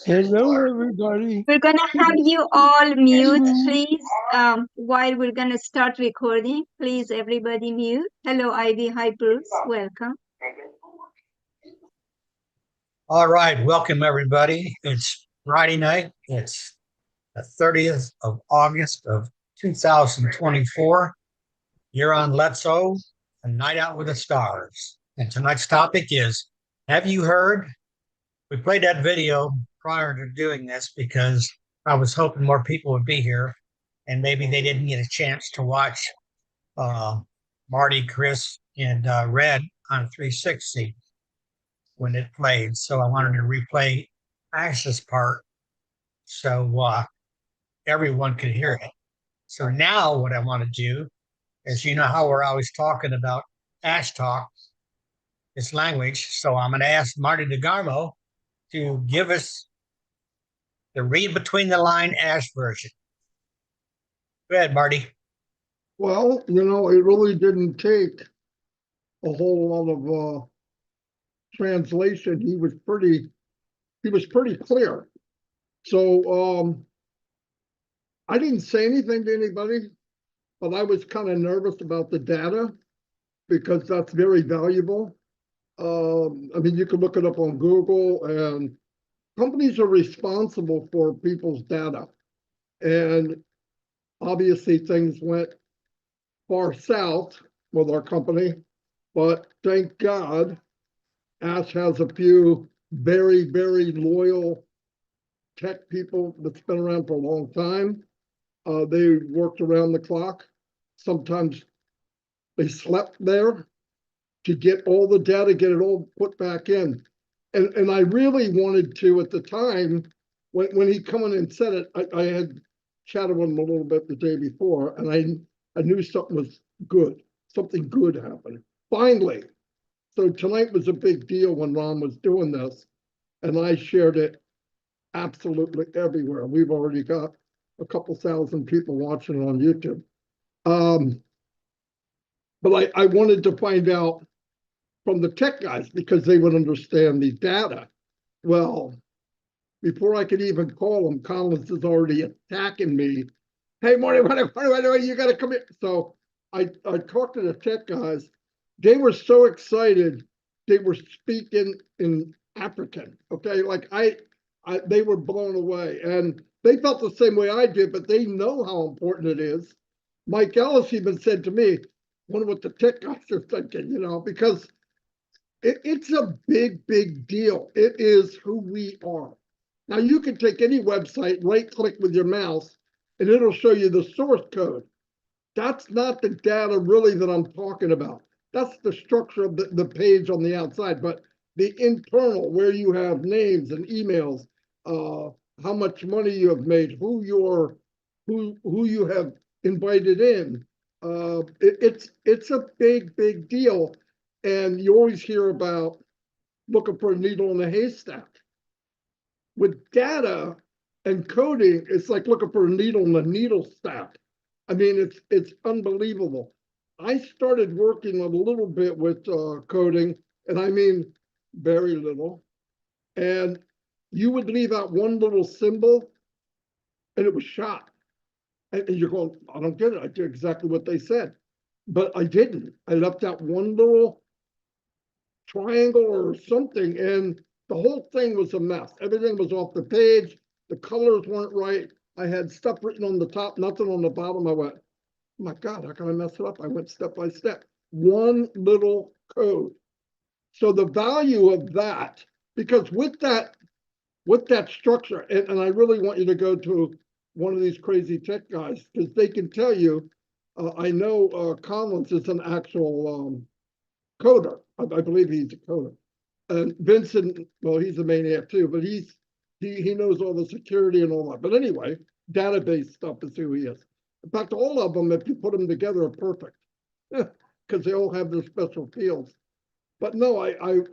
Hello, everybody. We're gonna have you all mute, please. While we're gonna start recording, please everybody mute. Hello, Ivy. Hi, Bruce. Welcome. All right, welcome everybody. It's Friday night. It's the 30th of August of 2024. You're on Let's O, a night out with the stars. And tonight's topic is, have you heard? We played that video prior to doing this because I was hoping more people would be here and maybe they didn't get a chance to watch Marty, Chris, and Red on 360 when it played. So I wanted to replay Ash's part so everyone could hear it. So now what I want to do is, you know how we're always talking about Ash talk, this language. So I'm going to ask Marty DeGarmo to give us the read between the line Ash version. Go ahead, Marty. Well, it really didn't take a whole lot of translation. He was pretty clear. So I didn't say anything to anybody, but I was kind of nervous about the data because that's very valuable. I mean, you can look it up on Google, and companies are responsible for people's data. And obviously things went far south with our company, but thank God Ash has a few very, very loyal tech people that's been around for a long time. They worked around the clock. Sometimes they slept there to get all the data, get it all put back in. And I really wanted to, at the time, when he come in and said it, I had chatted with him a little bit the day before, and I knew something was good. Something good happened. Finally. So tonight was a big deal when Ron was doing this, and I shared it absolutely everywhere. We've already got a couple thousand people watching on YouTube. But I wanted to find out from the tech guys because they would understand the data. Well, before I could even call him, Collins is already attacking me. Hey, Marty, you got to come here. So I talked to the tech guys. They were so excited. They were speaking in African. Okay, like they were blown away, and they felt the same way I did. But they know how important it is. Mike Ellis even said to me, "Wonder what the tech guys are thinking," because it's a big, big deal. It is who we are. Now you can take any website, right click with your mouse, and it'll show you the source code. That's not the data really that I'm talking about. That's the structure of the page on the outside, but the internal, where you have names and emails, how much money you have made, who you have invited in. It's a big, big deal. And you always hear about looking for a needle in a haystack. With data and coding, it's like looking for a needle in a needle stack. I mean, it's unbelievable. I started working a little bit with coding, and I mean very little. And you would leave out one little symbol, and it was shot. And you're going, I don't get it. I did exactly what they said, but I didn't. I left out one little triangle or something, and the whole thing was a mess. Everything was off the page. The colors weren't right. I had stuff written on the top, nothing on the bottom. I went, oh my God, how can I mess it up? I went step by step. One little code. So the value of that, because with that structure, and I really want you to go to one of these crazy tech guys, because they can tell you, I know Collins is an actual coder. I believe he's a coder. And Vincent, well, he's a maniac too, but he knows all the security and all that. But anyway, database stuff is who he is. In fact, all of them, if you put them together, are perfect because they all have their special fields. But no, I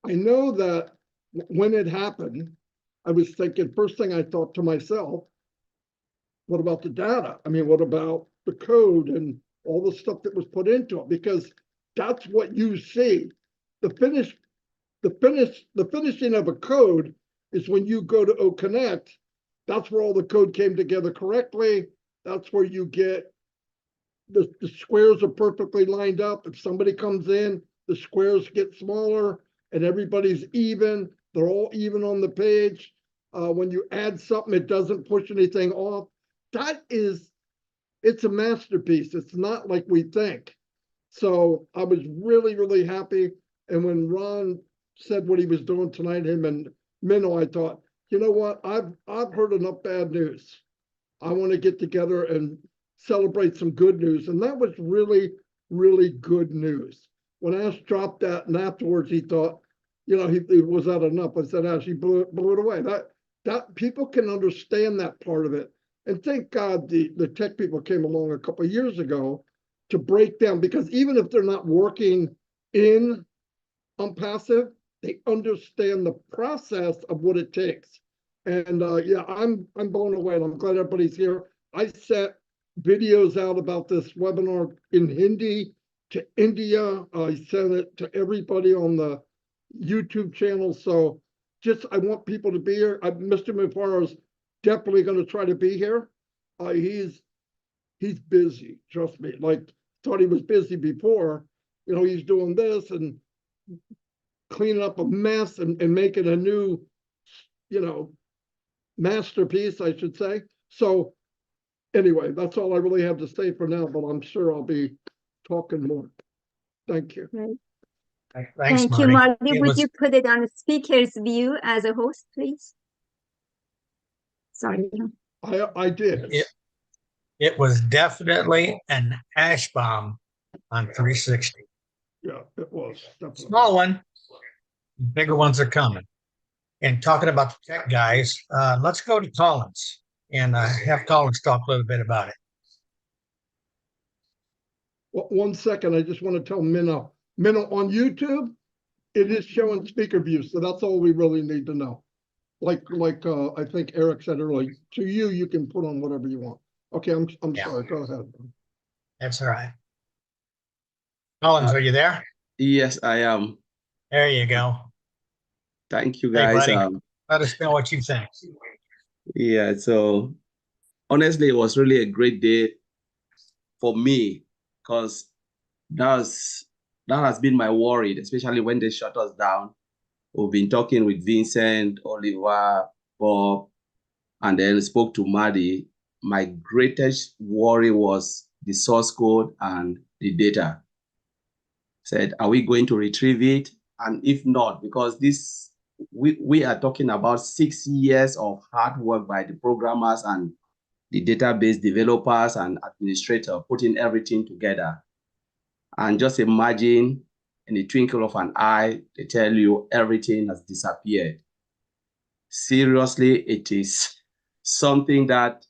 know that when it happened, I was thinking, first thing I thought to myself, what about the data? I mean, what about the code and all the stuff that was put into it? Because that's what you see. the finishing of a code is when you go to O Connect. That's where all the code came together correctly. That's where you get the squares are perfectly lined up. If somebody comes in, the squares get smaller and everybody's even. They're all even on the page. When you add something, it doesn't push anything off. It's a masterpiece. It's not like we think. So I was really, really happy. And when Ron said what he was doing tonight, him and Minoo, I thought, you know what? I've heard enough bad news. I want to get together and celebrate some good news. And that was really, really good news. When Ash dropped that and afterwards he thought, you know, was that enough? I said, Ash, he blew it away. That people can understand that part of it. And thank God the tech people came along a couple of years ago to break down, because even if they're not working in Passive, they understand the process of what it takes. And yeah, I'm blown away, and I'm glad everybody's here. I sent videos out about this webinar in Hindi to India. I sent it to everybody on the YouTube channel. So just, I want people to be here. Mr. Mufar is definitely going to try to be here. He's busy, trust me. Like, thought he was busy before. You know, he's doing this and cleaning up a mess and making a new, you know, masterpiece, I should say. So anyway, that's all I really have to say for now, but I'm sure I'll be talking more. Thank you. Right. Thanks, Thank you, Marty. Marty. Would you put it on a speaker's view as a host, please? Sorry. I did. It was definitely an ash bomb on 360. Yeah, it was. Definitely. Small one, bigger ones are coming. And talking about the tech guys, let's go to Collins and have Collins talk a little bit about it. Well, 1 second, I just want to tell Minoo on YouTube, it is showing speaker view, so that's all we really need to know. Like I think Eric said earlier, to you can put on whatever you want. Okay, I'm Yeah. sorry. Go ahead. That's all right. Collins, are you there? Yes, I am. There you go. Thank you, Hey, guys. buddy. Let us know what you think. Yeah, so honestly, it was really a great day for me, because that has been my worry, especially when they shut us down. We've been talking with Vincent, Oliver, Bob, and then spoke to Maddie. My greatest worry was the source code and the data. Said, are we going to retrieve it? And if not, because we are talking about 6 years of hard work by the programmers and the database developers and administrator putting everything together. And just imagine in the twinkle of an eye, they tell you everything has disappeared. Seriously, it is something that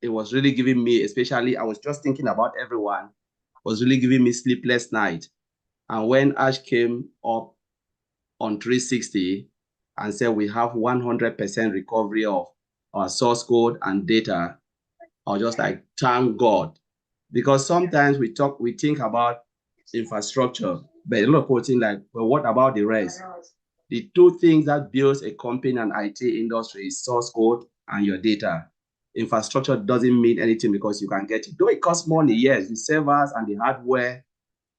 it was really giving me, especially I was just thinking about everyone, was really giving me sleepless night. And when Ash came up on 360 and said we have 100% recovery of our source code and data, I was just like, thank God. Because sometimes we think about infrastructure, but a lot of people think like, well, what about the rest? The two things that builds a company and IT industry is source code and your data. Infrastructure doesn't mean anything because you can get it. Though it costs money, yes, the servers and the hardware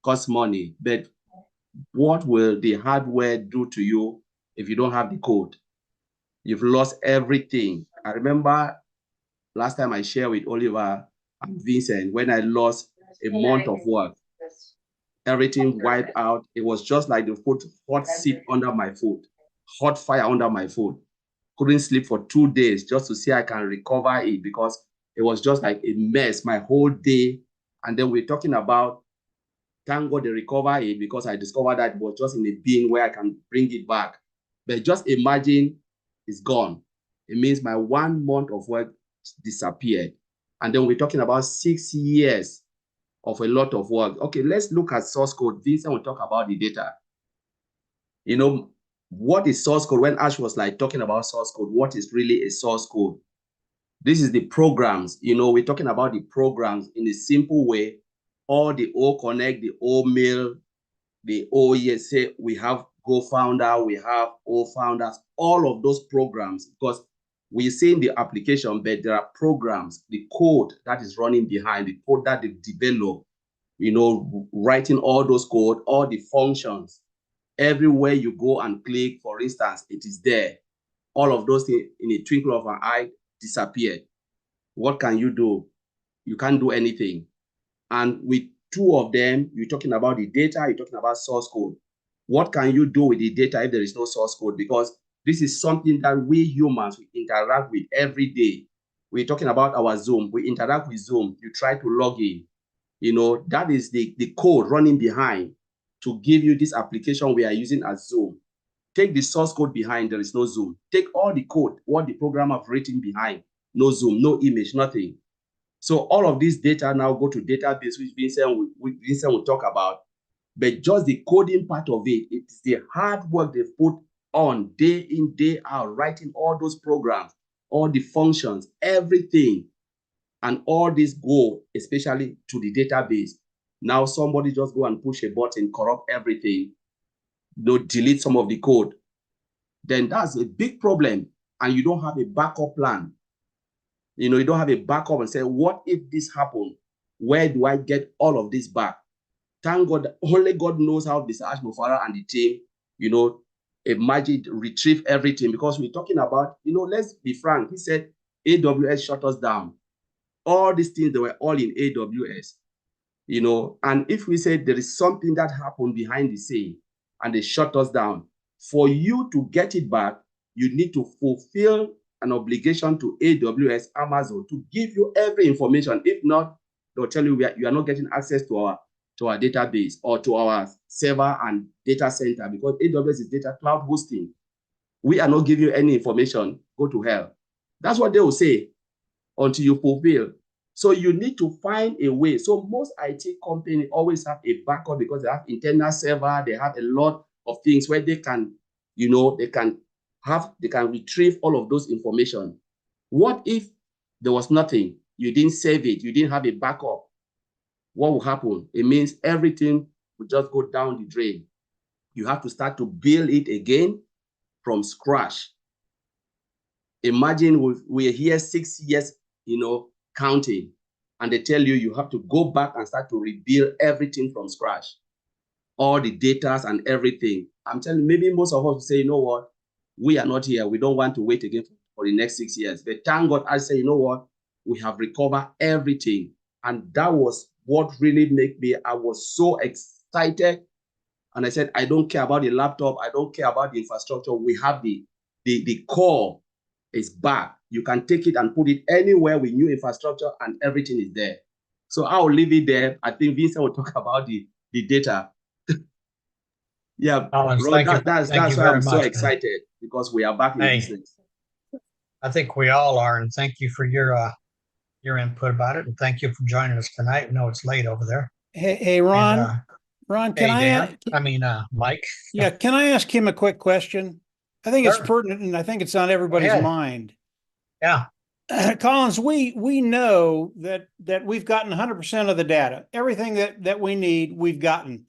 cost money, but what will the hardware do to you if you don't have the code? You've lost everything. I remember last time I shared with Oliver and Vincent when I lost a month of work. Everything wiped out. It was just like they put hot seat under my foot, hot fire under my foot. Couldn't sleep for 2 days just to see I can recover it, because it was just like a mess my whole day. And then we're talking about, thank God they recover it, because I discovered that it was just in a bin where I can bring it back. But just imagine it's gone. It means my 1 month of work disappeared. And then we're talking about 6 years of a lot of work. Okay, let's look at source code. Vincent will talk about the data. You know, what is source code? When Ash was like talking about source code, what is really a source code? This is the programs. You know, we're talking about the programs in a simple way. All the O Connect, the O Mail, the OESA, we have Go Founder, we have O Founders, all of those programs, because we see in the application, but there are programs, the code that is running behind, the code that they develop, you know, writing all those code, all the functions. Everywhere you go and click, for instance, it is there. All of those things in a twinkle of an eye disappeared. What can you do? You can't do anything. And with two of them, you're talking about the data, you're talking about source code. What can you do with the data if there is no source code? Because this is something that we humans, we interact with every day. We're talking about our Zoom. We interact with Zoom. You try to log in. You know, that is the code running behind to give you this application we are using as Zoom. Take the source code behind, there is no Zoom. Take all the code, what the program have written behind, no Zoom, no image, nothing. So all of this data now go to database, which Vincent will talk about. But just the coding part of it, it's the hard work they've put on day in, day out, writing all those programs, all the functions, everything. And all this go, especially to the database. Now somebody just go and push a button, corrupt everything, delete some of the code. Then that's a big problem. And you don't have a backup plan. You know, you don't have a backup and say, what if this happened? Where do I get all of this back? Thank God, only God knows how Mr. Ashmofara and the team, you know, imagine, retrieve everything. Because we're talking about, you know, let's be frank. He said AWS shut us down. All these things, they were all in AWS, you know. And if we say there is something that happened behind the scene and they shut us down, for you to get it back, you need to fulfill an obligation to AWS, Amazon, to give you every information. If not, they'll tell you you are not getting access to our database or to our server and data center, because AWS is data cloud hosting. We are not giving you any information. Go to hell. That's what they will say until you fulfill. So you need to find a way. So most IT companies always have a backup because they have internal server. They have a lot of things where they can, you know, they can retrieve all of those information. What if there was nothing? You didn't save it. You didn't have a backup. What will happen? It means everything will just go down the drain. You have to start to build it again from scratch. Imagine we're here 6 years, you know, counting, and they tell you you have to go back and start to rebuild everything from scratch, all the data and everything. I'm telling you, maybe most of us will say, you know what, we are not here. We don't want to wait again for the next 6 years. But thank God, I say, you know what, we have recovered everything. And that was what really made me, I was so excited. And I said, I don't care about the laptop. I don't care about the infrastructure. We have the core is back. You can take it and put it anywhere with new infrastructure and everything is there. So I'll leave it there. I think Vincent will talk about the data. Yeah, Collins, Ron, that's why I'm so much, excited, because we are back in business. I think we all are, and thank you for your input about it, and thank you for joining us tonight. I know it's late over there. Hey, Ron. And, Ron, can Mike. Yeah, can I ask him a quick question? I think Sure. it's pertinent, and I think it's on everybody's mind. Yeah. Collins, we know that we've gotten 100% of the data. Everything that we need, we've gotten.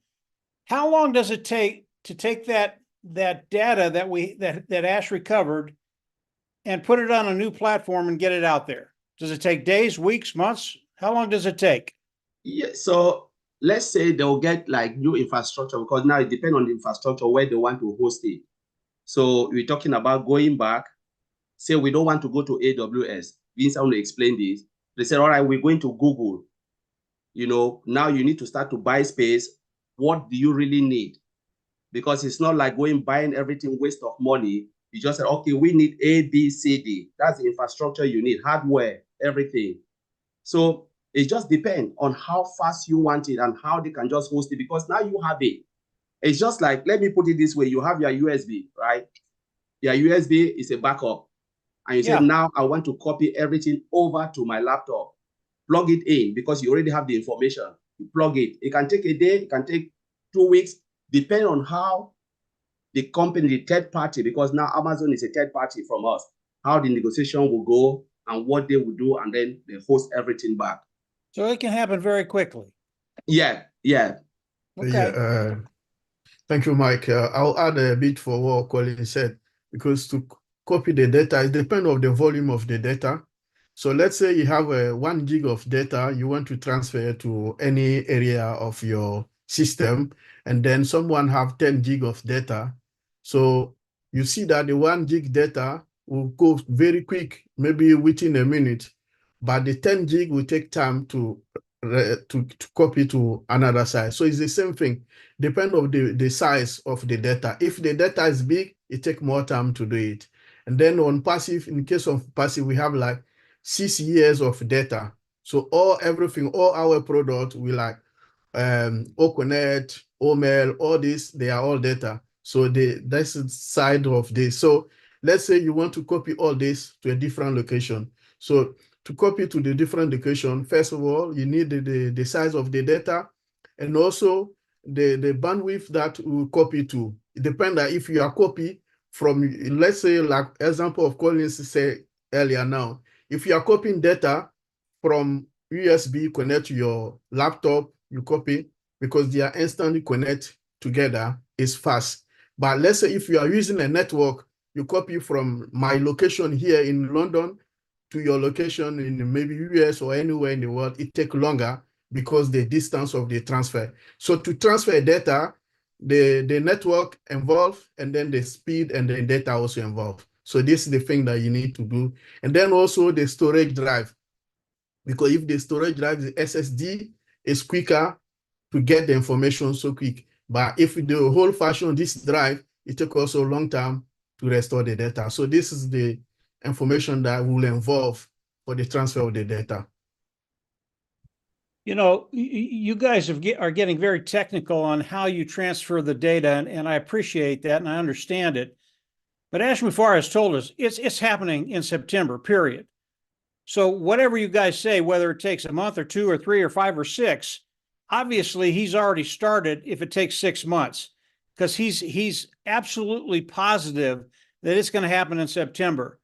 How long does it take to take that data that Ash recovered and put it on a new platform and get it out there? Does it take days, weeks, months? How long does it take? Yeah, so let's say they'll get like new infrastructure, because now it depends on the infrastructure where they want to host it. So we're talking about going back. Say we don't want to go to AWS. Vincent will explain this. They said, all right, we're going to Google. You know, now you need to start to buy space. What do you really need? Because it's not like buying everything, waste of money. You just said, okay, we need A, B, C, D. That's the infrastructure you need, hardware, everything. So it just depends on how fast you want it and how they can just host it, because now you have it. It's just like, let me put it this way. You have your USB, right? Your USB is a backup. And you say, now I want to copy everything over to my laptop. Plug it in, because you already have the information. You plug it. It can take a day. It can take 2 weeks, depending on how the company, the third party, because now Amazon is a third party from us, how the negotiation will go and what they will do, and then they host everything back. So it can happen very quickly. Yeah. Okay. Thank you, Mike. I'll add a bit for what Colin said, because to copy the data, it depends on the volume of the data. So let's say you have a 1 gig of data you want to transfer to any area of your system, and then someone have 10 gig of data. So you see that the 1 gig data will go very quick, maybe within a minute, but the 10 gig will take time to copy to another side. So it's the same thing. Depend on the size of the data. If the data is big, it takes more time to do it. And then on passive, in case of passive, we have like 6 years of data. So everything, all our products, we like Oconet, OML, all this, they are all data. So that's the side of this. So let's say you want to copy all this to a different location. So to copy to the different location, first of all, you need the size of the data, and also the bandwidth that will copy to. It depends on if you are copy from, let's say, like example of Collins said earlier now, if you are copying data from USB connect to your laptop, you copy because they are instantly connect together, is fast. But let's say if you are using a network, you copy from my location here in London to your location in maybe US or anywhere in the world, it takes longer because the distance of the transfer. So to transfer data, the network involved, and then the speed and the data also involved. So this is the thing that you need to do. And then also the storage drive, because if the storage drive, the SSD, is quicker to get the information so quick. But if the whole fashion this drive, it takes also a long time to restore the data. So this is the information that will involve for the transfer of the data. You know, you guys are getting very technical on how you transfer the data, and I appreciate that, and I understand it. But Ash Mufareh has told us it's happening in September, period. So whatever you guys say, whether it takes a month or 2 or 3 or 5 or 6, obviously he's already started if it takes 6 months, because he's absolutely positive that it's going to happen in September.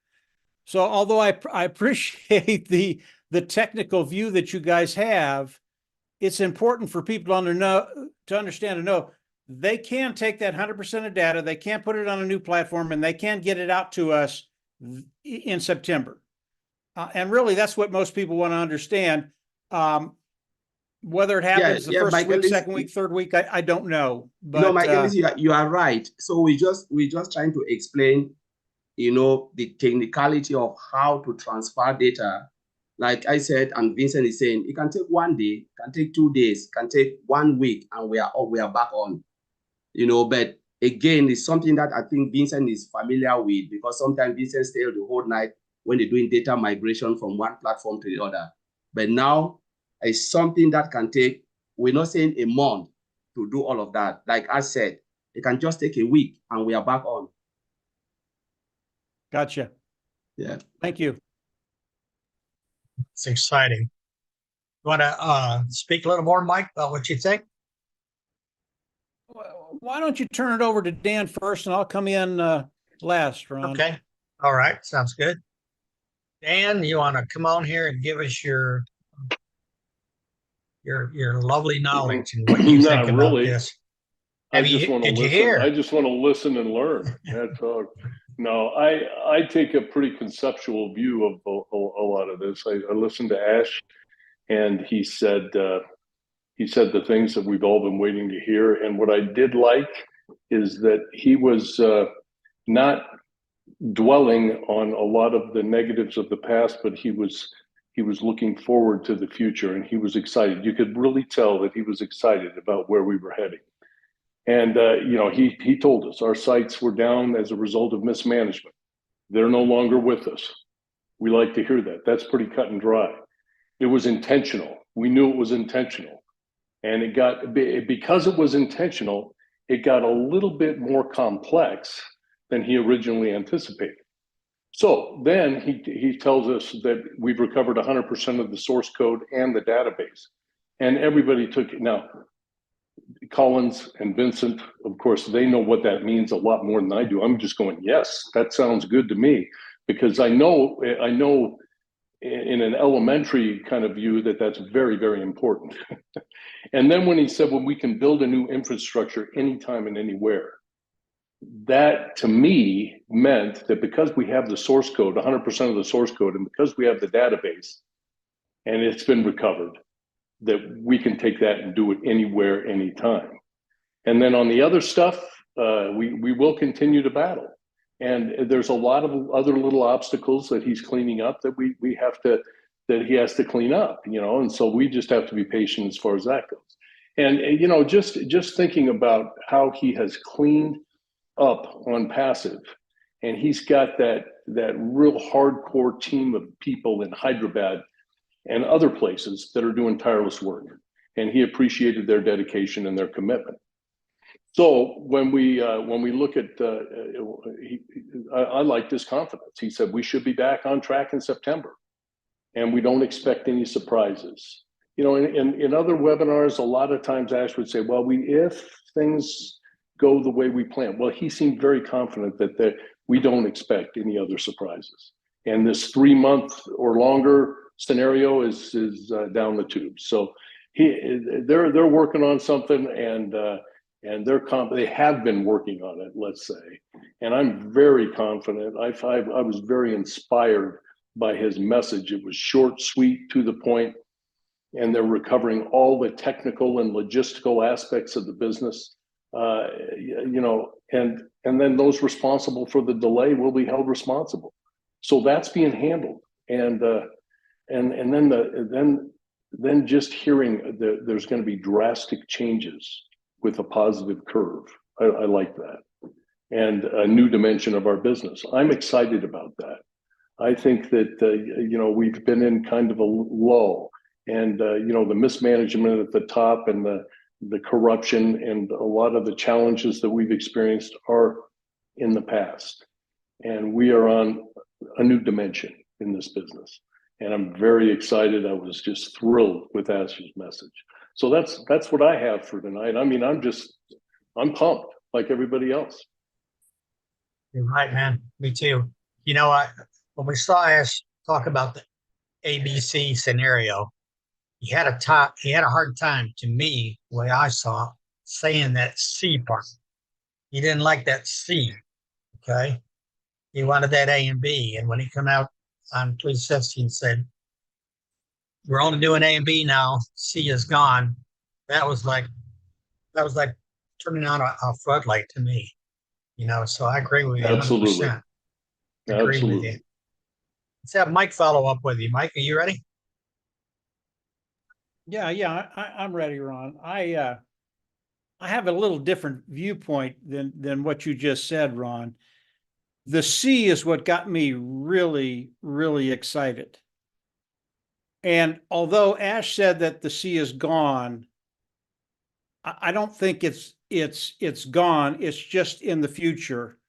So although I appreciate the technical view that you guys have, it's important for people to understand and know they can take that 100% of data, they can put it on a new platform, and they can get it out to us in September. And really, that's what most people want to understand. Whether it happens the first Michael, week, second week, third week, I don't know. But no, Michael, you are right. So we just trying to explain, the technicality of how to transfer data. Like I said, and Vincent is saying, it can take 1 day, can take 2 days, can take 1 week, and we are back on. But again, it's something that I think Vincent is familiar with, because sometimes Vincent stays the whole night when they're doing data migration from one platform to the other. But now it's something that can take, we're not saying a month to do all of that. Like I said, it can just take a week and we are back on. Gotcha. Yeah. Thank you. It's exciting. You want to speak a little more, Mike, about what you think? Why don't you turn it over to Dan first, and I'll come in last, Ron. Okay. All right. Sounds good. Dan, you want to come on here and give us your lovely knowledge and what you think about really. this? I just want to listen. I just want to listen and learn. That's all. No, I take a pretty conceptual view of a lot of this. I listened to Ash, and he said the things that we've all been waiting to hear. And what I did like is that he was not dwelling on a lot of the negatives of the past, but he was looking forward to the future, and he was excited. You could really tell that he was excited about where we were heading. And he told us our sites were down as a result of mismanagement. They're no longer with us. We like to hear that. That's pretty cut and dry. It was intentional. We knew it was intentional. And because it was intentional, it got a little bit more complex than he originally anticipated. So then he tells us that we've recovered 100% of the source code and the database. And everybody took it. Now, Collins and Vincent, of course, they know what that means a lot more than I do. I'm just going, yes, that sounds good to me, because I know in an elementary kind of view that that's very, very important. And then when he said, well, we can build a new infrastructure anytime and anywhere, that to me meant that because we have the source code, 100% of the source code, and because we have the database and it's been recovered, that we can take that and do it anywhere, anytime. And then on the other stuff, we will continue to battle. And there's a lot of other little obstacles that he's cleaning up that that he has to clean up, you know, and so we just have to be patient as far as that goes. And, you know, just thinking about how he has cleaned up on passive, and he's got that real hardcore team of people in Hyderabad and other places that are doing tireless work. And he appreciated their dedication and their commitment. So when we look at, I liked his confidence. He said we should be back on track in September, and we don't expect any surprises. You know, in other webinars, a lot of times Ash would say, well, if things go the way we plan. Well, he seemed very confident that we don't expect any other surprises. And this 3-month or longer scenario is down the tube. So they're working on something, and they have been working on it, let's say. And I'm very confident. I was very inspired by his message. It was short, sweet, to the point, and they're recovering all the technical and logistical aspects of the business. You know, and then those responsible for the delay will be held responsible. So that's being handled. And then just hearing that there's going to be drastic changes with a positive curve. I like that. And a new dimension of our business. I'm excited about that. I think that, you know, we've been in kind of a lull, and, you know, the mismanagement at the top and the corruption and a lot of the challenges that we've experienced are in the past. And we are on a new dimension in this business. And I'm very excited. I was just thrilled with Ash's message. So that's what I have for tonight. I mean, I'm pumped like everybody else. You're right, man. Me too. You know, when we saw Ash talk about the ABC scenario, he had a hard time, to me, the way I saw, saying that C part. He didn't like that C. Okay. He wanted that A and B. And when he came out on 360 and said, we're only doing A and B now, C is gone, that was like turning on a floodlight to me. You know, so I agree with you 100%. Absolutely. I agree with you. Let's have Mike follow up with you. Mike, are you ready? Yeah, I'm ready, Ron. I have a little different viewpoint than what you just said, Ron. The C is what got me really, really excited. And although Ash said that the C is gone, I don't think it's gone. It's just in the future.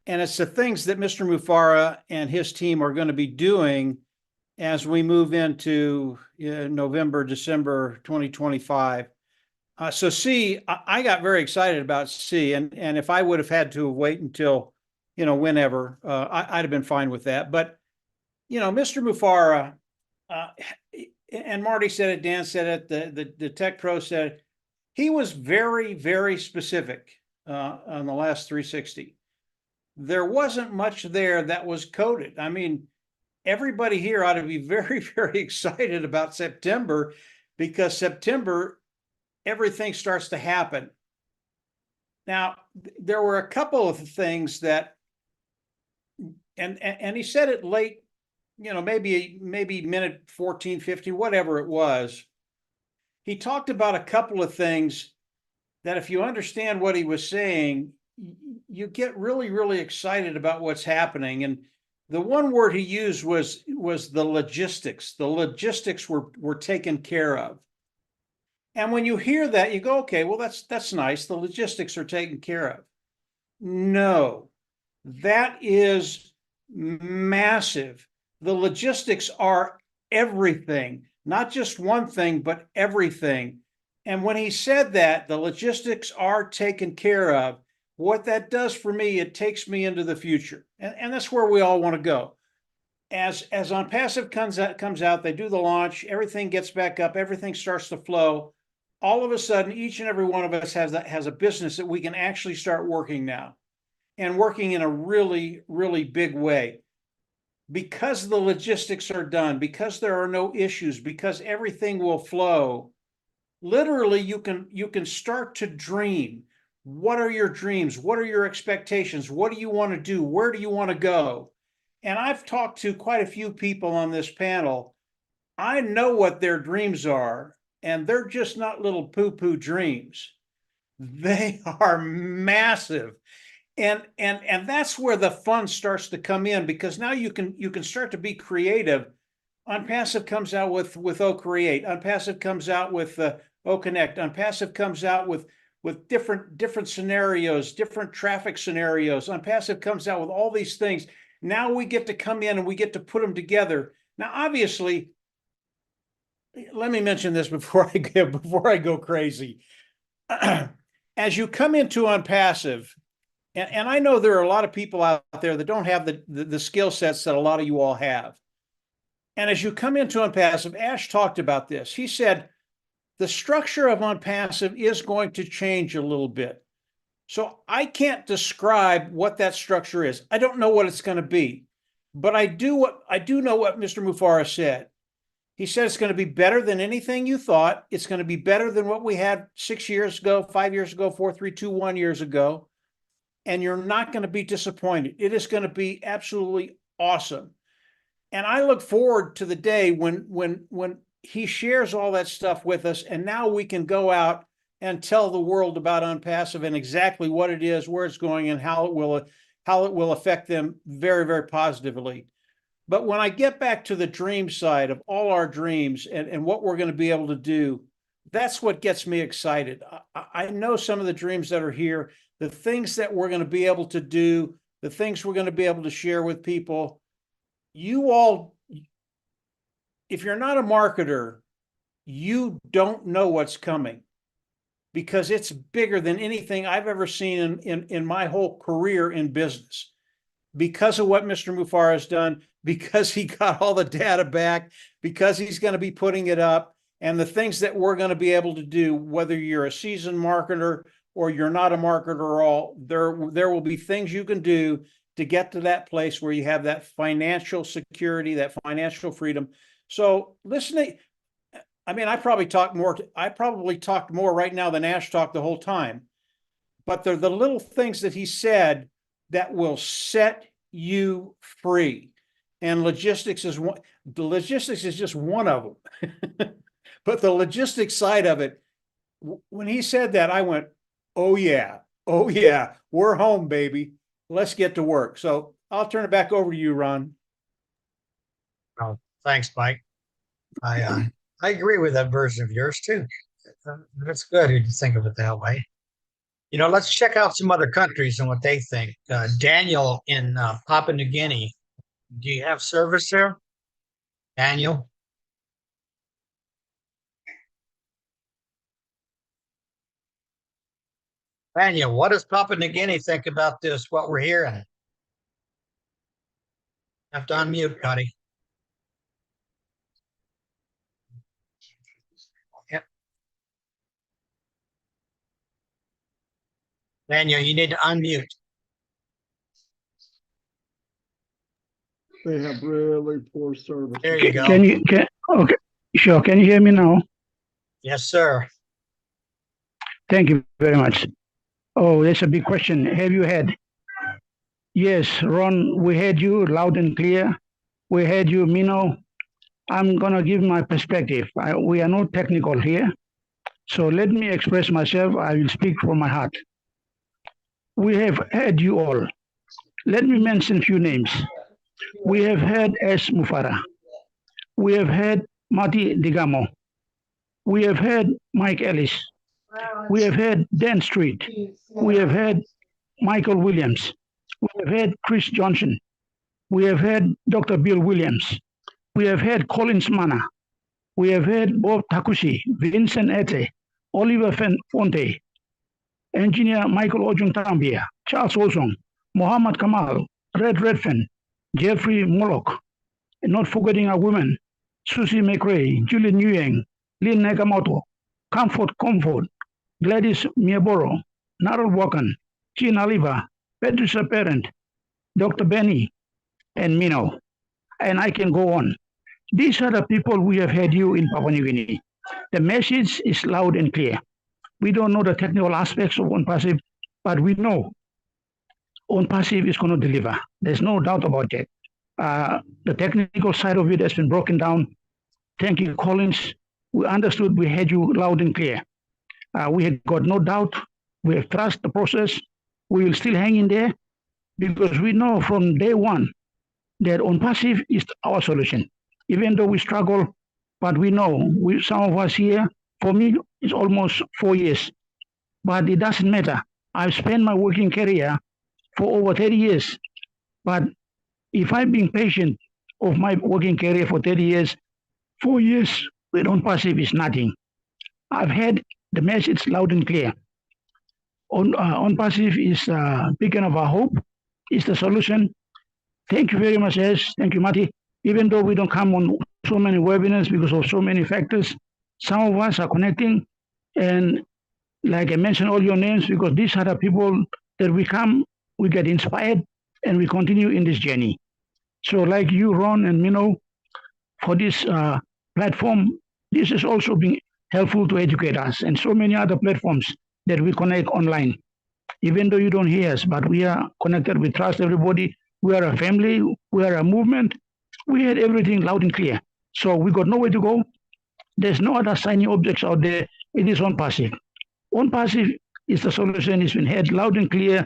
And it's the things that Mr. Mufara and his team are going to be doing as we move into November, December 2025. So C, I got very excited about C. And if I would have had to wait until, you know, whenever, I'd have been fine with that. But, you know, Mr. Mufara, and Marty said it, Dan said it, the Tech Pro said it, he was very, very specific on the last 360. There wasn't much there that was coded. I mean, everybody here ought to be very, very excited about September, because September, everything starts to happen. Now, there were a couple of things that, and he said it late, you know, maybe minute 14, 15, whatever it was. He talked about a couple of things that if you understand what he was saying, you get really, really excited about what's happening. And the one word he used was the logistics. The logistics were taken care of. And when you hear that, you go, okay, well, that's nice. The logistics are taken care of. No, that is massive. The logistics are everything, not just one thing, but everything. And when he said that, the logistics are taken care of, what that does for me, it takes me into the future. And that's where we all want to go. as On Passive comes out, they do the launch, everything gets back up, everything starts to flow. All of a sudden, each and every one of us has a business that we can actually start working now, and working in a really, really big way. Because the logistics are done, because there are no issues, because everything will flow. Literally, you can start to dream. What are your dreams? What are your expectations? What do you want to do? Where do you want to go? And I've talked to quite a few people on this panel. I know what their dreams are, and they're just not little poo-poo dreams. They are massive. And that's where the fun starts to come in, because now you can start to be creative. Unpassive comes out with O-Create. Unpassive comes out with O-Connect. Unpassive comes out with different scenarios, different traffic scenarios. Unpassive comes out with all these things. Now we get to come in and we get to put them together. Now, obviously, let me mention this before I go crazy. As you come into Unpassive, and I know there are a lot of people out there that don't have the skill sets that a lot of you all have. And as you come into Unpassive, Ash talked about this. He said, the structure of Unpassive is going to change a little bit. So I can't describe what that structure is. I don't know what it's going to be, but I do know what Mr. Mufara said. He said it's going to be better than anything you thought. It's going to be better than what we had 6 years ago, 5 years ago, 4, 3, 2, 1 years ago. And you're not going to be disappointed. It is going to be absolutely awesome. And I look forward to the day when he shares all that stuff with us, and now we can go out and tell the world about Unpassive and exactly what it is, where it's going, and how it will affect them very, very positively. But when I get back to the dream side of all our dreams and what we're going to be able to do, that's what gets me excited. I know some of the dreams that are here, the things that we're going to be able to do, the things we're going to be able to share with people. You all, if you're not a marketer, you don't know what's coming, because it's bigger than anything I've ever seen in my whole career in business. Because of what Mr. Mufara has done, because he got all the data back, because he's going to be putting it up, and the things that we're going to be able to do, whether you're a seasoned marketer or you're not a marketer at all, there will be things you can do to get to that place where you have that financial security, that financial freedom. So listening, I mean, I probably talked more right now than Ash talked the whole time, but they're the little things that he said that will set you free. And logistics is just one of them. But the logistics side of it, when he said that, I went, oh yeah, we're home, baby. Let's get to work. So I'll turn it back over to you, Ron. Oh, thanks, Mike. I agree with that version of yours too. That's good if you think of it that way. You know, let's check out some other countries and what they think. Daniel in Papua New Guinea. Do you have service there, Daniel? Daniel, what does Papua New Guinea think about this, what we're hearing? You have to unmute, Cuddy. Yep. Daniel, you need to unmute. They have really poor service. There you go. Okay, sure. Can you hear me now? Yes, sir. Thank you very much. Oh, that's a big question. Have you had? Yes, Ron, we heard you loud and clear. We heard you, Minoo. I'm going to give my perspective. We are not technical here. So let me express myself. I will speak from my heart. We have heard you all. Let me mention a few names. We have heard S. Mufara. We have heard Mati Digamo. We have heard Mike Ellis. We have heard Dan Street. We have heard Michael Williams. We have heard Chris Johnson. We have heard Dr. Bill Williams. We have heard Collins Mana. We have heard Bob Takushi, Vincent Ete, Oliver Fonte, Engineer Michael Ojuntambia, Charles Osong, Mohammed Kamal, Red Redfern, Jeffrey Moloch, and not forgetting our women, Susie McRae, Julie Nguyen, Lynn Nakamoto, Comfort, Gladys Miaboro, Narol Wakan, Jean Oliva, Patricia Parent, Dr. Benny, and Minoo. And I can go on. These are the people we have had you in Papua New Guinea. The message is loud and clear. We don't know the technical aspects of OnPassive, but we know OnPassive is going to deliver. There's no doubt about that. The technical side of it has been broken down. Thank you, Collins. We understood, we had you loud and clear. We had got no doubt. We have trust the process. We will still hang in there because we know from day one that OnPassive is our solution. Even though we struggle, but we know, some of us here, for me, it's almost 4 years, but it doesn't matter. I've spent my working career for over 30 years, but if I've been patient of my working career for 30 years, 4 years with OnPassive is nothing. I've had the message loud and clear. OnPassive is a beacon of our hope, is the solution. Thank you very much, Ash. Thank you, Marty. Even though we don't come on so many webinars because of so many factors, some of us are connecting. And like I mentioned all your names, because these are the people that we come, we get inspired, and we continue in this journey. So like you, Ron and Minoo, for this platform, this has also been helpful to educate us, and so many other platforms that we connect online. Even though you don't hear us, but we are connected, we trust everybody. We are a family, we are a movement. We had everything loud and clear. So we got nowhere to go. There's no other shiny objects out there. It is OnPassive. OnPassive is the solution. It's been heard loud and clear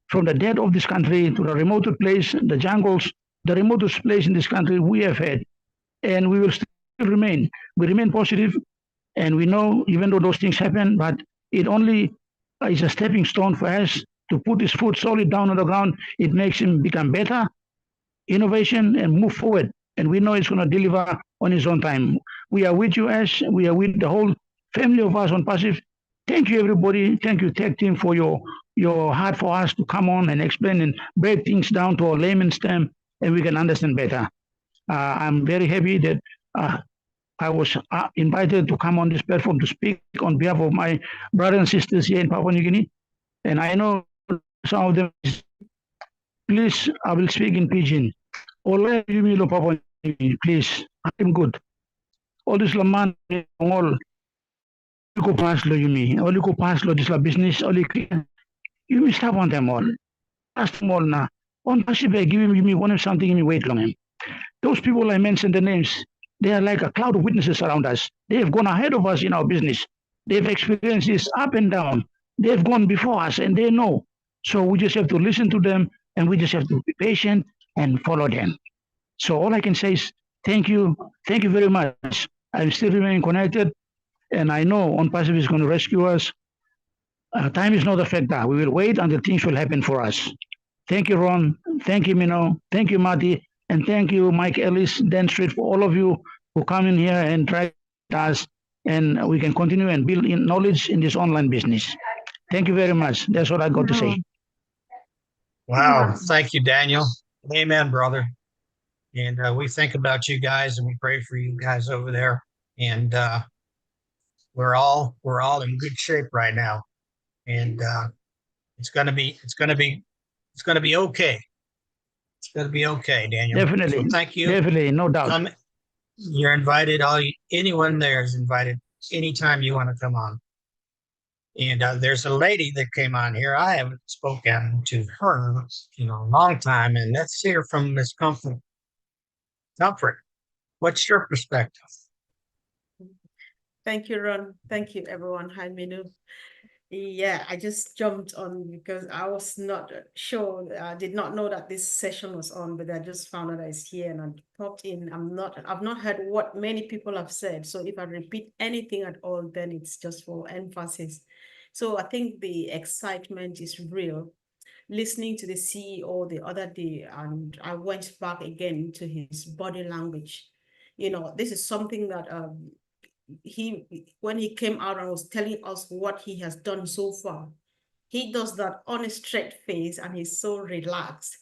from the dead of this country to the remotest place, the jungles, the remotest place in this country we have had. And we will still remain. We remain positive, and we know, even though those things happen, but it only is a stepping stone for us to put his foot solid down on the ground. It makes him become better, innovation, and move forward. And we know it's going to deliver on his own time. We are with you, Ash. We are with the whole family of us OnPassive. Thank you, everybody. Thank you, Tech Team, for your heart for us to come on and explain and break things down to a layman's term, and we can understand better. I'm very happy that I was invited to come on this platform to speak on behalf of my brothers and sisters here in Papua New Guinea. And I know some of them, please, I will speak in Pidgin. Oleh yumi lo Papua New Guinea, please. I'm good. All this laman, all you pass lo yumi, all you pass lo this la business, all you stop on them all. Ask them all now. OnPassive, give me one of something, give me wait long. Those people I mentioned the names, they are like a cloud of witnesses around us. They have gone ahead of us in our business. They've experienced this up and down. They've gone before us and they know. So we just have to listen to them, and we just have to be patient and follow them. So all I can say is thank you. Thank you very much. I'm still remaining connected, and I know OnPassive is going to rescue us. Time is not a factor. We will wait until things will happen for us. Thank you, Ron. Thank you, Minoo. Thank you, Marty. And thank you, Mike Ellis, Dan Street, for all of you who come in here and try us, and we can continue and build in knowledge in this online business. Thank you very much. That's what I got to say. Wow. Thank you, Daniel. Amen, brother. And we think about you guys, and we pray for you guys over there. And we're all in good shape right now. And it's gonna be okay. It's gonna be okay, Daniel. Definitely. So thank you. Definitely, no doubt. You're invited. Anyone there is invited anytime you want to come on. And there's a lady that came on here. I haven't spoken to her in a long time, and let's hear from Miss Comfort. Comfort, what's your perspective? Thank you, Ron. Thank you, everyone. Hi, Minoo. Yeah, I just jumped on because I was not sure. I did not know that this session was on, but I just found out that it's here and I popped in. I've not heard what many people have said. So if I repeat anything at all, then it's just for emphasis. So I think the excitement is real. Listening to the CEO the other day, and I went back again to his body language. You know, this is something that when he came out and was telling us what he has done so far, he does that on a straight face and he's so relaxed.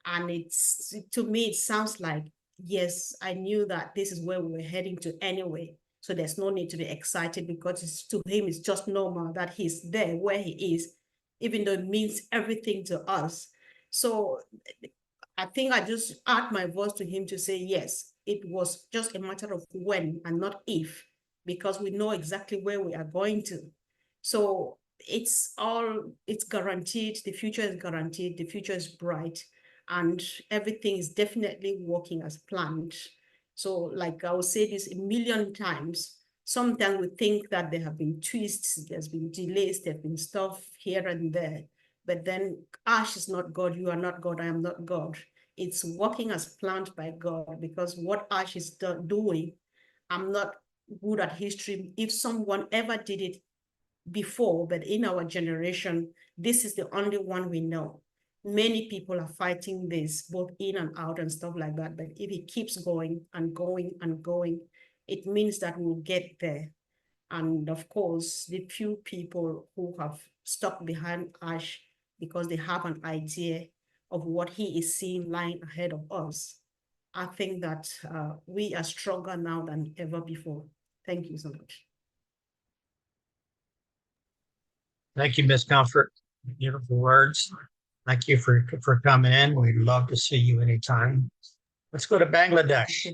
And to me, it sounds like yes, I knew that this is where we were heading to anyway. So there's no need to be excited because to him, it's just normal that he's there where he is, even though it means everything to us. So I think I just add my voice to him to say, yes, it was just a matter of when and not if, because we know exactly where we are going to. So it's guaranteed. The future is guaranteed. The future is bright, and everything is definitely working as planned. So like I will say this a million times, sometimes we think that there have been twists, there's been delays, there's been stuff here and there. But then Ash is not God, you are not God, I am not God. It's working as planned by God, because what Ash is doing, I'm not good at history. If someone ever did it before, but in our generation, this is the only one we know. Many people are fighting this, both in and out and stuff like that. But if it keeps going and going and going, it means that we'll get there. And of course, the few people who have stuck behind Ash because they have an idea of what he is seeing lying ahead of us, I think that we are stronger now than ever before. Thank you so much. Thank you, Ms. Comfort. Beautiful words. Thank you for coming in. We'd love to see you anytime. Let's go to Bangladesh.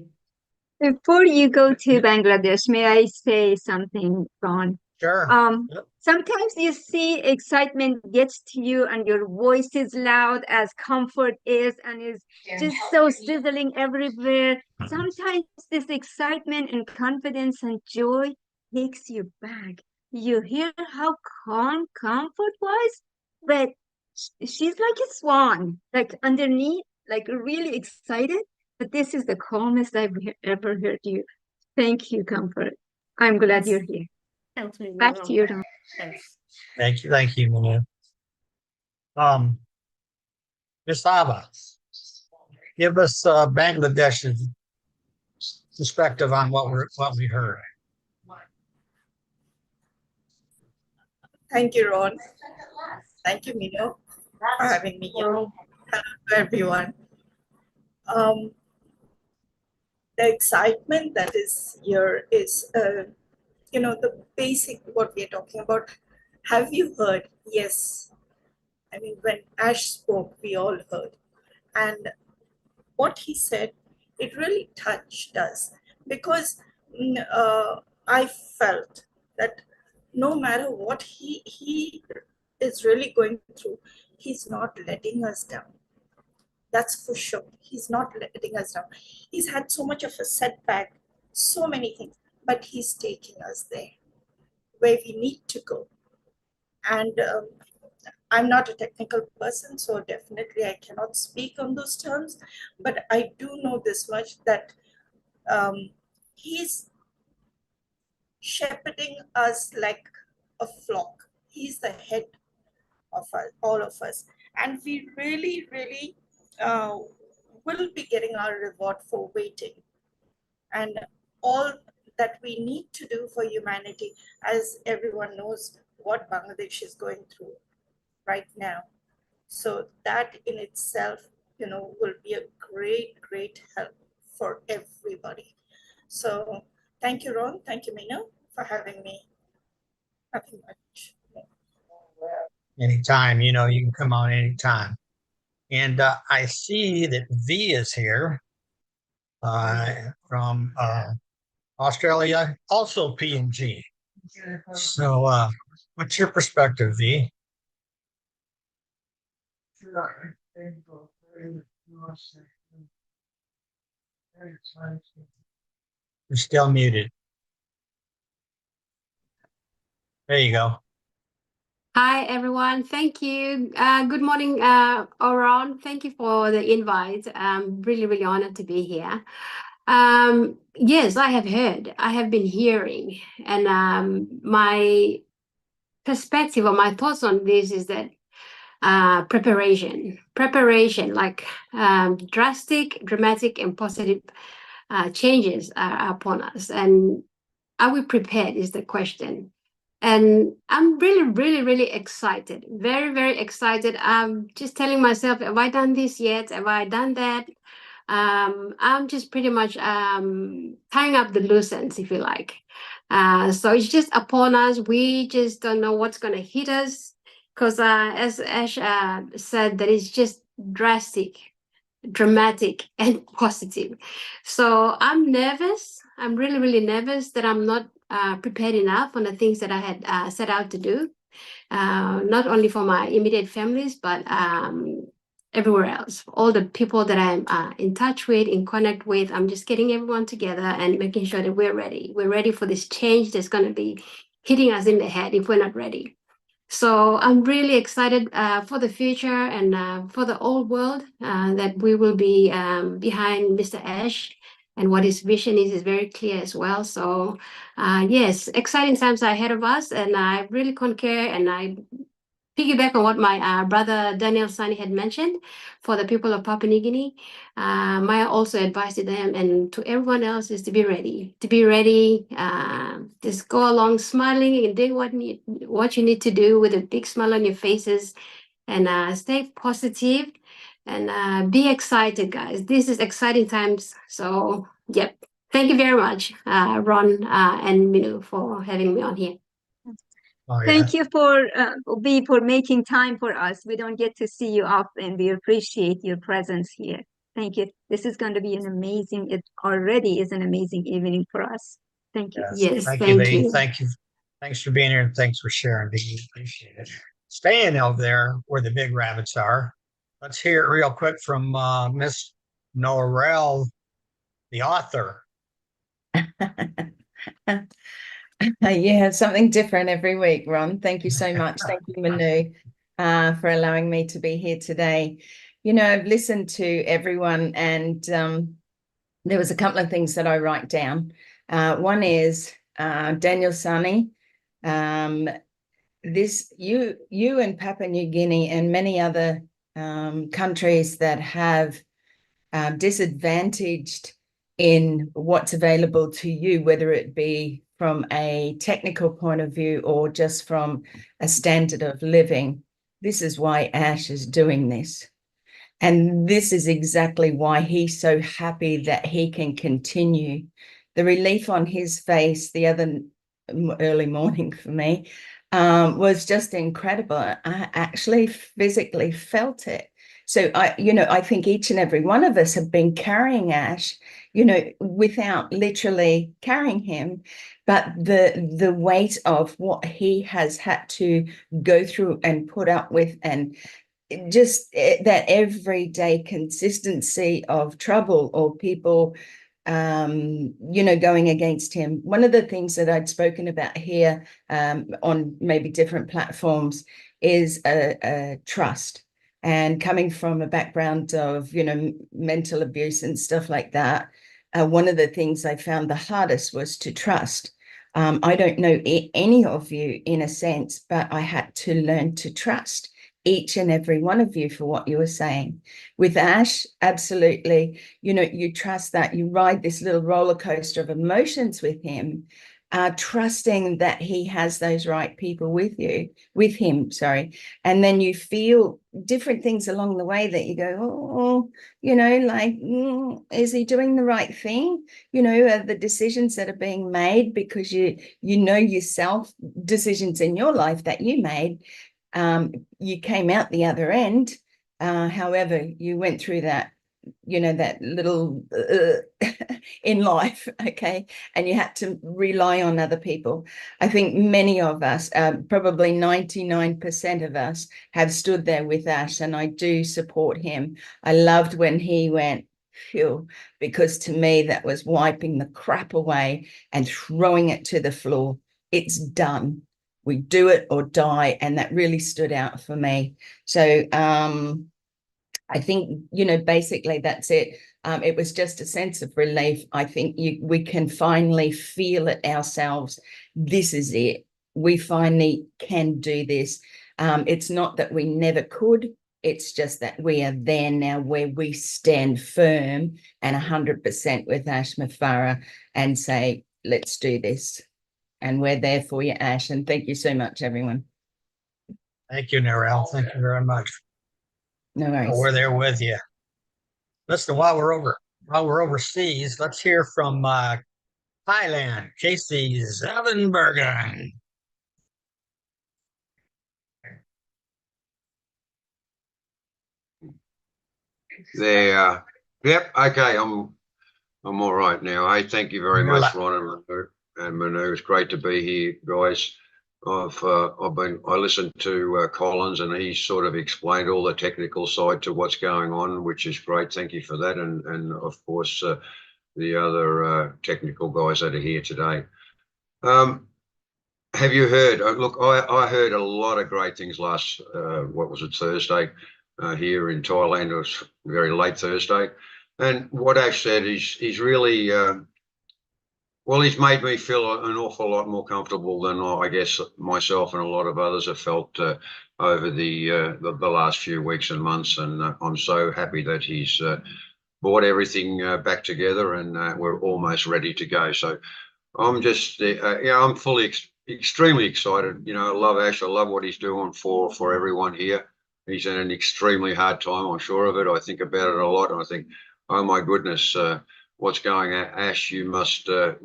Before you go to Bangladesh, may I say something, Ron? Sure. Sometimes you see excitement gets to you and your voice is loud as comfort is and is just so sizzling everywhere. Sometimes this excitement and confidence and joy takes you back. You hear how calm comfort was, but she's like a swan, like underneath, like really excited. But this is the calmest I've ever heard you. Thank you, Comfort. I'm glad you're here. Thanks, Minoo. Back to you, Ron. Thanks. Thank you, Minoo. Ms. Ava, give us Bangladesh's perspective on what we heard. Thank you, Ron. Thank you, Minoo, for having me here. Hello to everyone. The excitement that is here is, the basic what we are talking about. Have you heard? Yes. I mean, when Ash spoke, we all heard. And what he said, it really touched us, because I felt that no matter what he is really going through, he's not letting us down. That's for sure. He's not letting us down. He's had so much of a setback, so many things, but he's taking us there where we need to go. And I'm not a technical person, so definitely I cannot speak on those terms, but I do know this much, that he's shepherding us like a flock. He's the head of us, all of us. And we really, really will be getting our reward for waiting. And all that we need to do for humanity, as everyone knows what Bangladesh is going through right now. So that in itself, will be a great, great help for everybody. So thank you, Ron. Thank you, Minoo, for having me. Nothing much. Anytime, you can come on anytime. And I see that V is here from Australia, also PNG. So what's your perspective, V? You're still muted. There you go. Hi, everyone. Thank you. Good morning, Oron. Thank you for the invite. I'm really, really honored to be here. Yes, I have heard. I have been hearing. And my perspective or my thoughts on this is that preparation, like drastic, dramatic, and positive changes are upon us. And are we prepared is the question. And I'm really, really, really excited. Very, very excited. I'm just telling myself, have I done this yet? Have I done that? I'm just pretty much tying up the loose ends, if you like. So it's just upon us. We just don't know what's going to hit us, because as Ash said, that is just drastic, dramatic, and positive. So I'm nervous. I'm really, really nervous that I'm not prepared enough on the things that I had set out to do, not only for my immediate families, but everywhere else. All the people that I'm in touch with, in connect with, I'm just getting everyone together and making sure that we're ready. We're ready for this change that's going to be hitting us in the head if we're not ready. So I'm really excited for the future and for the old world that we will be behind Mr. Ash, and what his vision is very clear as well. So yes, exciting times are ahead of us, and I really concur and I piggyback on what my brother Daniel Sani had mentioned for the people of Papua New Guinea. My also advice to them and to everyone else is to be ready. To be ready, just go along smiling and do what you need to do with a big smile on your faces, and stay positive and be excited, guys. This is exciting times. So, yep. Thank you very much, Ron and Minoo, for having me on here. Oh, yeah. Thank you for making time for us. We don't get to see you often. We appreciate your presence here. Thank you. This is going to be it already is an amazing evening for us. Thank you. Yes, Thank thank you, you. Thank you. Thanks for being here, and thanks for sharing. We appreciate it. Staying out there where the big rabbits are, let's hear it real quick from Miss Norel, the author. You have something different every week, Ron. Thank you so much. Thank you, Minoo, for allowing me to be here today. You know, I've listened to everyone, and there was a couple of things that I write down. One is Daniel Sani. You and Papua New Guinea and many other countries that have disadvantaged in what's available to you, whether it be from a technical point of view or just from a standard of living. This is why Ash is doing this. And this is exactly why he's so happy that he can continue. The relief on his face the other early morning for me was just incredible. I actually physically felt it. So I think each and every one of us have been carrying Ash, without literally carrying him, but the weight of what he has had to go through and put up with, and just that everyday consistency of trouble or people going against him. One of the things that I'd spoken about here on maybe different platforms is a trust. And coming from a background of, mental abuse and stuff like that, one of the things I found the hardest was to trust. I don't know any of you in a sense, but I had to learn to trust each and every one of you for what you were saying. With Ash, absolutely, you trust that you ride this little roller coaster of emotions with him, trusting that he has those right people with him, and then you feel different things along the way that you go, is he doing the right thing? Are the decisions that are being made, because you know yourself, decisions in your life that you made, you came out the other end. However, you went through that, that little in life, okay, and you had to rely on other people. I think many of us, probably 99% of us, have stood there with Ash, and I do support him. I loved when he went, phew, because to me that was wiping the crap away and throwing it to the floor. It's done. We do it or die, and that really stood out for me. So I think, basically that's it. It was just a sense of relief. I think we can finally feel it ourselves. This is it. We finally can do this. It's not that we never could. It's just that we are there now, where we stand firm and 100% with Ash Mafara and say, let's do this. And we're there for you, Ash. And thank you so much, everyone. Thank you, Narelle. Thank you very much. No worries. We're there with you. Listen, while we're overseas, let's hear from Thailand, Casey Zavenbergen. There. Yep. Okay. I'm all right now. Hey, thank you very much, Ron and Minoo. It's great to be here, guys. I listened to Collins, and he sort of explained all the technical side to what's going on, which is great. Thank you for that, and of course the other technical guys that are here today. Have you heard? Look, I heard a lot of great things last Thursday here in Thailand. It was very late Thursday, and what Ash said is he's really well, he's made me feel an awful lot more comfortable than I guess myself and a lot of others have felt over the last few weeks and months. And I'm so happy that he's brought everything back together, and we're almost ready to go. So I'm just, I'm fully extremely excited. You know, I love Ash. I love what he's doing for everyone here. He's in an extremely hard time, I'm sure of it. I think about it a lot, and I think, oh my goodness, what's going on, Ash? You must have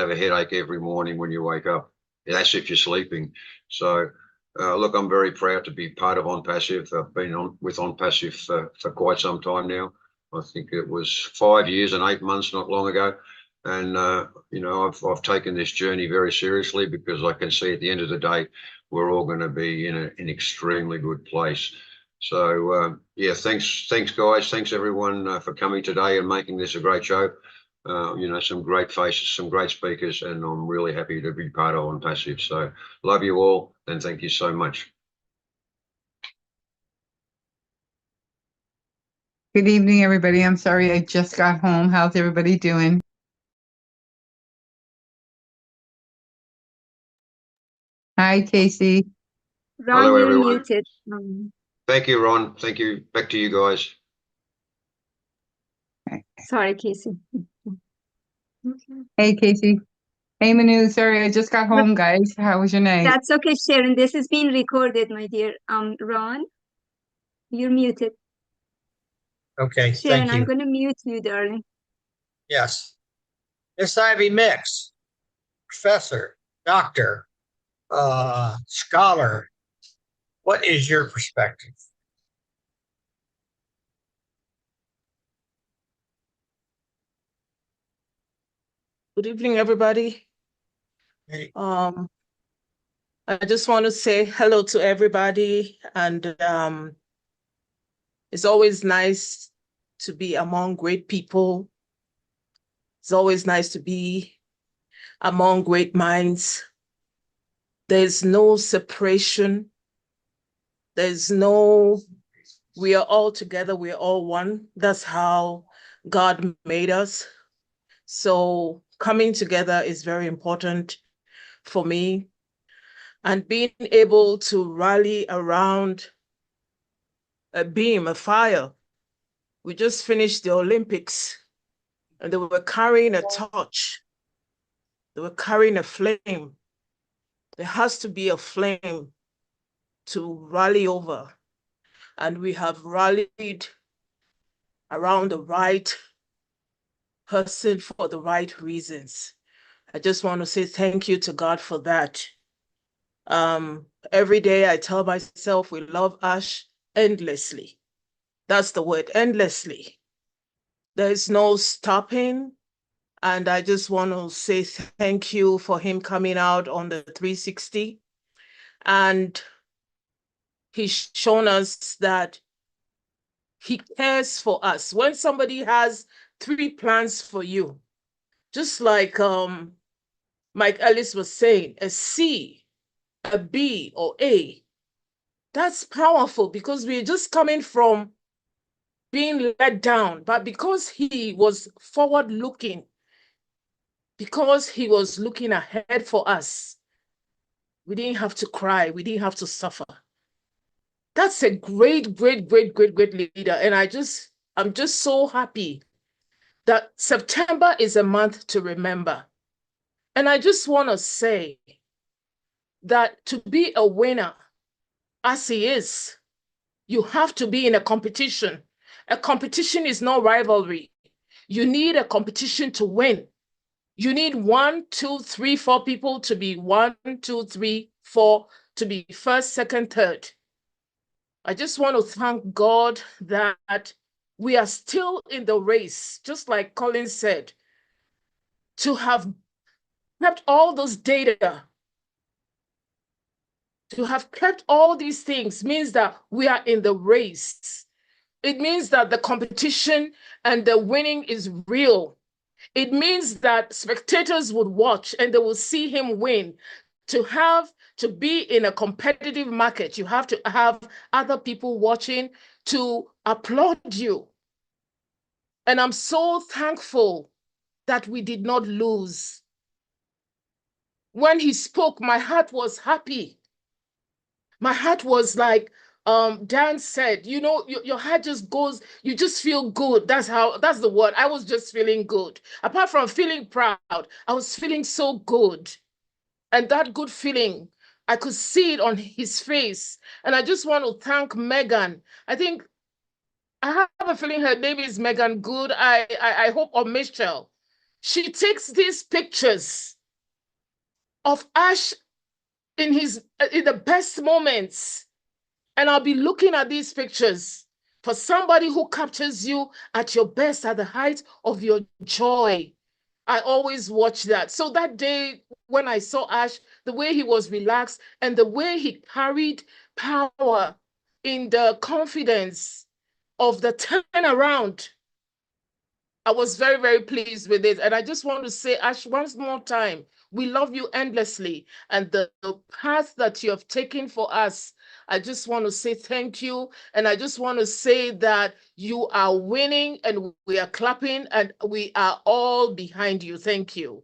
a headache every morning when you wake up. That's if you're sleeping. So, look, I'm very proud to be part of OnPassive. I've been with OnPassive for quite some time now. I think it was 5 years and 8 months not long ago. And, you know, I've taken this journey very seriously because I can see at the end of the day, we're all going to be in an extremely good place. So, yeah, thanks, guys. Thanks, everyone, for coming today and making this a great show. You know, some great faces, some great speakers, and I'm really happy to be part of OnPassive. So love you all, and thank you so much. Good evening, everybody. I'm sorry I just got home. How's everybody doing? Hi, Casey. Ron, hello, you're everyone. muted. Thank you, Ron. Thank you. Back to you guys. Sorry, Casey. Hey, Casey. Hey, Minoo. Sorry, I just got home, guys. How was your night? That's okay, Sharon. This is being recorded, my dear. Ron, you're muted. Okay, Sharon, thank you. I'm going to mute you, darling. Yes. Miss Ivy Mix, professor, doctor, scholar, what is your perspective? Good evening, everybody. Hey. I just want to say hello to everybody, and it's always nice to be among great people. It's always nice to be among great minds. There's no separation. There's no, we are all together, we are all one. That's how God made us. So coming together is very important for me. And being able to rally around a beam, a fire. We just finished the Olympics, and they were carrying a torch. They were carrying a flame. There has to be a flame to rally over. And we have rallied around the right person for the right reasons. I just want to say thank you to God for that. Every day I tell myself we love Ash endlessly. That's the word, endlessly. There's no stopping. And I just want to say thank you for him coming out on the 360. And he's shown us that he cares for us. When somebody has 3 plans for you, just like Mike Ellis was saying, a C, a B, or A, that's powerful because we're just coming from being let down. But because he was forward looking, because he was looking ahead for us, we didn't have to cry. We didn't have to suffer. That's a great, great, great, great, great leader. And I'm just so happy that September is a month to remember. And I just want to say that to be a winner, as he is, you have to be in a competition. A competition is no rivalry. You need a competition to win. You need 1, 2, 3, 4 people to be 1, 2, 3, 4 to be first, second, third. I just want to thank God that we are still in the race, just like Colin said, to have kept all those data, to have kept all these things means that we are in the race. It means that the competition and the winning is real. It means that spectators would watch and they will see him win. To be in a competitive market, you have to have other people watching to applaud you. And I'm so thankful that we did not lose. When he spoke, my heart was happy. My heart was like, Dan said, you know, your heart just goes, you just feel good. That's the word. I was just feeling good. Apart from feeling proud, I was feeling so good. And that good feeling, I could see it on his face. And I just want to thank Megan. I have a feeling her name is Megan Good. I hope, or Michelle. She takes these pictures of Ash in the best moments. And I'll be looking at these pictures for somebody who captures you at your best, at the height of your joy. I always watch that. So that day when I saw Ash, the way he was relaxed and the way he carried power in the confidence of the turnaround, I was very, very pleased with it. And I just want to say, Ash, once more time, we love you endlessly. And the path that you have taken for us, I just want to say thank you. And I just want to say that you are winning and we are clapping and we are all behind you. Thank you.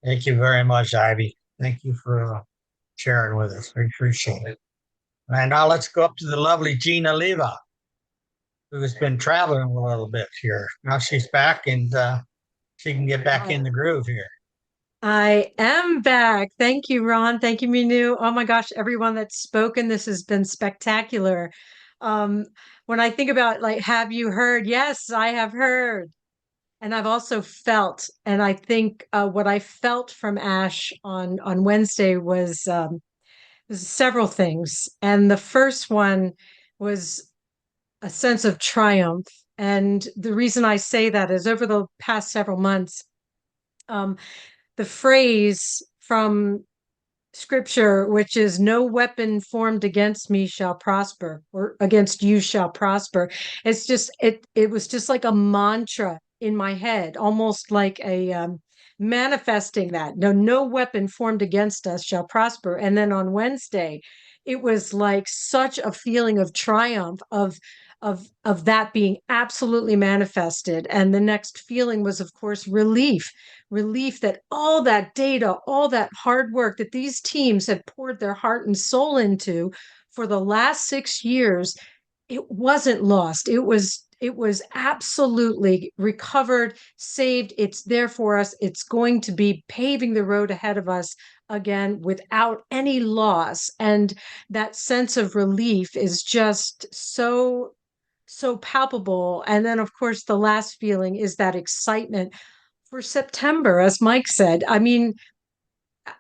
Thank you very much, Ivy. Thank you for sharing with us. We appreciate it. And now let's go up to the lovely Gina Leva, who has been traveling a little bit here. Now she's back and she can get back in the groove here. I am back. Thank you, Ron. Thank you, Minoo. Oh my gosh, everyone that's spoken, this has been spectacular. When I think about like, have you heard? Yes, I have heard. And I've also felt, and I think what I felt from Ash on Wednesday was several things. And the first one was a sense of triumph. And the reason I say that is over the past several months, the phrase from scripture, which is no weapon formed against me shall prosper, or against you shall prosper. It's just, it was just like a mantra in my head, almost like a manifesting that no weapon formed against us shall prosper. And then on Wednesday, it was like such a feeling of triumph of that being absolutely manifested. And the next feeling was, of course, relief that all that data, all that hard work that these teams had poured their heart and soul into for the last 6 years, it wasn't lost. It was absolutely recovered, saved. It's there for us. It's going to be paving the road ahead of us again without any loss. And that sense of relief is just so palpable. And then, of course, the last feeling is that excitement for September, as Mike said. I mean,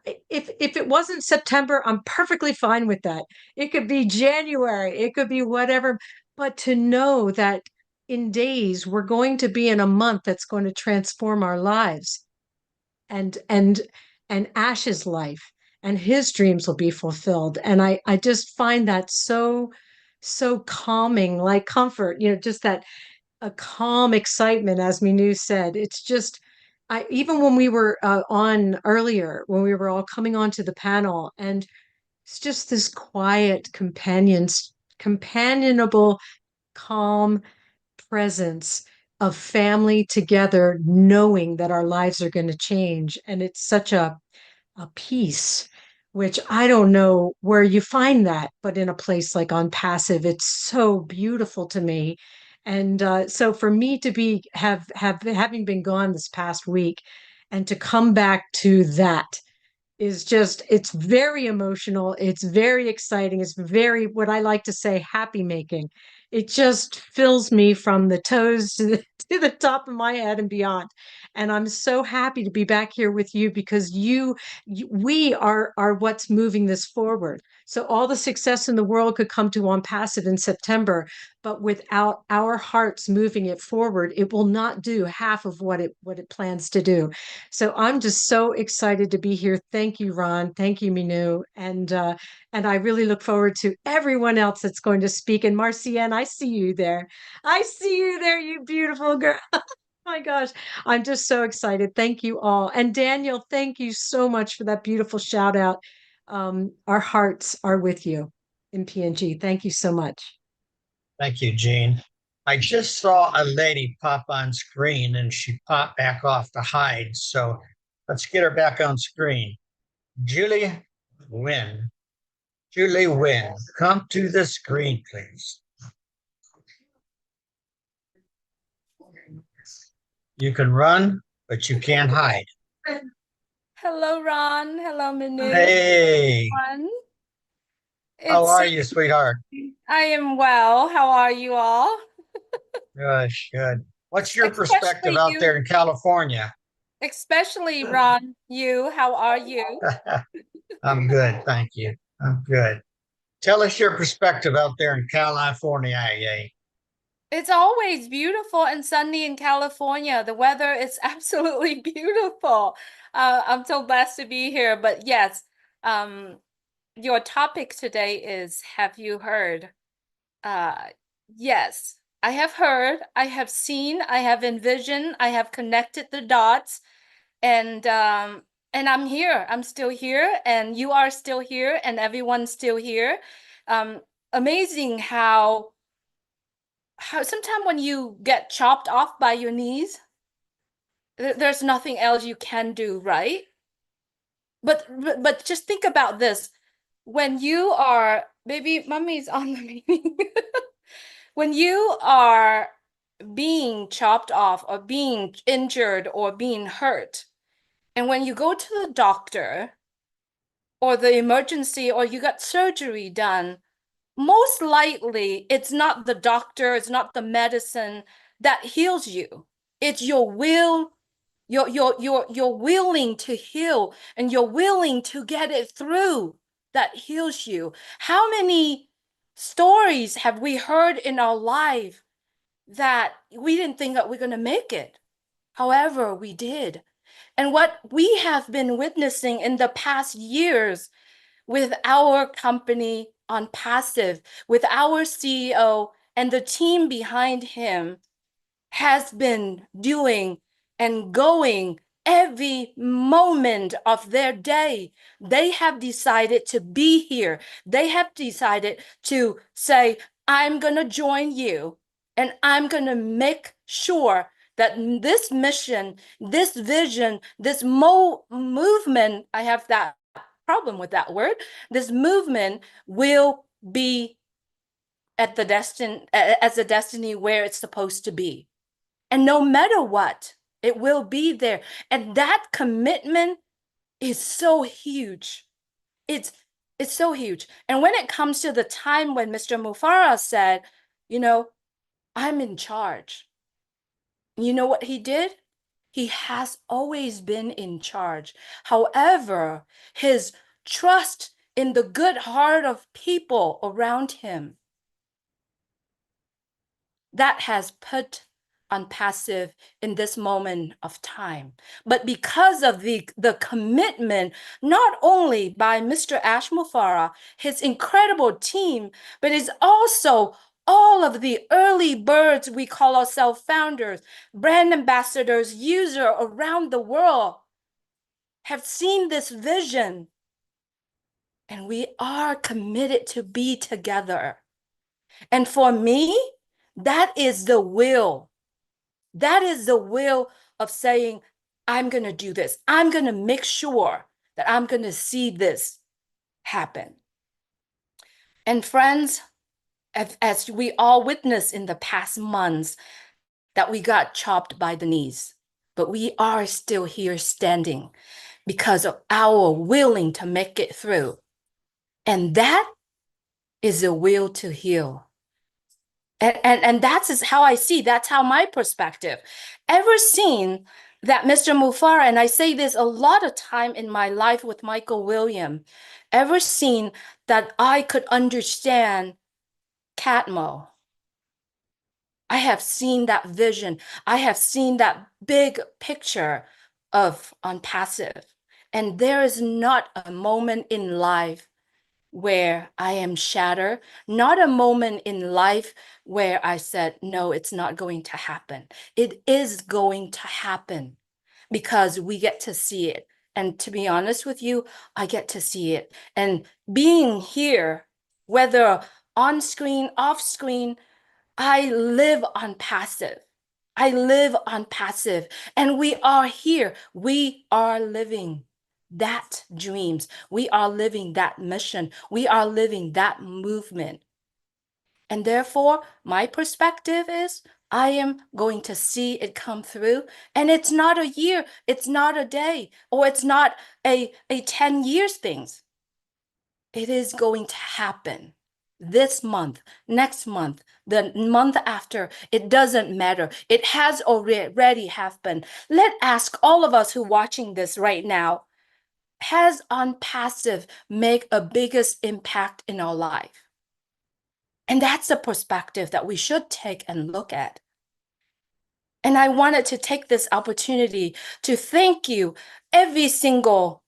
if it wasn't September, I'm perfectly fine with that. It could be January, it could be whatever. But to know that in days we're going to be in a month that's going to transform our lives, and Ash's life and his dreams will be fulfilled. And I just find that so calming, like comfort, just that a calm excitement, as Minoo said. It's just, even when we were on earlier, when we were all coming onto the panel, and it's just this quiet, companionable, calm presence of family together, knowing that our lives are going to change. And it's such a peace, which I don't know where you find that, but in a place like On Passive, it's so beautiful to me. And so for me to be having been gone this past week and to come back to that is just, it's very emotional. It's very exciting. It's very, what I like to say, happy making. It just fills me from the toes to the top of my head and beyond. And I'm so happy to be back here with you because we are what's moving this forward. So all the success in the world could come to On Passive in September, but without our hearts moving it forward, it will not do half of what it plans to do. So I'm just so excited to be here. Thank you, Ron. Thank you, Minoo. And I really look forward to everyone else that's going to speak. And Marcienne, I see you there. I see you there, you beautiful girl. My gosh, I'm just so excited. Thank you all. And Daniel, thank you so much for that beautiful shout out. Our hearts are with you in PNG. Thank you so much. Thank you, Jean. I just saw a lady pop on screen and she popped back off to hide. So let's get her back on screen. Julie Wynn. Julie Wynn, come to the screen, please. You can run, but you can't hide. Hello, Ron. Hello, Minoo. Hey. How are you, sweetheart? I am well. How are you all? Gosh, good. What's your perspective out there in California? Especially, Ron, you. How are you? I'm good, thank you. I'm good. Tell us your perspective out there in California. It's always beautiful and sunny in California. The weather is absolutely beautiful. I'm so blessed to be here. But yes, your topic today is, have you heard? Yes, I have heard, I have seen, I have envisioned, I have connected the dots, and I'm here. I'm still here, and you are still here, and everyone's still here. Amazing how sometimes when you get chopped off by your knees, there's nothing else you can do, right? But just think about this. When you are, maybe mommy's on the meeting. When you are being chopped off or being injured or being hurt, and when you go to the doctor or the emergency or you got surgery done, most likely it's not the doctor, it's not the medicine that heals you. It's your will. You're willing to heal, and you're willing to get it through that heals you. How many stories have we heard in our life that we didn't think that we're going to make it? However, we did. And what we have been witnessing in the past years with our company On Passive, with our CEO and the team behind him, has been doing and going every moment of their day. They have decided to be here. They have decided to say, I'm going to join you, and I'm going to make sure that this mission, this vision, this movement, I have that problem with that word, this movement will be at the as a destiny where it's supposed to be. And no matter what, it will be there. And that commitment is so huge. It's so huge. And when it comes to the time when Mr. Mufara said, you know, I'm in charge. You know what he did? He has always been in charge. However, his trust in the good heart of people around him, that has put On Passive in this moment of time. But because of the commitment, not only by Mr. Ash Mufara, his incredible team, but it's also all of the early birds, we call ourselves founders, brand ambassadors, users around the world, have seen this vision. And we are committed to be together. And for me, that is the will. That is the will of saying, I'm going to do this. I'm going to make sure that I'm going to see this happen. And friends, as we all witnessed in the past months, that we got chopped by the knees, but we are still here standing because of our willing to make it through. And that is a will to heal. And that's how I see, that's how my perspective. Ever seen that Mr. Mufara, and I say this a lot of time in my life with Michael William, ever seen that I could understand Catmull? I have seen that vision. I have seen that big picture of on passive. And there is not a moment in life where I am shattered, not a moment in life where I said, no, it's not going to happen. It is going to happen because we get to see it. And to be honest with you, I get to see it. And being here, whether on screen, off screen, I live on passive. I live on passive. And we are here. We are living that dreams. We are living that mission. We are living that movement. And therefore, my perspective is I am going to see it come through. And it's not a year, it's not a day, or it's not a 10 years things. It is going to happen this month, next month, the month after. It doesn't matter. It has already happened. Let's ask all of us who are watching this right now, has on passive make a biggest impact in our life? And that's the perspective that we should take and look at. And I wanted to take this opportunity to thank you, every single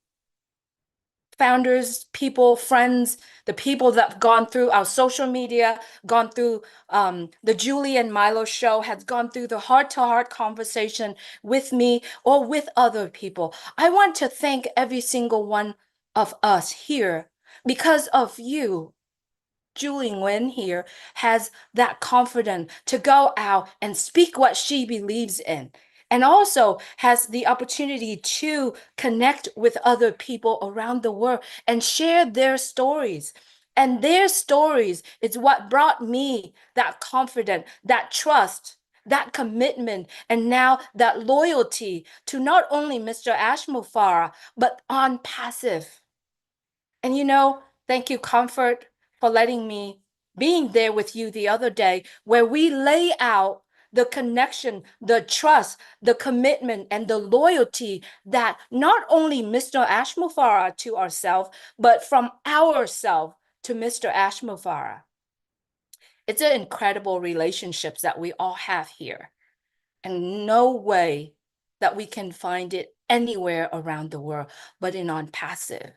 founders, people, friends, the people that have gone through our social media, gone through the Julie and Milo show, has gone through the heart-to-heart conversation with me or with other people. I want to thank every single one of us here. Because of you, Julie Nguyen here has that confidence to go out and speak what she believes in, and also has the opportunity to connect with other people around the world and share their stories. And their stories is what brought me that confidence, that trust, that commitment, and now that loyalty to not only Mr. Ashmufara, but on passive. And you know, thank you, Comfort, for letting me being there with you the other day, where we lay out the connection, the trust, the commitment, and the loyalty that not only Mr. Ashmufara to ourselves, but from ourselves to Mr. Ashmufara. It's an incredible relationships that we all have here, and no way that we can find it anywhere around the world, but in on passive.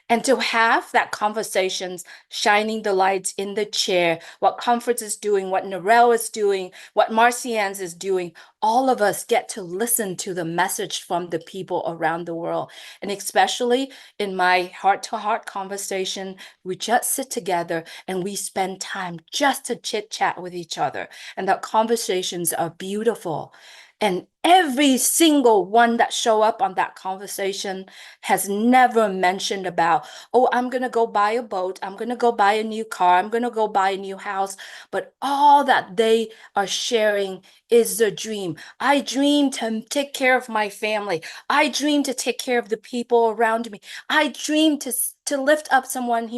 And to have that conversations, shining the lights in the chair, what Comfort is doing, what Narelle is doing, what Marcianne is doing, all of us get to listen to the message from the people around the world. And especially in my heart-to-heart conversation, we just sit together and we spend time just to chit-chat with each other. And the conversations are beautiful. And every single one that show up on that conversation has never mentioned about, oh, I'm going to go buy a boat. I'm going to go buy a new car. I'm going to go buy a new house. But all that they are sharing is the dream. I dream to take care of my family. I dream to take care of the people around me. I dream to lift up someone's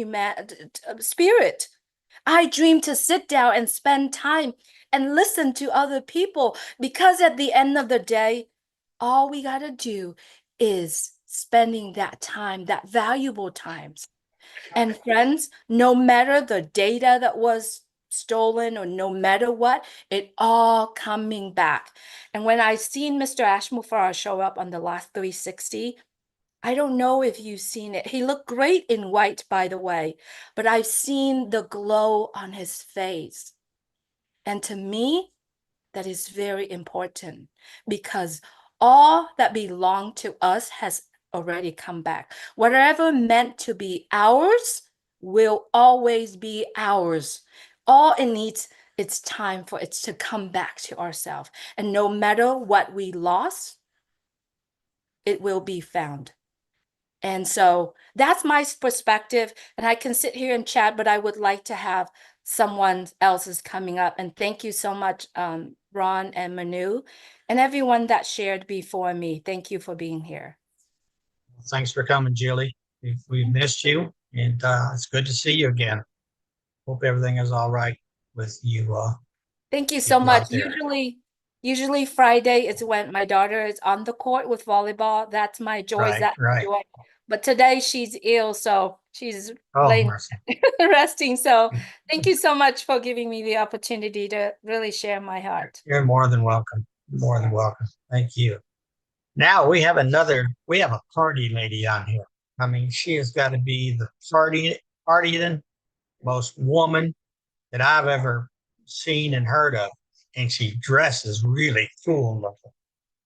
spirit. I dream to sit down and spend time and listen to other people, because at the end of the day, all we got to do is spending that time, that valuable times. And friends, no matter the data that was stolen or no matter what, it all coming back. And when I seen Mr. Ashmufara show up on the last 360, I don't know if you've seen it. He looked great in white, by the way, but I've seen the glow on his face. And to me, that is very important, because all that belonged to us has already come back. Whatever meant to be ours will always be ours. All it needs, it's time for it to come back to ourselves. And no matter what we lost, it will be found. And so that's my perspective. And I can sit here and chat, but I would like to have someone else is coming up. And thank you so much, Ron and Minoo, and everyone that shared before me. Thank you for being here. Thanks for coming, Julie. We've missed you, and it's good to see you again. Hope everything is all right with you. Thank you so people out much. there. Usually Friday is when my daughter is on the court with volleyball. That's my joy. Right, That's my right. joy. But today she's ill, so she's Oh, laying mercy. resting. So thank you so much for giving me the opportunity to really share my heart. You're more than welcome. More than welcome. Thank you. Now we have a party lady on here. I mean, she has got to be the partying most woman that I've ever seen and heard of. And she dresses really cool looking.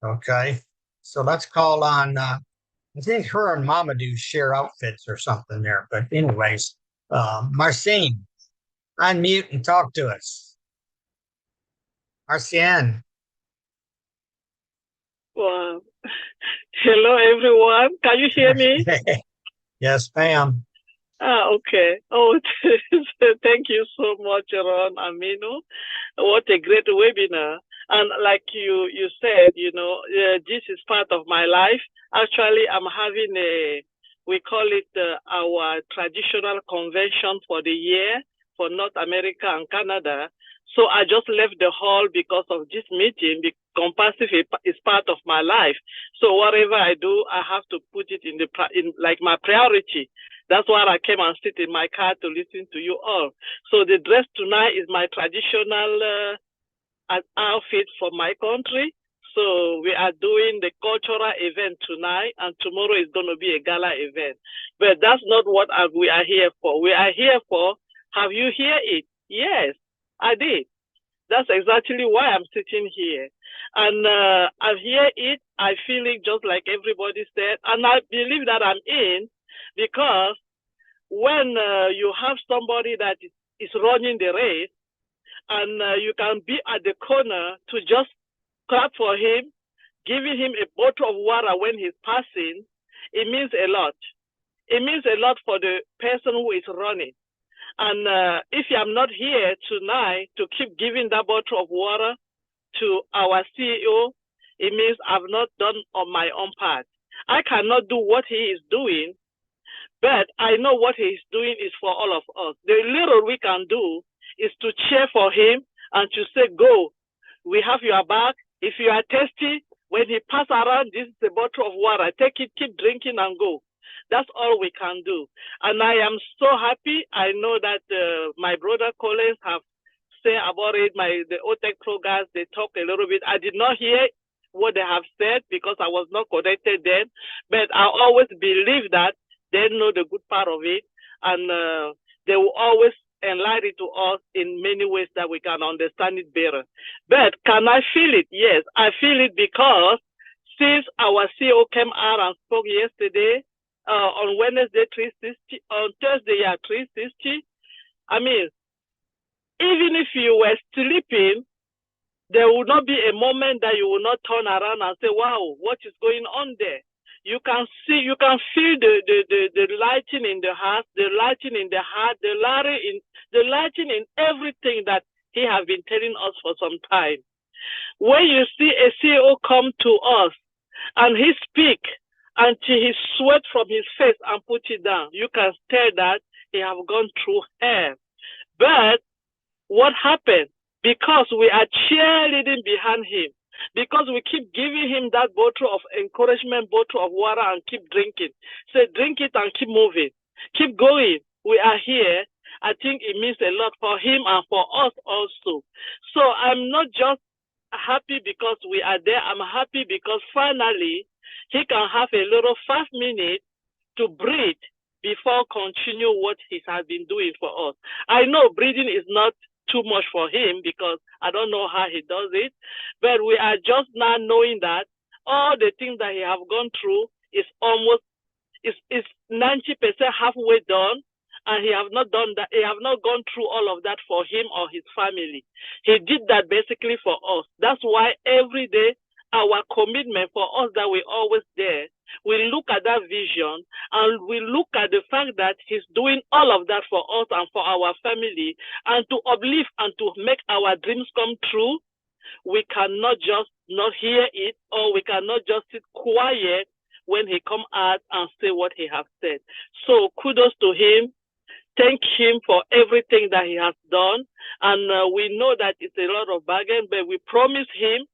Okay. So let's call on, I think her and Mama do share outfits or something there. But anyways, Marcine, unmute and talk to us. Marcienne. Wow. Hello, everyone. Can you hear me? Yes, ma'am. Okay. Oh, thank you so much, Ron and Minoo. What a great webinar. And like you said, this is part of my life. Actually, I'm having we call it our traditional convention for the year for North America and Canada. So I just left the hall because of this meeting. Compassive is part of my life. So whatever I do, I have to put it in like my priority. That's why I came and sit in my car to listen to you all. So the dress tonight is my traditional outfit for my country. So we are doing the cultural event tonight, and tomorrow is going to be a gala event. But that's not what we are here for. We are here for, have you heard it? Yes, I did. That's exactly why I'm sitting here. And I hear it, I feel it just like everybody said, and I believe that I'm in, because when you have somebody that is running the race, and you can be at the corner to just clap for him, giving him a bottle of water when he's passing, it means a lot. It means a lot for the person who is running. And if I'm not here tonight to keep giving that bottle of water to our CEO, it means I've not done on my own part. I cannot do what he is doing, but I know what he is doing is for all of us. The little we can do is to cheer for him and to say, go, we have your back. If you are thirsty, when he pass around, this is a bottle of water. Take it, keep drinking and go. That's all we can do. And I am so happy. I know that my brother Collins have said about it, the OTEC programs, they talk a little bit. I did not hear what they have said because I was not connected then, but I always believe that they know the good part of it, and they will always enlighten to us in many ways that we can understand it better. But can I feel it? Yes, I feel it because since our CEO came out and spoke yesterday, on Wednesday 360, on Thursday 360, I mean, even if you were sleeping, there will not be a moment that you will not turn around and say, wow, what is going on there? You can see, you can feel the lighting in the heart, the lighting in the heart, the lighting in everything that he has been telling us for some time. When you see a CEO come to us and he speak until he sweat from his face and put it down, you can tell that he have gone through hell. But what happened? Because we are cheerleading behind him, because we keep giving him that bottle of encouragement, bottle of water, and keep drinking. Say, drink it and keep moving. Keep going. We are here. I think it means a lot for him and for us also. So I'm not just happy because we are there. I'm happy because finally he can have a little 5 minutes to breathe before continue what he has been doing for us. I know breathing is not too much for him because I don't know how he does it, but we are just now knowing that all the things that he have gone through is almost is 90% halfway done, and he have not done that. He have not gone through all of that for him or his family. He did that basically for us. That's why every day our commitment for us that we always there. We look at that vision and we look at the fact that he's doing all of that for us and for our family, and to uplift and to make our dreams come true. We cannot just not hear it, or we cannot just sit quiet. when he come out and say what he has said. So kudos to him. Thank him for everything that he has done. And we know that it's a lot of bargain, but we promise him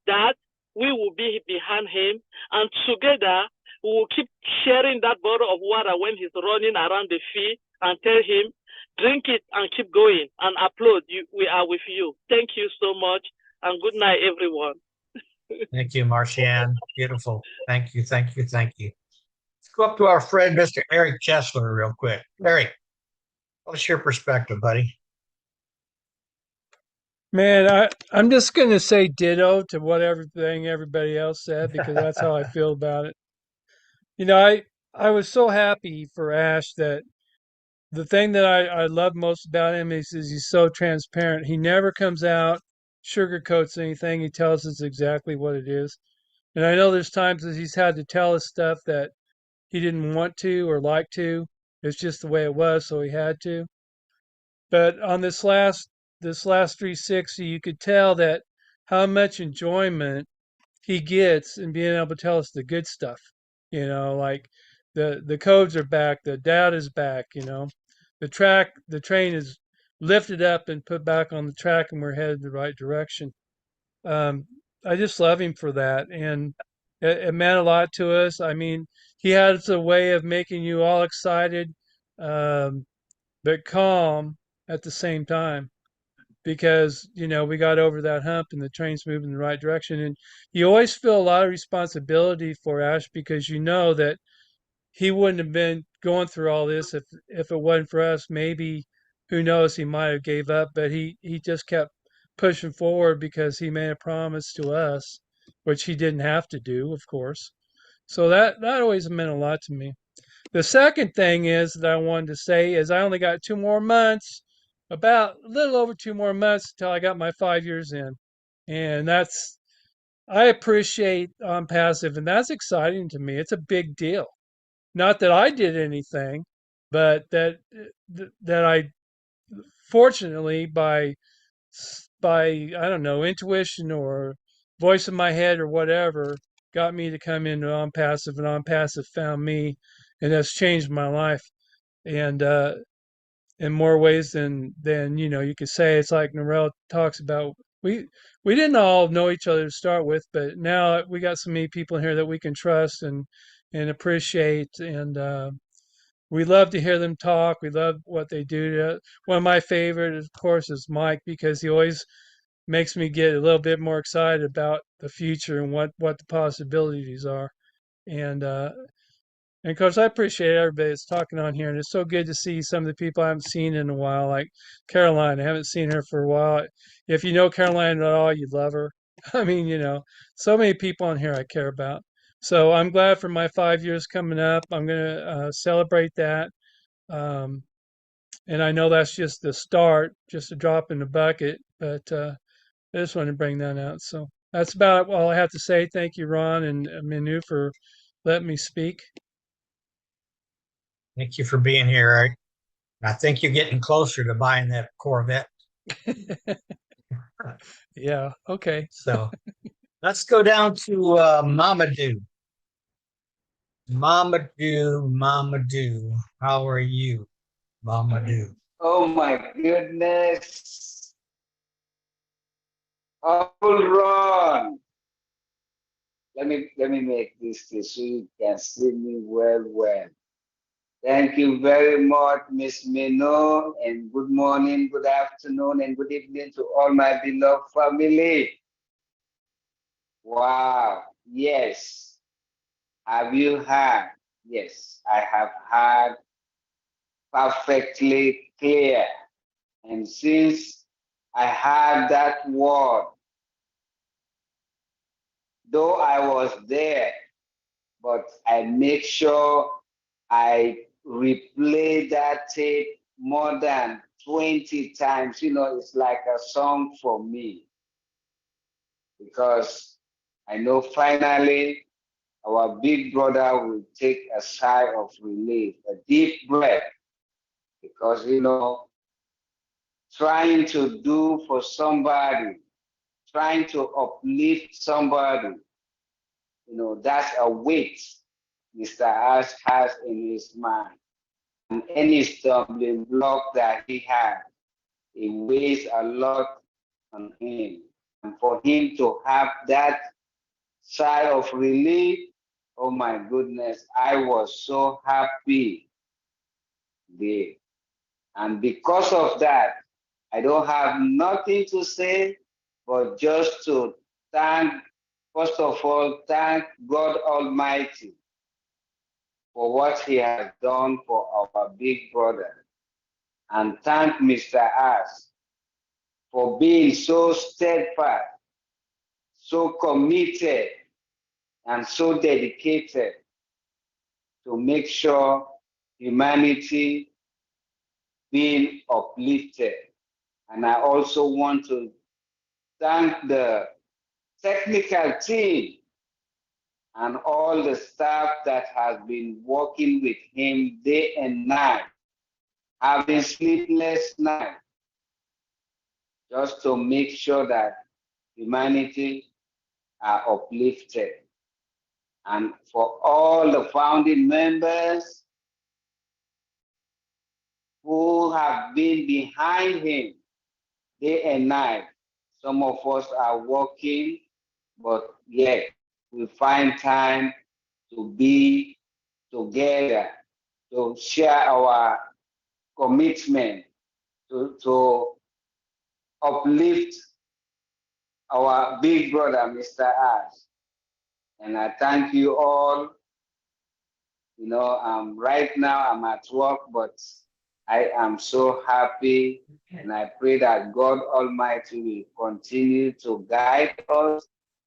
that we will be behind him. And together, we will keep sharing that bottle of water when he's running around the field and tell him, drink it and keep going and applaud. We are with you. Thank you so much. And good night, everyone. Thank you, Marcianne. Beautiful. Thank you, thank you, thank you. Let's go up to our friend, Mr. Eric Chesler, real quick. Eric, what's your perspective, buddy? Man, I'm just going to say ditto to what everybody else said, because that's how I feel about it. You know, I was so happy for Ash that the thing that I love most about him is he's so transparent. He never comes out, sugarcoats anything. He tells us exactly what it is. And I know there's times that he's had to tell us stuff that he didn't want to or like to. It's just the way it was, so he had to. But on this last 360, you could tell that how much enjoyment he gets in being able to tell us the good stuff. You know, like the codes are back, the data's back, you know. The train is lifted up and put back on the track, and we're headed the right direction. I just love him for that, and it meant a lot to us. I mean, he has a way of making you all excited, but calm at the same time, because you know we got over that hump and the train's moving in the right direction. And you always feel a lot of responsibility for Ash, because you know that he wouldn't have been going through all this if it wasn't for us. Maybe, who knows, he might have gave up, but he just kept pushing forward because he made a promise to us, which he didn't have to do, of course. So that always meant a lot to me. The second thing is that I wanted to say is I only got 2 more months, about a little over 2 more months until I got my 5 years in. And I appreciate On Passive, and that's exciting to me. It's a big deal. Not that I did anything, but that I, fortunately, by I don't know, intuition or voice in my head or whatever, got me to come into On Passive, and On Passive found me, and that's changed my life. And in more ways than you know you could say. It's like Narelle talks about. We didn't all know each other to start with, but now we got so many people in here that we can trust and appreciate, and we love to hear them talk. We love what they do. One of my favorite, of course, is Mike, because he always makes me get a little bit more excited about the future and what the possibilities are. And of course, I appreciate everybody that's talking on here, and it's so good to see some of the people I haven't seen in a while, like Caroline. I haven't seen her for a while. If you know Caroline at all, you love her. I mean, you know, so many people on here I care about. So I'm glad for my 5 years coming up. I'm going to celebrate that. And I know that's just the start, just a drop in the bucket, but I just wanted to bring that out. So that's about all I have to say. Thank you, Ron and Minoo, for letting me speak. Thank you for being here, Eric. I think you're getting closer to buying that Corvette. Yeah, okay. So let's go down to Mamadou. Mamadou, how are you, Mamadou? Oh my goodness. Uncle Ron. Let me make this so you can see me well. Thank you very much, Miss Minoo, and good morning, good afternoon, and good evening to all my beloved family. Wow, yes. Have you heard? Yes, I have heard perfectly clear. And since I heard that word, though I was there, but I make sure I replay that tape more than 20 times. You know, it's like a song for me, because I know finally our big brother will take a sigh of relief, a deep breath, because, you know, trying to do for somebody, trying to uplift somebody, you know, that's a weight. Mr. Ash has in his mind. And any stumbling block that he has, it weighs a lot on him. And for him to have that sigh of relief, oh my goodness, I was so happy there. And because of that, I don't have nothing to say, but just to first of all, thank God Almighty for what he has done for our big brother. And thank Mr. Ash for being so steadfast, so committed, and so dedicated to make sure humanity being uplifted. And I also want to thank the technical team and all the staff that has been working with him day and night, having sleepless nights, just to make sure that humanity are uplifted. And for all the founding members who have been behind him day and night. Some of us are working, but yet we find time to be together, to share our commitment, to uplift our big brother, Mr. Ash. And I thank you all. You know, right now I'm at work, but I am so happy, and I pray that God Almighty will continue to guide us,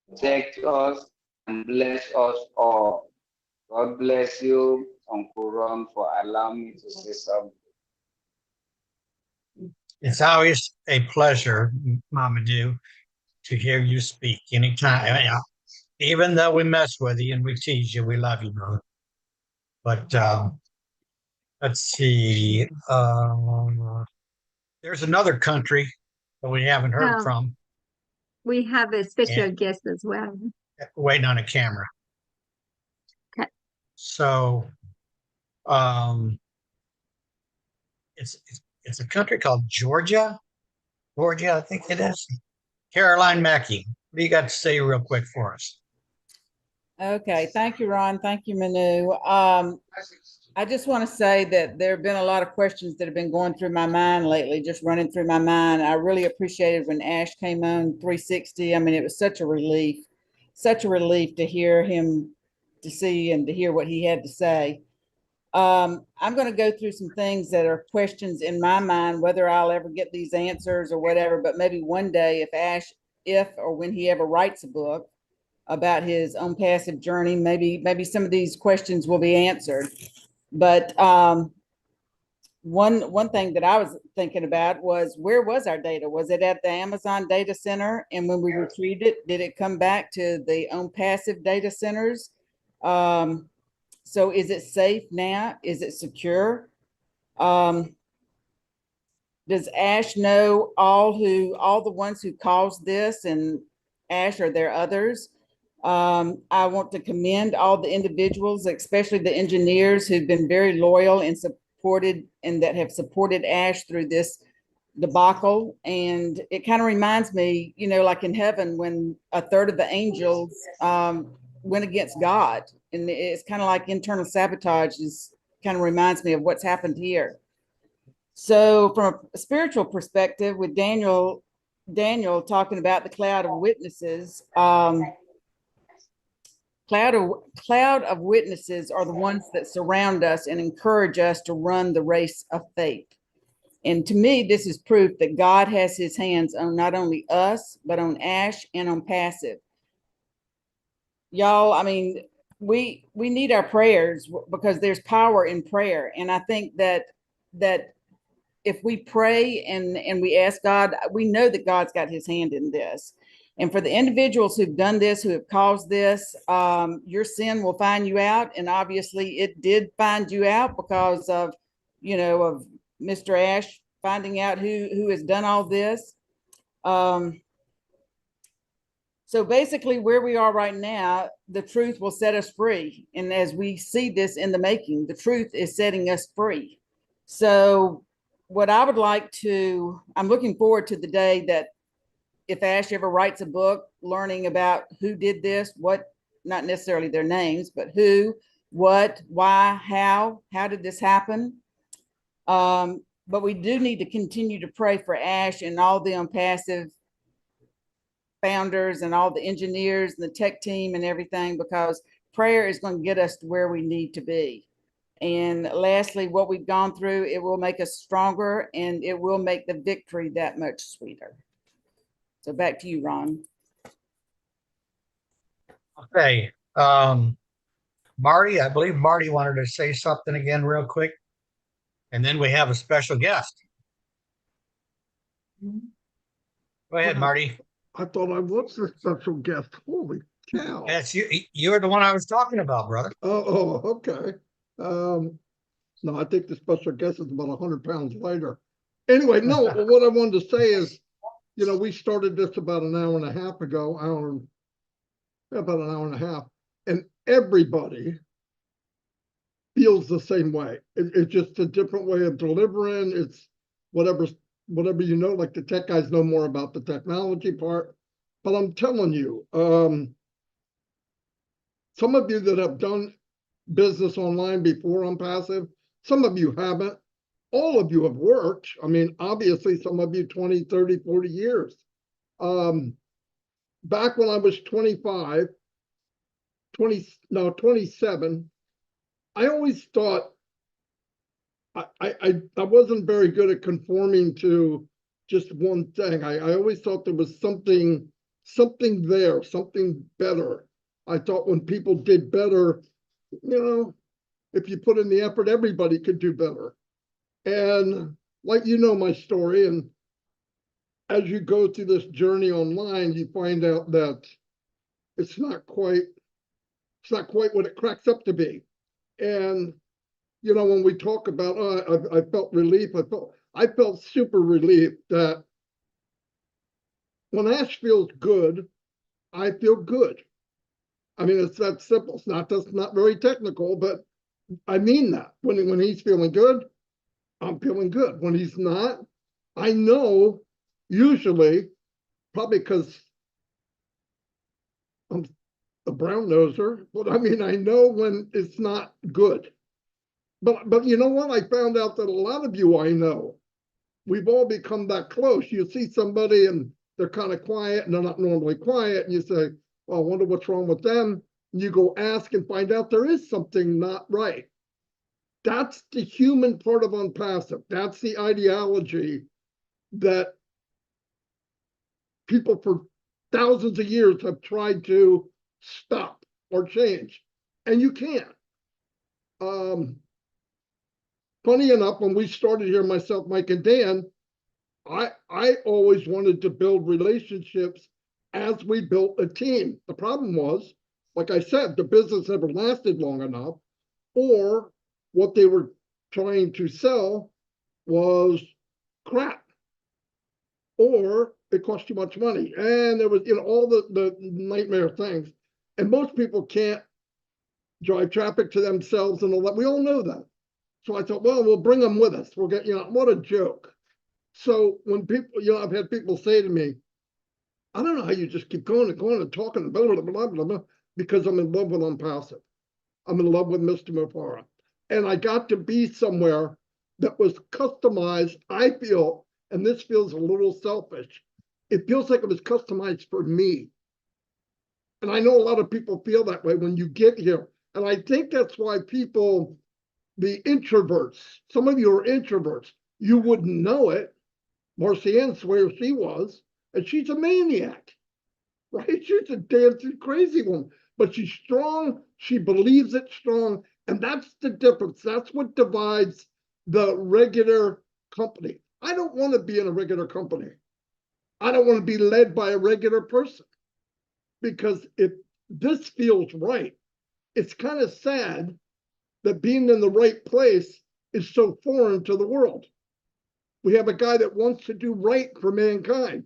protect us, and bless us all. God bless you, Uncle Ron, for allowing me to say something. It's always a pleasure, Mamadou, to hear you speak anytime. Even though we mess with you and we tease you, we love you, brother. But let's see. There's another country that we haven't heard from. We have a special guest as well. Waiting on a camera. Okay. So it's a country called Georgia. Georgia, I think it is. Caroline Mackey, what do you got to say real quick for us? Okay, thank you, Ron. Thank you, Minoo. I just want to say that there have been a lot of questions that have been going through my mind lately, just running through my mind. I really appreciated when Ash came on 360. I mean, it was such a relief to hear him, to see and to hear what he had to say. I'm going to go through some things that are questions in my mind, whether I'll ever get these answers or whatever, but maybe one day if or when he ever writes a book about his own passive journey, maybe some of these questions will be answered. But one thing that I was thinking about was, where was our data? Was it at the Amazon data center? And when we retrieved it, did it come back to the own passive data centers? So is it safe now? Is it secure? Does Ash know all the ones who caused this? And Ash, are there others? I want to commend all the individuals, especially the engineers who've been very loyal and that have supported Ash through this debacle. And it kind of reminds me, you know, like in heaven, when a third of the angels went against God, and it's kind of like internal sabotage kind of reminds me of what's happened here. So from a spiritual perspective, with Daniel talking about the cloud of witnesses, cloud of witnesses are the ones that surround us and encourage us to run the race of faith. And to me, this is proof that God has his hands on not only us, but on Ash and on passive. Y'all, I mean, we need our prayers, because there's power in prayer. And I think that if we pray and we ask God, we know that God's got his hand in this. And for the individuals who've done this, who have caused this, your sin will find you out. And obviously it did find you out because of, you know, of Mr. Ash finding out who has done all this. So basically where we are right now, the truth will set us free. And as we see this in the making, the truth is setting us free. So what I would like to, I'm looking forward to the day that if Ash ever writes a book learning about who did this, what, not necessarily their names, but who, what, why, how did this happen? But we do need to continue to pray for Ash and all the Unpassive founders and all the engineers and the tech team and everything, because prayer is going to get us to where we need to be. And lastly, what we've gone through, it will make us stronger and it will make the victory that much sweeter. So back to you, Ron. Okay. Marty, I believe Marty wanted to say something again real quick. And then we have a special guest. Go ahead, Marty. I thought I was the special guest. Holy cow. That's you. You're the one I was talking about, brother. Oh, okay. No, I think the special guest is about 100 pounds lighter. Anyway, no, what I wanted to say is, you know, we started this about an hour and a half ago, about an hour and a half, and everybody feels the same way. It's just a different way of delivering. It's whatever you know, like the tech guys know more about the technology part. But I'm telling you, some of you that have done business online before on Passive, some of you haven't. All of you have worked. I mean, obviously, some of you 20, 30, 40 years. Back when I was 27, I always thought I wasn't very good at conforming to just one thing. I always thought there was something there, something better. I thought when people did better, you know, if you put in the effort, everybody could do better. And like, you know, my story, and as you go through this journey online, you find out that it's not quite what it cracks up to be. And you know, when we talk about, I felt relief. I felt super relieved that when Ash feels good, I feel good. I mean, it's that simple. It's not very technical, but I mean that. When he's feeling good, I'm feeling good. When he's not, I know, usually, probably because I'm a brown noser, but I mean, I know when it's not good. But you know what? I found out that a lot of you I know, we've all become that close. You see somebody and they're kind of quiet and they're not normally quiet, and you say, well, I wonder what's wrong with them. And you go ask and find out there is something not right. That's the human part of Unpassive. That's the ideology that people for thousands of years have tried to stop or change. And you can't. Funny enough, when we started here, myself, Mike, and Dan, I always wanted to build relationships as we built a team. The problem was, like I said, the business never lasted long enough, or what they were trying to sell was crap, or it cost too much money. And there was, you know, all the nightmare things. And most people can't drive traffic to themselves and all that. We all know that. So I thought, well, we'll bring them with us. We'll get, you know, what a joke. So when people, you know, I've had people say to me, I don't know how you just keep going and going and talking and blah, blah, blah, blah, blah, because I'm in love with Unpassive. I'm in love with Mr. Mufara. And I got to be somewhere that was customized, I feel, and this feels a little selfish, it feels like it was customized for me. And I know a lot of people feel that way when you get here. And I think that's why people, the introverts, some of you are introverts, you wouldn't know it. Marcianne swears she was, and she's a maniac, right? She's a dancing crazy woman, but she's strong. She believes it strong. And that's the difference. That's what divides the regular company. I don't want to be in a regular company. I don't want to be led by a regular person, because if this feels right, it's kind of sad that being in the right place is so foreign to the world. We have a guy that wants to do right for mankind,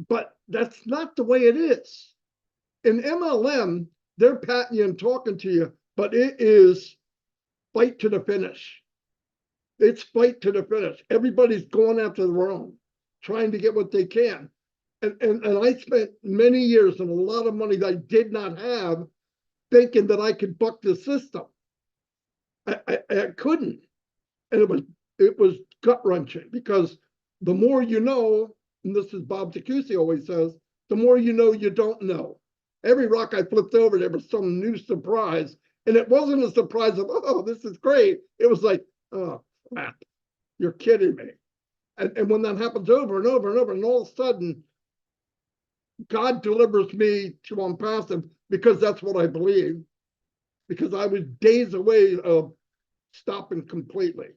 but that's not the way it is. In MLM, they're patting you and talking to you, but it is fight to the finish. It's fight to the finish. Everybody's going after their own, trying to get what they can. And I spent many years and a lot of money that I did not have thinking that I could buck the system. I couldn't. And it was gut-wrenching because the more you know, and this is Bob Tacusi always says, the more you know you don't know. Every rock I flipped over, there was some new surprise. And it wasn't a surprise of, oh, this is great. It was like, oh, crap, you're kidding me. And when that happens over and over and over, and all of a sudden, God delivers me to unpassive because that's what I believe. Because I was days away of stopping completely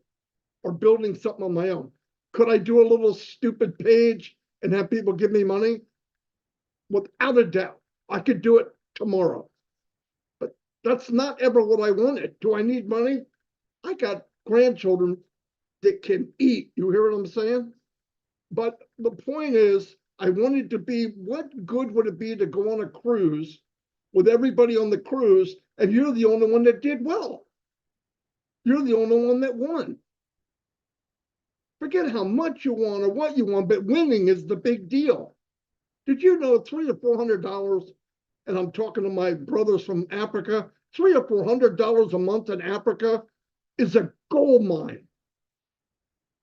or building something on my own. Could I do a little stupid page and have people give me money? Without a doubt, I could do it tomorrow. But that's not ever what I wanted. Do I need money? I got grandchildren that can eat. You hear what I'm saying? But the point is, I wanted to be, what good would it be to go on a cruise with everybody on the cruise and you're the only one that did well? You're the only one that won. Forget how much you want or what you want, but winning is the big deal. Did you know $300 or $400, and I'm talking to my brothers from Africa, $300 or $400 a month in Africa is a gold mine.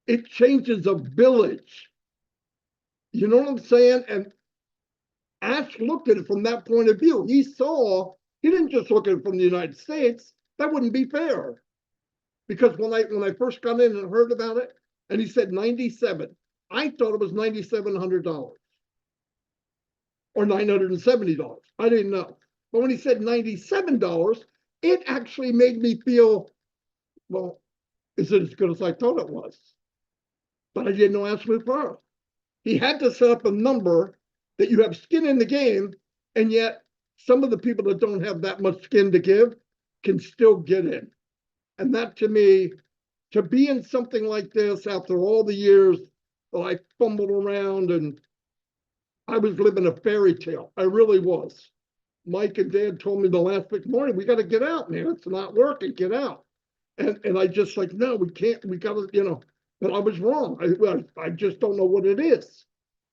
It changes a village. You know what I'm saying? And Ash looked at it from that point of view. He didn't just look at it from the United States. That wouldn't be fair. Because when I first got in and heard about it, and he said 97, I thought it was $9,700 or $970. I didn't know. But when he said $97, it actually made me feel, well, is it as good as I thought it was? But I didn't know Ash Mufara. He had to set up a number that you have skin in the game, and yet some of the people that don't have that much skin to give can still get in. And that, to me, to be in something like this after all the years that I fumbled around and I was living a fairy tale. I really was. Mike and Dad told me the last week morning, we got to get out, man. It's not working. Get out. And I just like, no, we can't. We got to, but I was wrong. I just don't know what it is.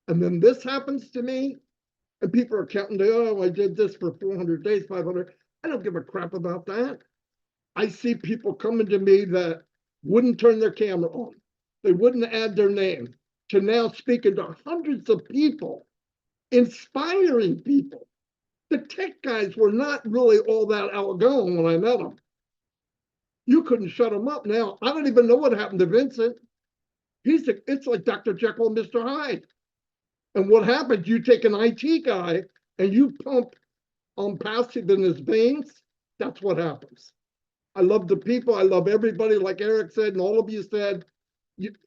And then this happens to me and people are counting, oh, I did this for 400 days, 500. I don't give a crap about that. I see people coming to me that wouldn't turn their camera on. They wouldn't add their name to now speaking to hundreds of people, inspiring people. The tech guys were not really all that outgoing when I met them. You couldn't shut them up now. I don't even know what happened to Vincent. It's like Dr. Jekyll and Mr. Hyde. And what happens, you take an IT guy and you pump passive in his veins, that's what happens. I love the people. I love everybody, like Eric said, and all of you said.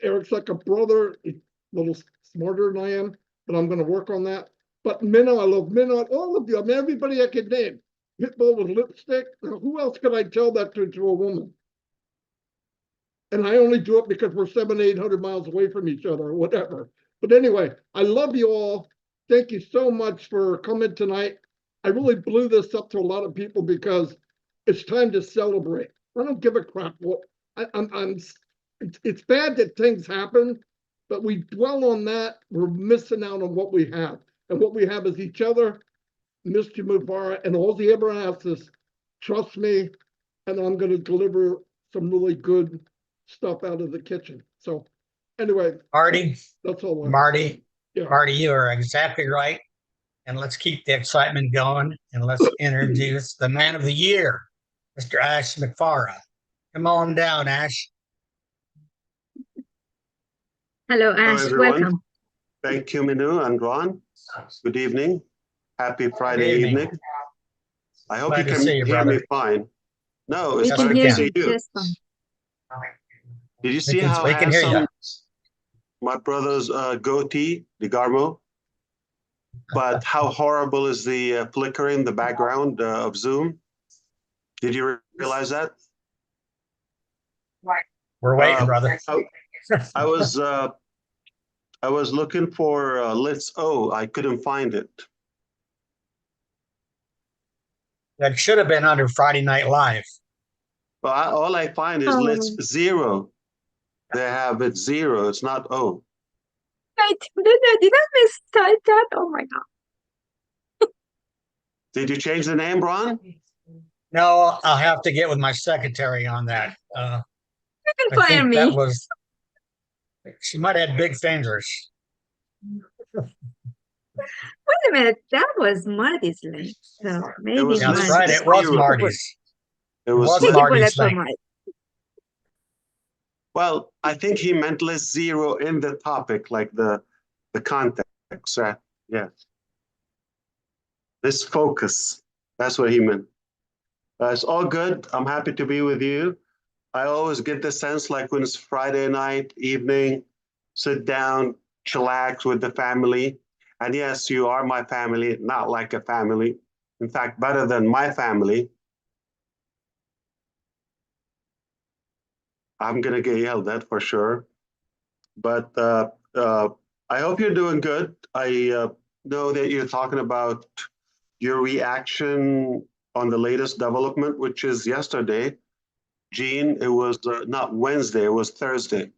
Eric's like a brother, a little smarter than I am, but I'm going to work on that. But Minoo, I love Minoo, all of you. I mean, everybody I could name. Pitbull with lipstick. Now, who else could I tell that to a woman? And I only do it because we're 700-800 miles away from each other or whatever. But anyway, I love you all. Thank you so much for coming tonight. I really blew this up to a lot of people because it's time to celebrate. I don't give a crap what it's bad that things happen, but we dwell on that. We're missing out on what we have. And what we have is each other, Mr. Mufara, and all he ever asks is, trust me, and I'm going to deliver some really good stuff out of the kitchen. So anyway, Marty, that's all. Marty, yeah. Marty, you are exactly right. And let's keep the excitement going and let's introduce the man of the year, Mr. Ash Mufara. Come on down, Ash. Hello, Ash. Hello, everyone. Welcome. Thank you, Minoo and Ron. Good evening. Happy Friday evening. I hope Glad you to can see you, hear brother. me fine. No, it's We can better hear to see you you. just fine. Did you see how we can hear handsome you. my brother's goatee, the Garmo? But how horrible is the flicker in the background of Zoom? Did you realize that? We're waiting, brother. I I was looking for Let's O. I couldn't find it. That should have been under Friday Night Live. Well, all I find is Let's Oh. Zero. They have it 0. It's not O. Did I mistype that? Oh my God. Did you change the name, Ron? No, I'll have to get with my secretary on that. You I can fire think me. that was, she might have had big fingers. Wait a minute. That was Marty's link. So maybe That's mine. right. It was Marty's. It was Thank you for Marty's that, for link. Marty. Well, I think he meant Let's Zero in the topic, like the context. Yeah. This focus. That's what he meant. It's all good. I'm happy to be with you. I always get the sense like when it's Friday night, evening, sit down, chillax with the family. And yes, you are my family, not like a family. In fact, better than my family. I'm going to get yelled at for sure. But I hope you're doing good. I know that you're talking about your reaction on the latest development, which is yesterday. Gene, it was not Wednesday, it was Thursday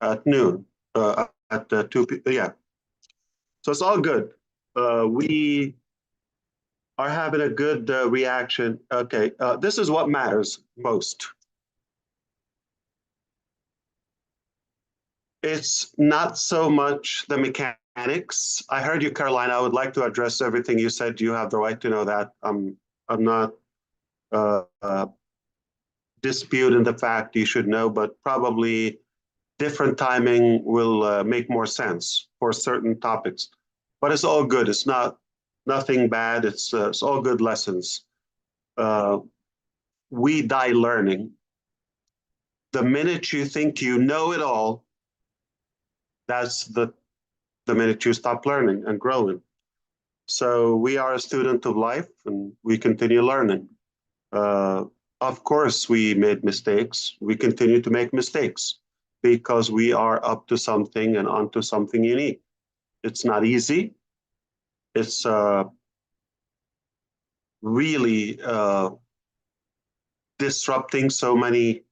at noon, at 2 p.m. Yeah. So it's all good. We are having a good reaction. Okay, this is what matters most. It's not so much the mechanics. I heard you, Caroline. I would like to address everything you said. You have the right to know that. I'm not disputing the fact you should know, but probably different timing will make more sense for certain topics. But it's all good. It's nothing bad. It's all good lessons. We die learning. The minute you think you know it all, that's the minute you stop learning and growing. So we are a student of life and we continue learning. Of course, we made mistakes. We continue to make mistakes because we are up to something and onto something unique. It's not easy. It's really disrupting so many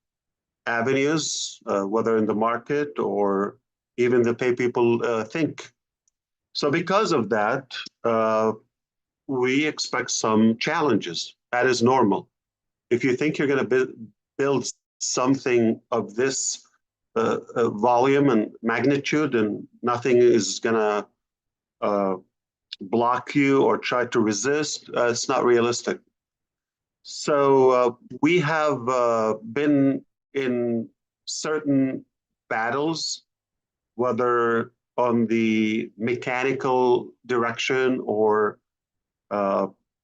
avenues, whether in the market or even the way people think. So because of that, we expect some challenges. That is normal. If you think you're going to build something of this volume and magnitude and nothing is going to block you or try to resist, it's not realistic. So we have been in certain battles, whether on the mechanical direction or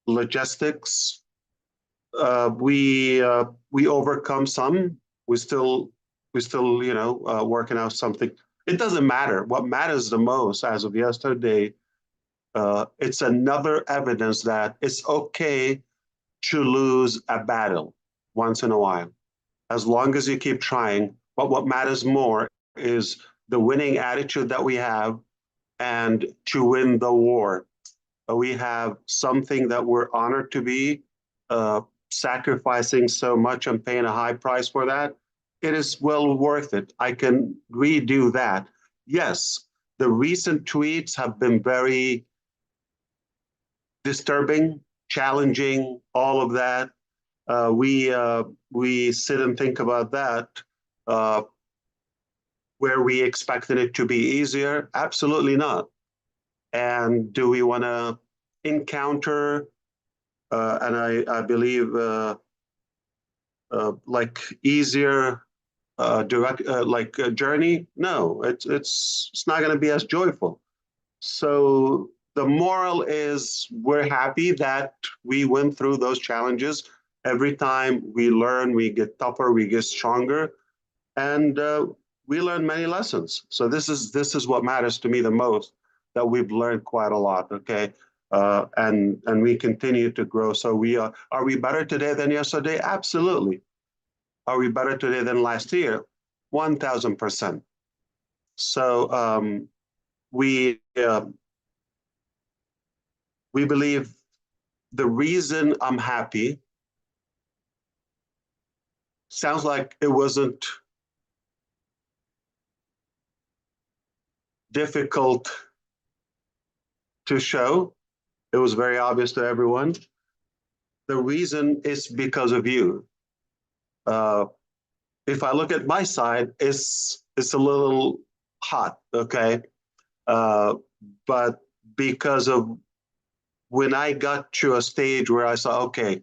logistics. We overcome some. We still working out something. It doesn't matter. What matters the most, as of yesterday, it's another evidence that it's okay to lose a battle once in a while, as long as you keep trying. But what matters more is the winning attitude that we have and to win the war. We have something that we're honored to be sacrificing so much and paying a high price for that. It is well worth it. I can redo that. Yes, the recent tweets have been very disturbing, challenging, all of that. We sit and think about that. Where we expected it to be easier? Absolutely not. And do we want to encounter, and I believe, like easier direct journey? No, it's not going to be as joyful. So the moral is we're happy that we went through those challenges. Every time we learn, we get tougher, we get stronger, and we learn many lessons. So this is what matters to me the most, that we've learned quite a lot. Okay. And we continue to grow. So are we better today than yesterday? Absolutely. Are we better today than last year? 1000%. So we believe the reason I'm happy sounds like it wasn't difficult to show. It was very obvious to everyone. The reason is because of you. If I look at my side, it's a little hot, okay? But because of when I got to a stage where I saw, okay,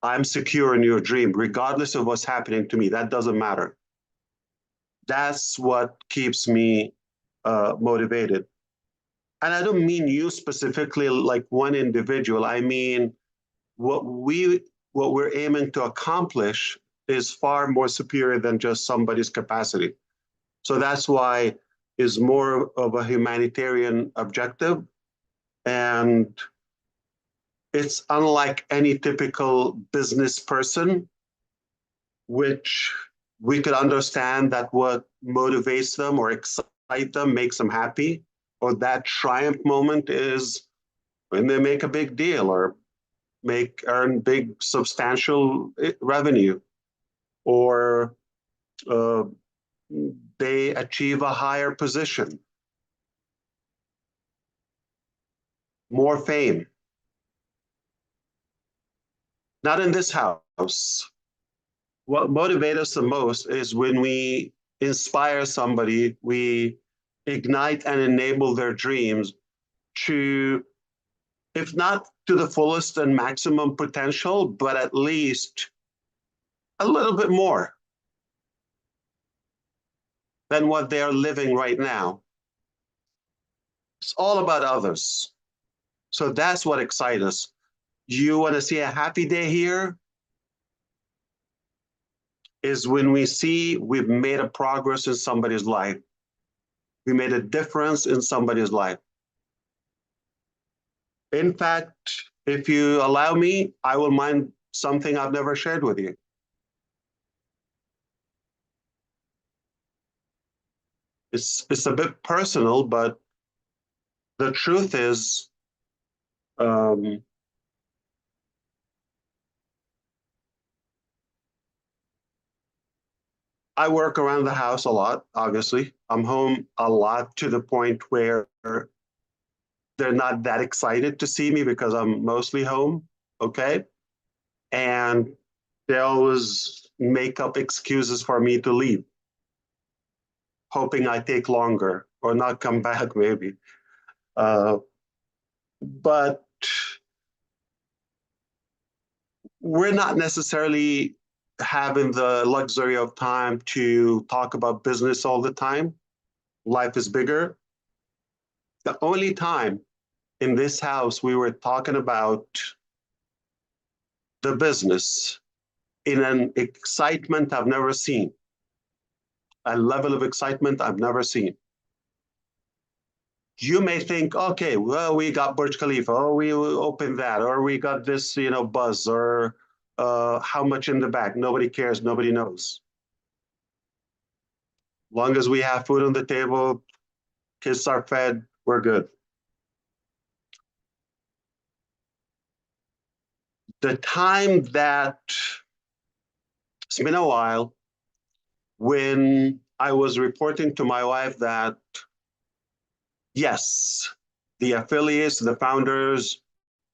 I'm secure in your dream, regardless of what's happening to me, that doesn't matter. That's what keeps me motivated. And I don't mean you specifically like one individual. I mean, what we're aiming to accomplish is far more superior than just somebody's capacity. So that's why it's more of a humanitarian objective. And it's unlike any typical business person, which we could understand that what motivates them or excite them, makes them happy, or that triumph moment is when they make a big deal or earn big substantial revenue, or they achieve a higher position, more fame. Not in this house. What motivates us the most is when we inspire somebody, we ignite and enable their dreams to, if not to the fullest and maximum potential, but at least a little bit more than what they are living right now. It's all about others. So that's what excites us. You want to see a happy day here? Is when we see we've made a progress in somebody's life. We made a difference in somebody's life. In fact, if you allow me, I will mind something I've never shared with you. It's a bit personal, but the truth is, I work around the house a lot, obviously. I'm home a lot to the point where they're not that excited to see me because I'm mostly home, okay? And they always make up excuses for me to leave, hoping I take longer or not come back maybe. But we're not necessarily having the luxury of time to talk about business all the time. Life is bigger. The only time in this house we were talking about the business in an excitement I've never seen, a level of excitement I've never seen. You may think, okay, well, we got Burj Khalifa, or we opened that, or we got this, buzz, or how much in the back. Nobody cares, nobody knows. Long as we have food on the table, kids are fed, we're good. The time that, it's been a while, when I was reporting to my wife that, yes, the affiliates, the founders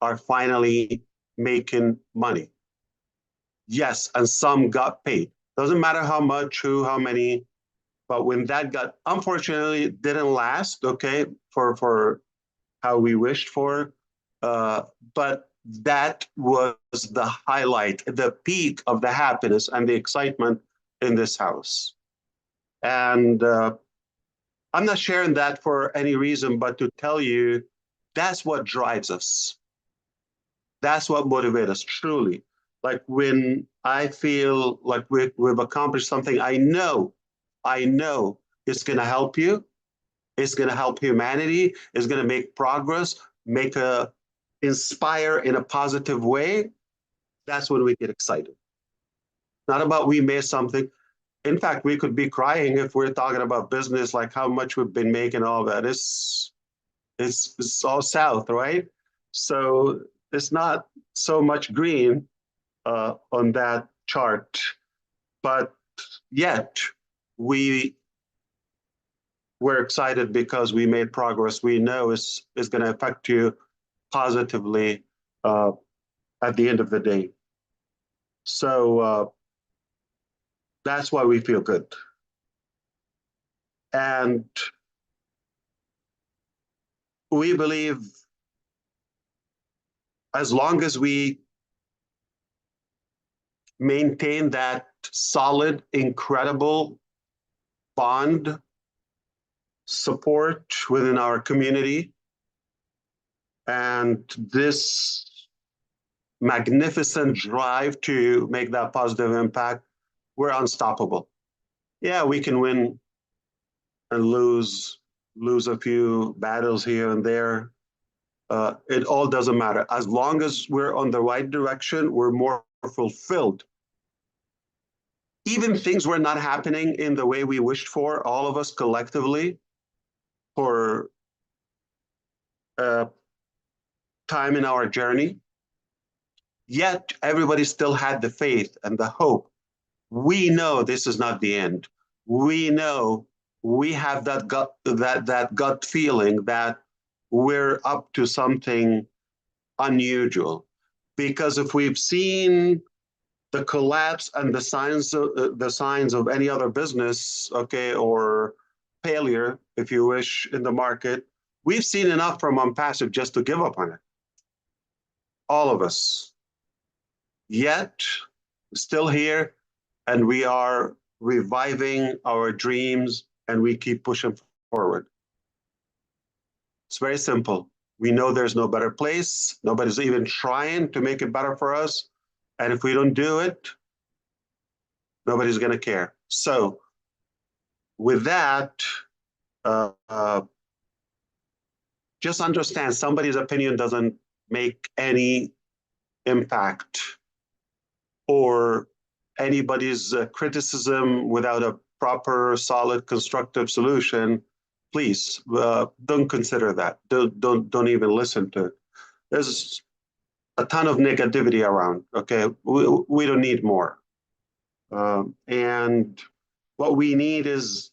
are finally making money. Yes, and some got paid. Doesn't matter how much, who, how many, but when that got, unfortunately, it didn't last, okay, for how we wished for, but that was the highlight, the peak of the happiness and the excitement in this house. And I'm not sharing that for any reason, but to tell you, that's what drives us. That's what motivates us, truly. Like when I feel like we've accomplished something, I know it's going to help you. It's going to help humanity. It's going to make progress, inspire in a positive way. That's when we get excited. Not about we made something. in fact, we could be crying if we're talking about business, like how much we've been making, all that. It's all south, right? So it's not so much green on that chart, but yet we're excited because we made progress. We know it's going to affect you positively at the end of the day. So that's why we feel good. And we believe as long as we maintain that solid, incredible bond support within our community, and this magnificent drive to make that positive impact, we're unstoppable. Yeah, we can win and lose a few battles here and there. It all doesn't matter. As long as we're on the right direction, we're more fulfilled. Even things were not happening in the way we wished for, all of us collectively, for time in our journey. Yet everybody still had the faith and the hope. We know this is not the end. We know we have that gut feeling that we're up to something unusual. Because if we've seen the collapse and the signs of any other business, okay, or failure, if you wish, in the market, we've seen enough from Unpassive just to give up on it. All of us. Yet, still here, and we are reviving our dreams, and we keep pushing forward. It's very simple. We know there's no better place. Nobody's even trying to make it better for us. And if we don't do it, nobody's going to care. So with that, just understand somebody's opinion doesn't make any impact, or anybody's criticism without a proper, solid, constructive solution. Please don't consider that. Don't even listen to it. There's a ton of negativity around. Okay, we don't need more. And what we need is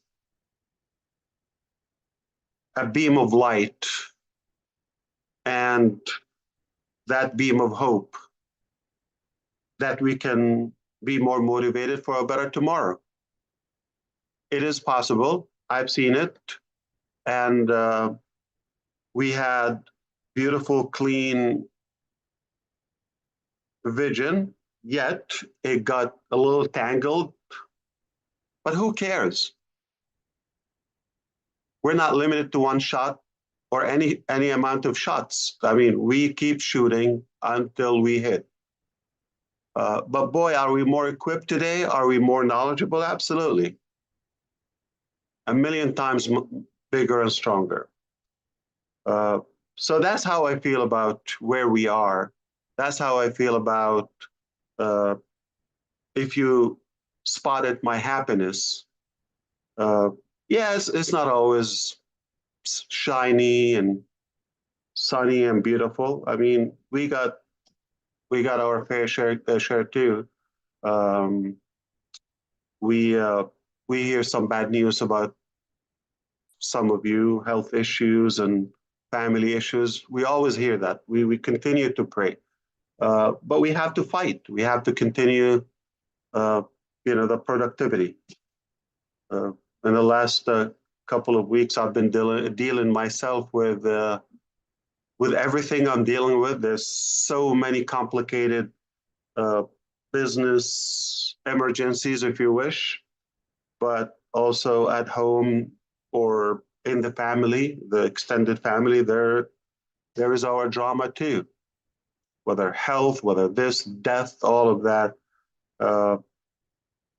a beam of light, and that beam of hope, that we can be more motivated for a better tomorrow. It is possible. I've seen it. And we had beautiful, clean vision, yet it got a little tangled. But who cares? We're not limited to one shot or any amount of shots. I mean, we keep shooting until we hit. But boy, are we more equipped today? Are we more knowledgeable? Absolutely. A million times bigger and stronger. So that's how I feel about where we are. That's how I feel about if you spotted my happiness. Yes, it's not always shiny and sunny and beautiful. I mean, we got our fair share too. We hear some bad news about some of you, health issues and family issues. We always hear that. We continue to pray, but we have to fight. We have to continue, the productivity. In the last couple of weeks, I've been dealing myself with everything I'm dealing with. There's so many complicated business emergencies, if you wish, but also at home or in the family, the extended family, there is our drama too. Whether health, whether this, death, all of that.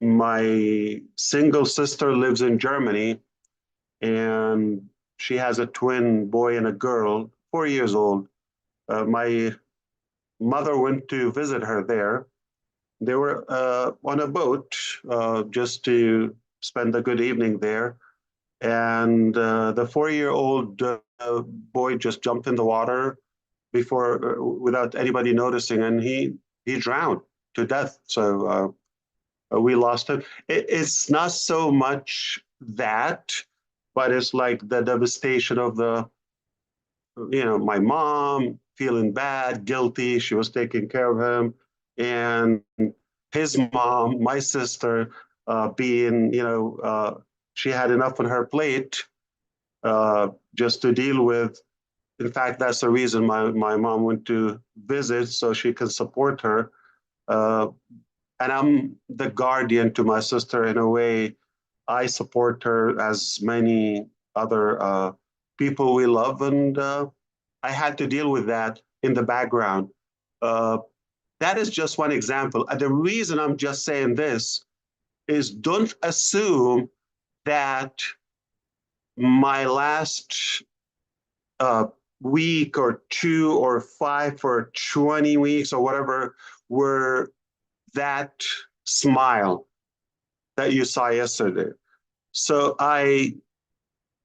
My single sister lives in Germany, and she has a twin boy and a girl, 4 years old. My mother went to visit her there they were on a boat just to spend a good evening there. And the 4-year-old boy just jumped in the water before, without anybody noticing, and he drowned to death. So we lost him. It's not so much that, but it's like the devastation of my mom feeling bad, guilty. She was taking care of him, and his mom, my sister, being, she had enough on her plate just to deal with. In fact, that's the reason my mom went to visit, so she can support her. And I'm the guardian to my sister in a way. I support her as many other people we love, and I had to deal with that in the background. That is just one example. The reason I'm just saying this is don't assume that my last week or 2 or 5 or 20 weeks or whatever were that smile that you saw yesterday. So I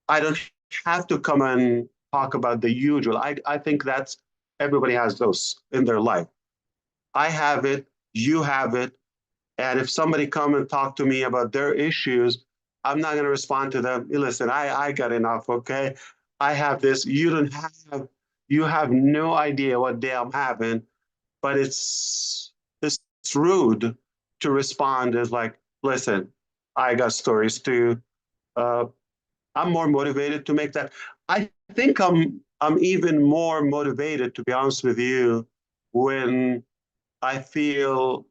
don't have to come and talk about the usual. I think that's everybody has those in their life. I have it, you have it, and if somebody come and talk to me about their issues, I'm not going to respond to them. Listen, I got enough, okay? I have this. You have no idea what day I'm having, but it's rude to respond as like, listen, I got stories too. I'm more motivated to make that. I think I'm even more motivated, to be honest with you, when I feel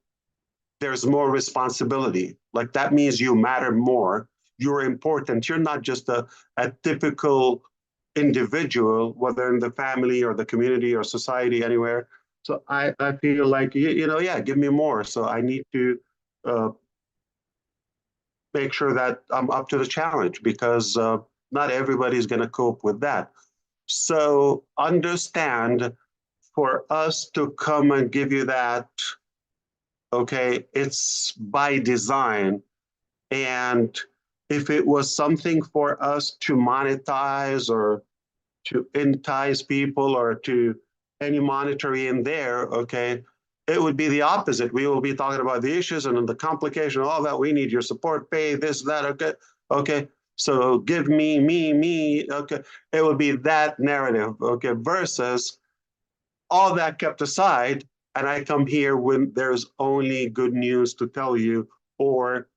there's more responsibility. Like that means you matter more. You're important. You're not just a typical individual, whether in the family or the community or society, anywhere. So I feel like, yeah, give me more. So I need to make sure that I'm up to the challenge, because not everybody's going to cope with that. So understand, for us to come and give you that, okay, it's by design. And if it was something for us to monetize or to entice people or to any monetary in there, okay, it would be the opposite. We will be talking about the issues and the complication, all that. We need your support, pay this, that, okay, okay. So give me, okay. It would be that narrative, okay, versus all that kept aside, and I come here when there's only good news to tell you, or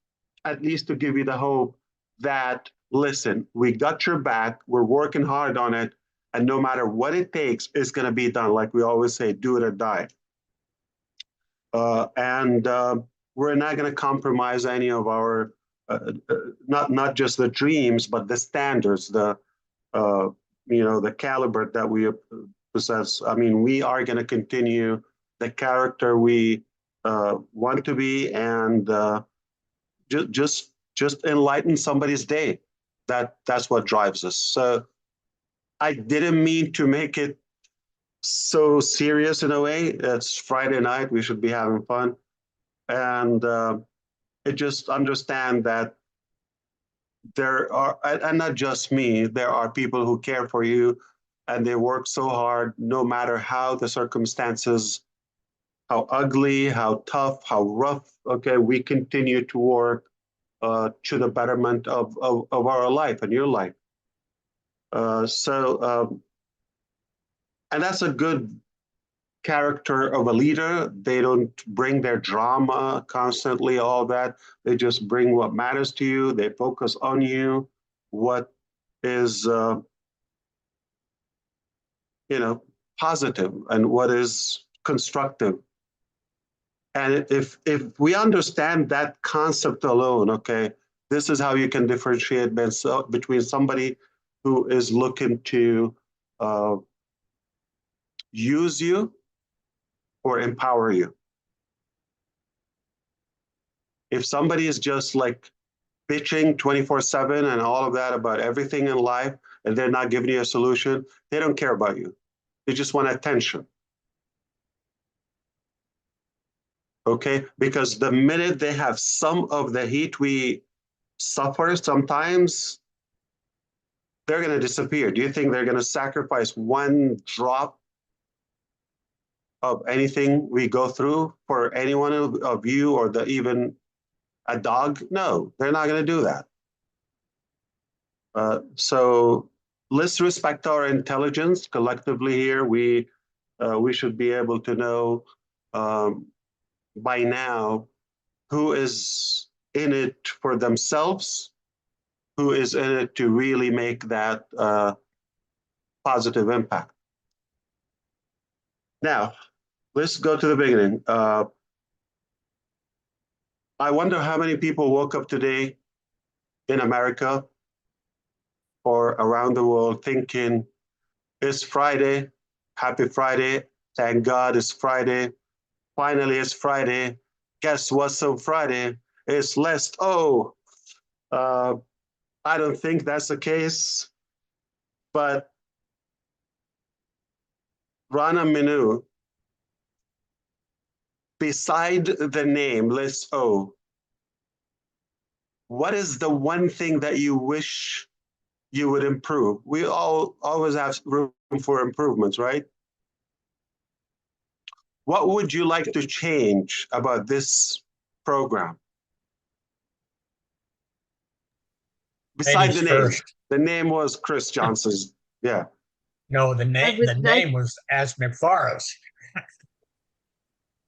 at least to give you the hope that, listen, we got your back, we're working hard on it, and no matter what it takes, it's going to be done. Like we always say, do it or die. And we're not going to compromise any of our, not just the dreams, but the standards, the caliber that we possess. I mean, we are going to continue the character we want to be, and just enlighten somebody's day. That's what drives us. So I didn't mean to make it so serious in a way. It's Friday night. We should be having fun. And I just understand that there are, and not just me, there are people who care for you, and they work so hard, no matter how the circumstances, how ugly, how tough, how rough, okay, we continue to work to the betterment of our life and your life. And that's a good character of a leader. They don't bring their drama constantly, all that. They just bring what matters to you. They focus on you, what is, positive and what is constructive. And if we understand that concept alone, okay, this is how you can differentiate between somebody who is looking to use you or empower you. If somebody is just like bitching 24/7 and all of that about everything in life, and they're not giving you a solution, they don't care about you. They just want attention. Okay, because the minute they have some of the heat we suffer sometimes, they're going to disappear. Do you think they're going to sacrifice one drop of anything we go through for any one of you or even a dog? No, they're not going to do that. So let's respect our intelligence collectively here. We should be able to know by now who is in it for themselves, who is in it to really make that positive impact. Now, let's go to the beginning. I wonder how many people woke up today in America or around the world thinking, it's Friday, happy Friday, thank God it's Friday, finally it's Friday, guess what's on Friday? It's less, I don't think that's the case, but Rana Minoo, beside the name, let's what is the one thing that you wish you would improve? We all always have room for improvements, right? What would you like to change about this program? Besides the name. First. The name was Chris Johnson's. Yeah. No, the name was Asmik Forrest.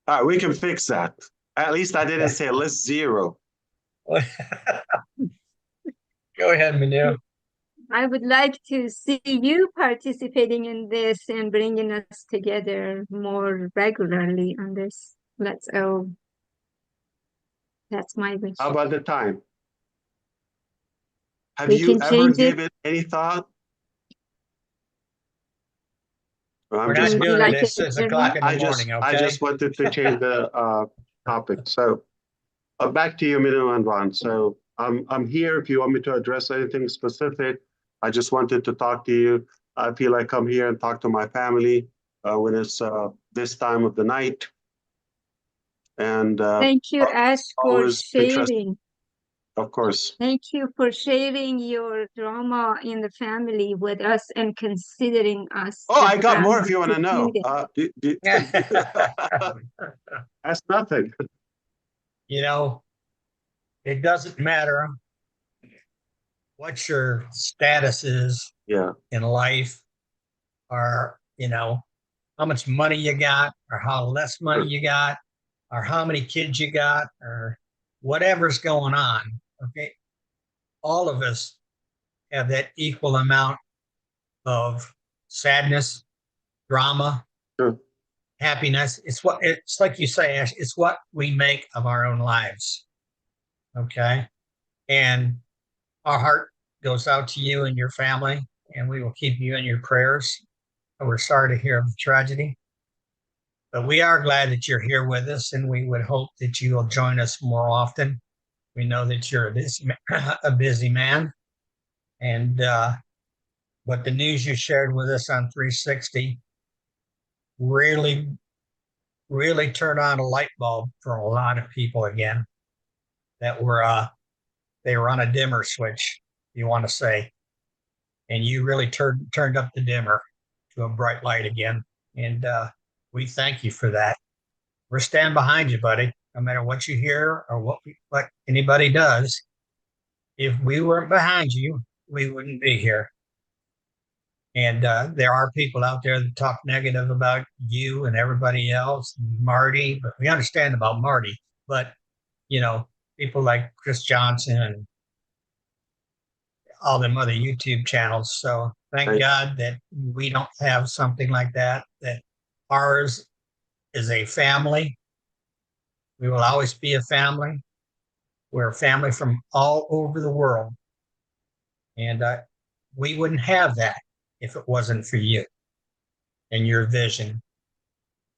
All right, we can fix that. At least I didn't say list 0. Go ahead, Minoo. I would like to see you participating in this and bringing us together more regularly on this. Let's go. That's my wish. How about the time? Have you ever given any thought? We're not doing it at 6 o'clock in the morning, okay? I just wanted to change the topic. So back to you, Minoo and Ron. So I'm here if you want me to address anything specific. I just wanted to talk to you. I feel like come here and talk to my family when it's this time of the night. And thank you, Ash, for sharing. Of course. Thank you for sharing your drama in the family with us and considering us. Oh, I got more if you want to know. That's nothing. You know, it doesn't matter what your status is in life, or, how much money you got, or how less money you got, or how many kids you got, or whatever's going on. Okay. All of us have that equal amount of sadness, drama, happiness. It's like you say, Ash, it's what we make of our own lives. Okay. And our heart goes out to you and your family, and we will keep you in your prayers. We're sorry to hear of the tragedy, but we are glad that you're here with us, and we would hope that you will join us more often. We know that you're a busy man, and but the news you shared with us on 360 really turned on a light bulb for a lot of people again that they were on a dimmer switch, you want to say, and you really turned up the dimmer to a bright light again, and we thank you for that. We're standing behind you, buddy, no matter what you hear or what anybody does. If we weren't behind you, we wouldn't be here. And there are people out there that talk negative about you and everybody else, Marty, but we understand about Marty. But, people like Chris Johnson and all them other YouTube channels. So thank God that we don't have something like that, that ours is a family. We will always be a family. We're a family from all over the world. And we wouldn't have that if it wasn't for you and your vision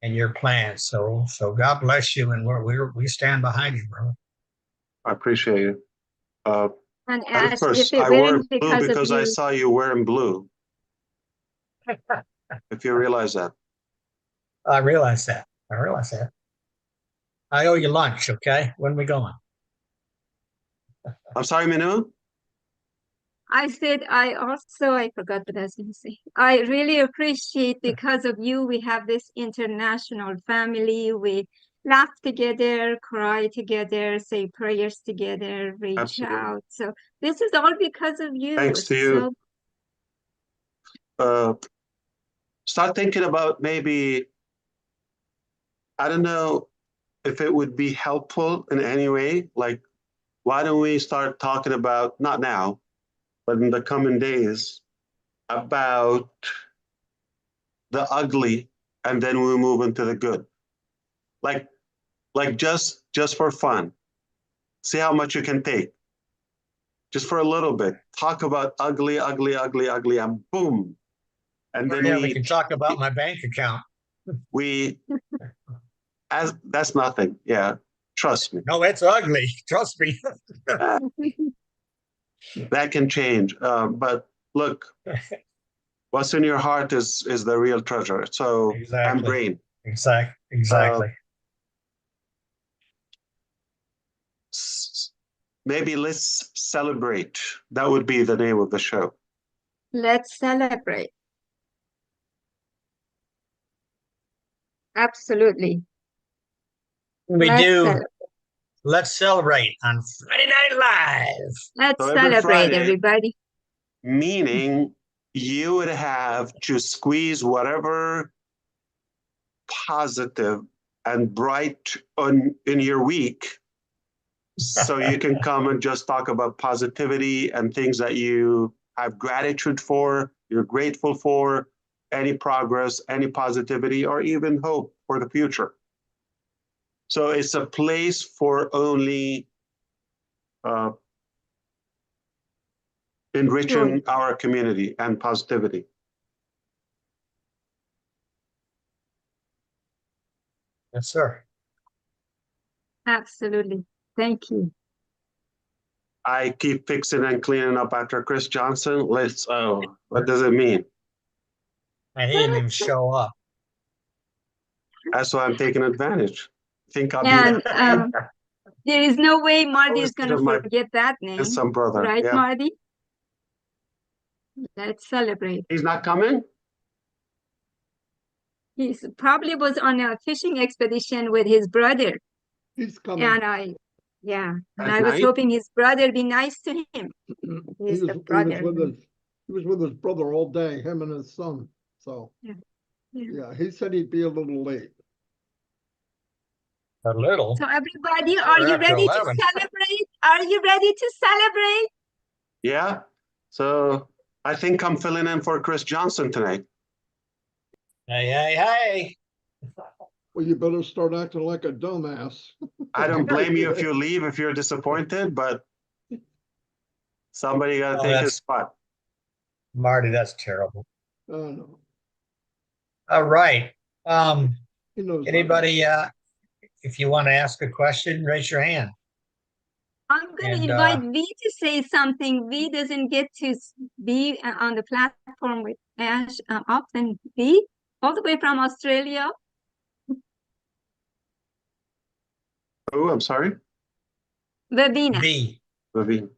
and your plans. So God bless you, and we stand behind you, brother. I appreciate you. And of course, I wore blue because I saw you wearing blue. If you realize that. I realize that. I owe you lunch, okay? When are we going? I'm sorry, Minoo? I said I forgot what I was going to say. I really appreciate because of you, we have this international family. We laugh together, cry together, say prayers together, reach Absolutely. out. So this is all because of you. Thanks to you. Start thinking about maybe, I don't know if it would be helpful in any way. Like, why don't we start talking about, not now, but in the coming days, about the ugly, and then we move into the good. Like just for fun. See how much you can take. Just for a little bit. Talk about ugly, ugly, ugly, ugly, and boom. And then we can talk about my bank account. That's nothing. Yeah. Trust me. No, it's ugly. Trust me. That can change. But look, what's in your heart is the real treasure. So exactly. And brain. Exactly. Maybe let's celebrate. That would be the name of the show. Let's celebrate. Absolutely. Let's celebrate on Friday Night Live. Let's celebrate, Friday, everybody. Meaning you would have to squeeze whatever positive and bright in your week so you can come and just talk about positivity and things that you have gratitude for, you're grateful for, any progress, any positivity, or even hope for the future. So it's a place for only enriching our community and positivity. Yes, sir. Absolutely. Thank you. I keep fixing and cleaning up after Chris Johnson. What does it mean? And he didn't even show up. That's why I'm taking advantage. Think I'll And be there is no way Marty is going to forget that name. Some brother, right, yeah. Marty? Let's celebrate. He's not coming? He probably was on a fishing expedition with his brother. He's coming. And I was hoping his brother be nice to him. He's the brother. He was with his brother all day, him and his son. So yeah, he said he'd be a little late. A little. So everybody, are you ready to celebrate? Are you ready to celebrate? Yeah. So I think I'm filling in for Chris Johnson tonight. Hey. Well, you better start acting like a dumbass. I don't blame you if you leave, if you're disappointed, but somebody got to take his spot. Marty, that's terrible. Oh, no. All right. Anybody, if you want to ask a question, raise your hand. I'm going to invite V to say something. V doesn't get to be on the platform with Ash often. V, all the way from Australia. Oh, I'm sorry. Vivina. Vivina.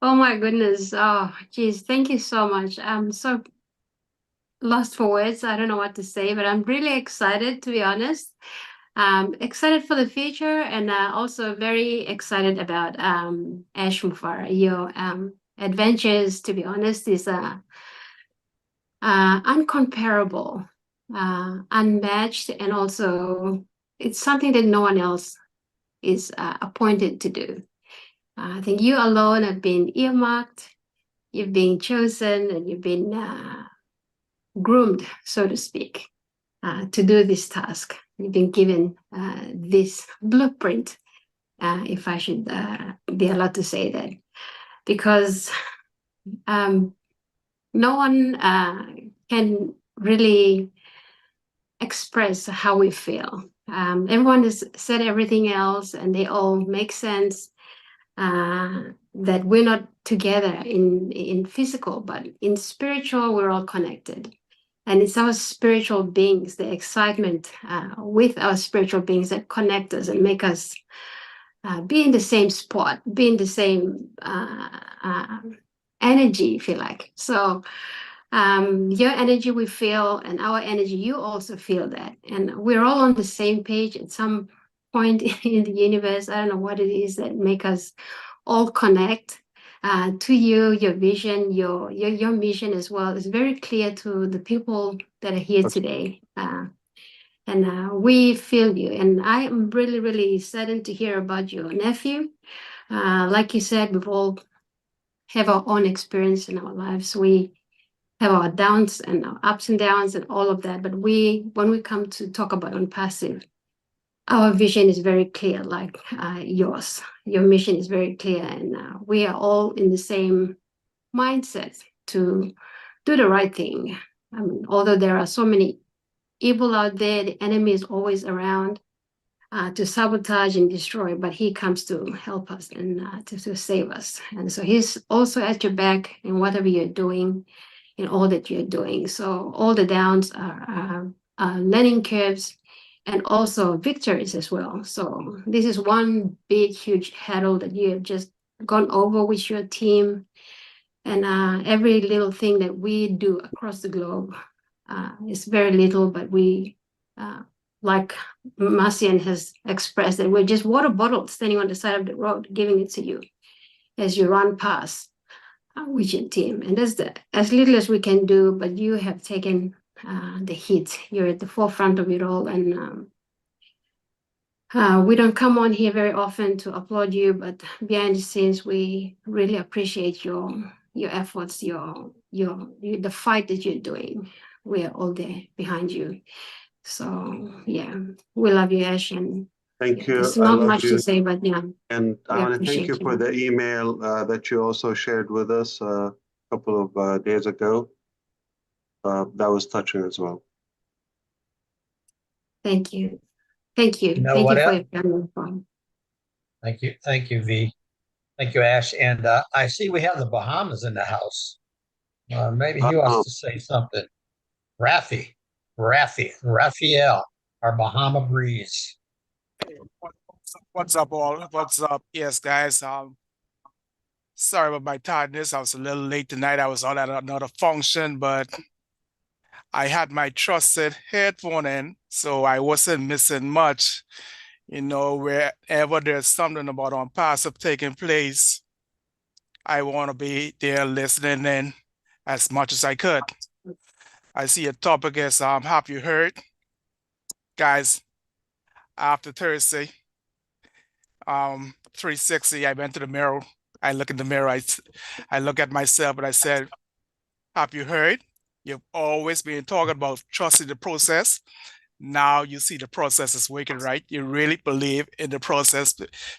Oh my goodness. Oh, geez. Thank you so much. I'm so lost for words. I don't know what to say, but I'm really excited, to be honest. Excited for the future, and also very excited about Ash Mufara. Your adventures, to be honest, is uncomparable, unmatched, and also it's something that no one else is appointed to do. I think you alone have been earmarked, you've been chosen, and you've been groomed, so to speak, to do this task. You've been given this blueprint, if I should be allowed to say that, because no one can really express how we feel. Everyone has said everything else, and they all make sense. That we're not together in physical, but in spiritual, we're all connected. And it's our spiritual beings, the excitement with our spiritual beings that connect us and make us be in the same spot, be in the same energy, if you like. So your energy we feel, and our energy, you also feel that. And we're all on the same page at some point in the universe. I don't know what it is that make us all connect. To you, your vision, your mission as well is very clear to the people that are here today. And we feel you. And I am really, really saddened to hear about your nephew. Like you said, we've all have our own experience in our lives. We have our downs and our ups and downs and all of that. But when we come to talk about Unpassive, our vision is very clear, like yours. Your mission is very clear, and we are all in the same mindset to do the right thing. I mean, although there are so many evil out there, the enemy is always around to sabotage and destroy, but he comes to help us and to save us. And so he's also at your back in whatever you're doing, in all that you're doing. So all the downs are learning curves and also victories as well. So this is one big, huge hurdle that you have just gone over with your team. And every little thing that we do across the globe is very little, but we, like Marcian has expressed, that we're just water bottles standing on the side of the road, giving it to you as you run past with your team. And that's as little as we can do, but you have taken the heat. You're at the forefront of it all. And we don't come on here very often to applaud you, but behind the scenes, we really appreciate your efforts, the fight that you're doing. We are all there behind you. So yeah, we love you, Ash, and Thank you. there's I not love much you. to say, but yeah. And I we want to thank you appreciate for the email that you also shared with us a couple of days ago. That was touching as well. Thank you. Thank you. You know Thank what you for else? your family. Thank you, V. Thank you, Ash. And I see we have the Bahamas in the house. Maybe he wants to say something. Raphael, our Bahama breeze. What's up, all? What's up? Yes, guys. Sorry about my tiredness. I was a little late tonight. I was on at another function, but I had my trusted headphone in, so I wasn't missing much. You know, wherever there's something about Unpassive taking place, I want to be there listening in as much as I could. I see a topic is have you heard? Guys, after Thursday, 360, I went to the mirror. I look in the mirror, I look at myself and I said, have you heard? You've always been talking about trusting the process. Now you see the process is working, right? You really believe in the process,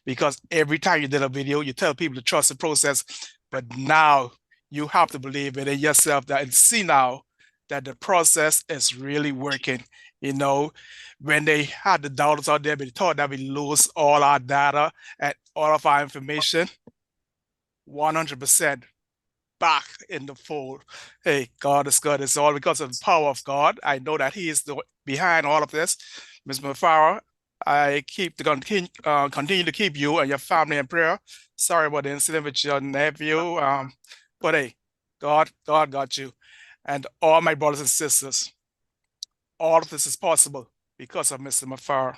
because every time you did a video, you tell people to trust the process. But now you have to believe it in yourself and see now that the process is really working. You know, when they had the doubters out there, they thought that we lose all our data and all of our information, 100% back in the fold. Hey, God is good. It's all because of the power of God. I know that He is behind all of this. Ms. Mufaro, I continue to keep you and your family in prayer. Sorry about the incident with your nephew. But hey, God got you. And all my brothers and sisters, all of this is possible because of Mr. Mufaro.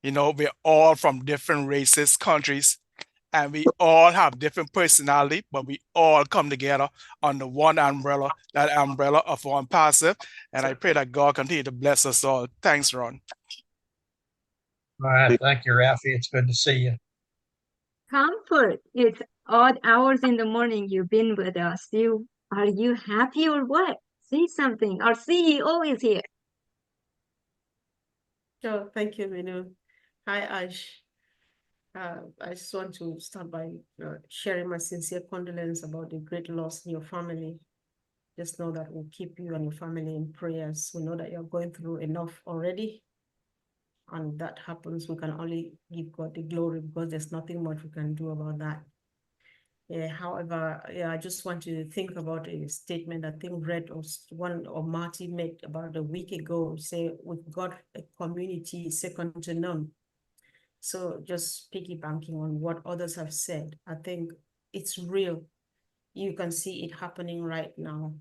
You know, we're all from different races, countries, and we all have different personality, but we all come together under one umbrella, that umbrella of Unpassive. And I pray that God continue to bless us all. Thanks, Ron. All right. Thank you, Rafi. It's good to see you. Comfort. It's odd hours in the morning you've been with us. Are you happy or what? Say something. Our CEO is here. Sure, thank you, Minoo. Hi, Ash. I just want to start by sharing my sincere condolence about the great loss in your family. Just know that we'll keep you and your family in prayers. We know that you're going through enough already. And that happens, we can only give God the glory, because there's nothing much we can do about that. Yeah, however, yeah, I just want to think about a statement I think Red or Marty made about a week ago. Say we've got a community second to none. So just piggybacking on what others have said, I think it's real. You can see it happening right now.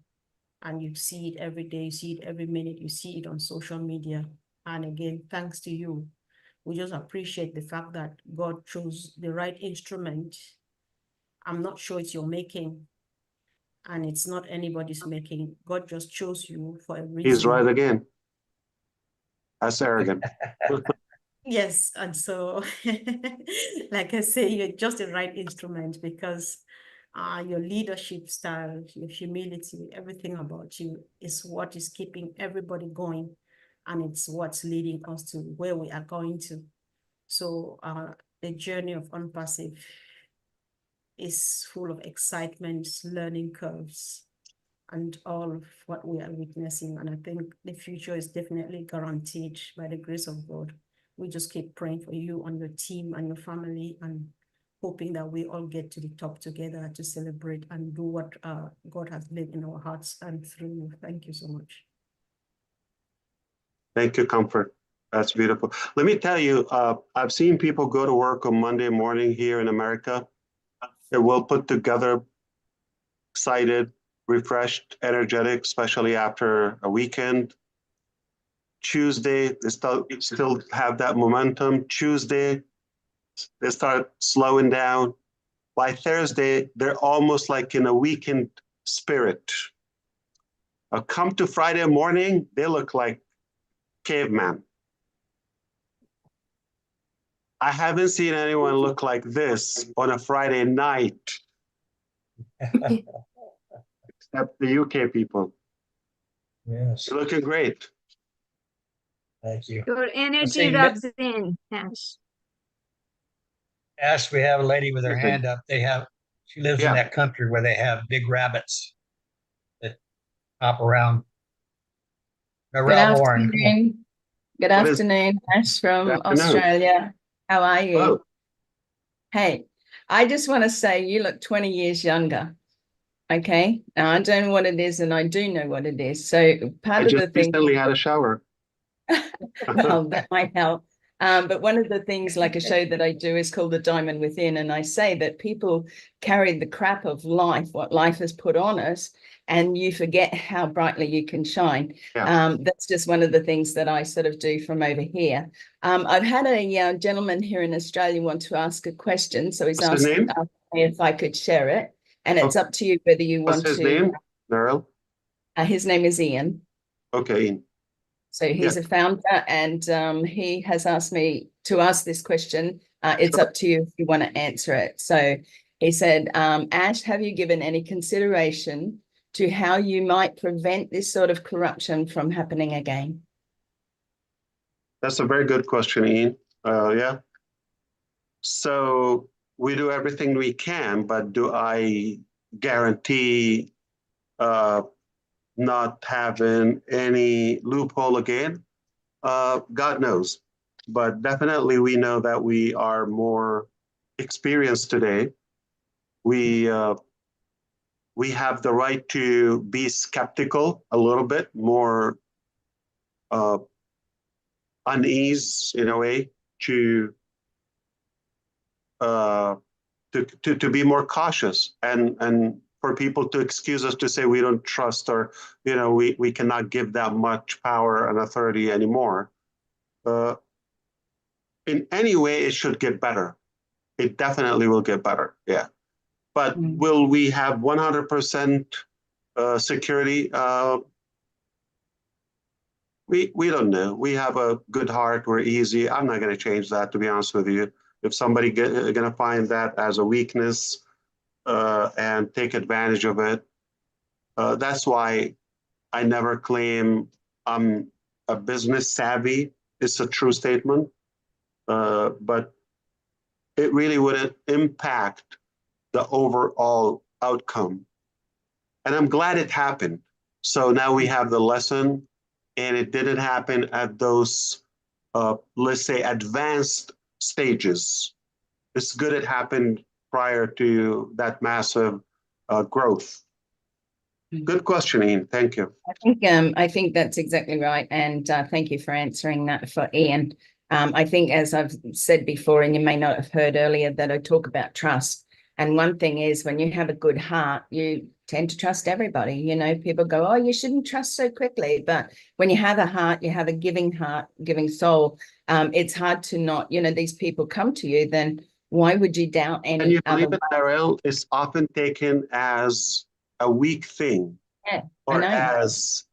And you see it every day, you see it every minute, you see it on social media. And again, thanks to you. We just appreciate the fact that God chose the right instrument. I'm not sure it's your making, and it's not anybody's making. God just chose you for a reason. He's right again. That's arrogant. Yes, and so, like I say, you're just the right instrument because your leadership style, your humility, everything about you is what is keeping everybody going, and it's what's leading us to where we are going to. So the journey of Unpassive is full of excitement, learning curves, and all of what we are witnessing. And I think the future is definitely guaranteed by the grace of God. We just keep praying for you and your team and your family and hoping that we all get to the top together to celebrate and do what God has laid in our hearts and through you. Thank you so much. Thank you, Comfort. That's beautiful. Let me tell you, I've seen people go to work on Monday morning here in America. They're well put together, excited, refreshed, energetic, especially after a weekend. Tuesday, they still have that momentum. Tuesday, they start slowing down. By Thursday, they're almost like in a weekend spirit. Come to Friday morning, they look like caveman. I haven't seen anyone look like this on a Friday night, except the UK people. Yes. You're looking great. Thank you. Your energy see, rubs in. Yes. Ash, we have a lady with her hand up. She lives in that country where they have big rabbits that hop around. Good Narelle Warren. afternoon. Good afternoon, Ash from Australia. How are you? Hello. Hey, I just want to say you look 20 years younger. Okay. Now I don't know what it is, and I do know what it is. So part of the thing recently had a shower. well, that might help. But one of the things, like a show that I do, is called The Diamond Within. And I say that people carry the crap of life, what life has put on us, and you forget how brightly you can shine. That's just one of the things that I sort of do from over here. I've had a gentleman here in Australia want to ask a question. So he's asked me if I could share it. And it's up to you whether you want to. What's his name, Narelle? His name is Ian. Okay, Ian. So he's a founder, and he has asked me to ask this question. It's up to you if you want to answer it. So he said, Ash, have you given any consideration to how you might prevent this sort of corruption from happening again? That's a very good question, Ian. Yeah. So we do everything we can, but do I guarantee not having any loophole again? God knows. But definitely we know that we are more experienced today. We have the right to be skeptical a little bit, more unease in a way, to be more cautious and for people to excuse us to say we don't trust, or we cannot give that much power and authority anymore. In any way, it should get better. It definitely will get better. Yeah. But will we have 100% security? We don't know. We have a good heart. We're easy. I'm not going to change that, to be honest with you. If somebody going to find that as a weakness and take advantage of it, that's why I never claim I'm a business savvy. It's a true statement, but it really wouldn't impact the overall outcome. And I'm glad it happened. So now we have the lesson, and it didn't happen at those, let's say, advanced stages. It's good it happened prior to that massive growth? Good question, Ian. Thank you. I think that's exactly right. And thank you for answering that for Ian. I think, as I've said before, and you may not have heard earlier, that I talk about trust. And one thing is, when you have a good heart, you tend to trust everybody. You know, people go, oh, you shouldn't trust so quickly. But when you have a heart, you have a giving heart, giving soul. It's hard to not, you know, these people come to you, then why would you doubt any And you other believe it, Darrell, is often taken as a weak thing, yeah, or I know. as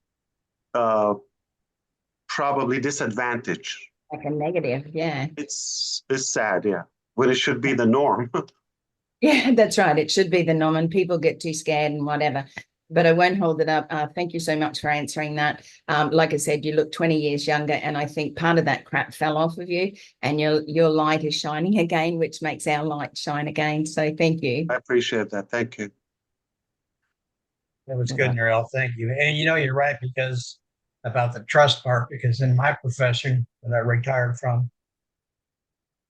probably disadvantage. Like a negative, yeah. It's sad, yeah, when it should be the norm. Yeah, that's right. It should be the norm, and people get too scared and whatever. But I won't hold it up. Thank you so much for answering that. Like I said, you look 20 years younger, and I think part of that crap fell off of you, and your light is shining again, which makes our light shine again. So thank you. I appreciate that. Thank you. That was good, Narelle. Thank you. And you know, you're right, because about the trust part, because in my profession that I retired from,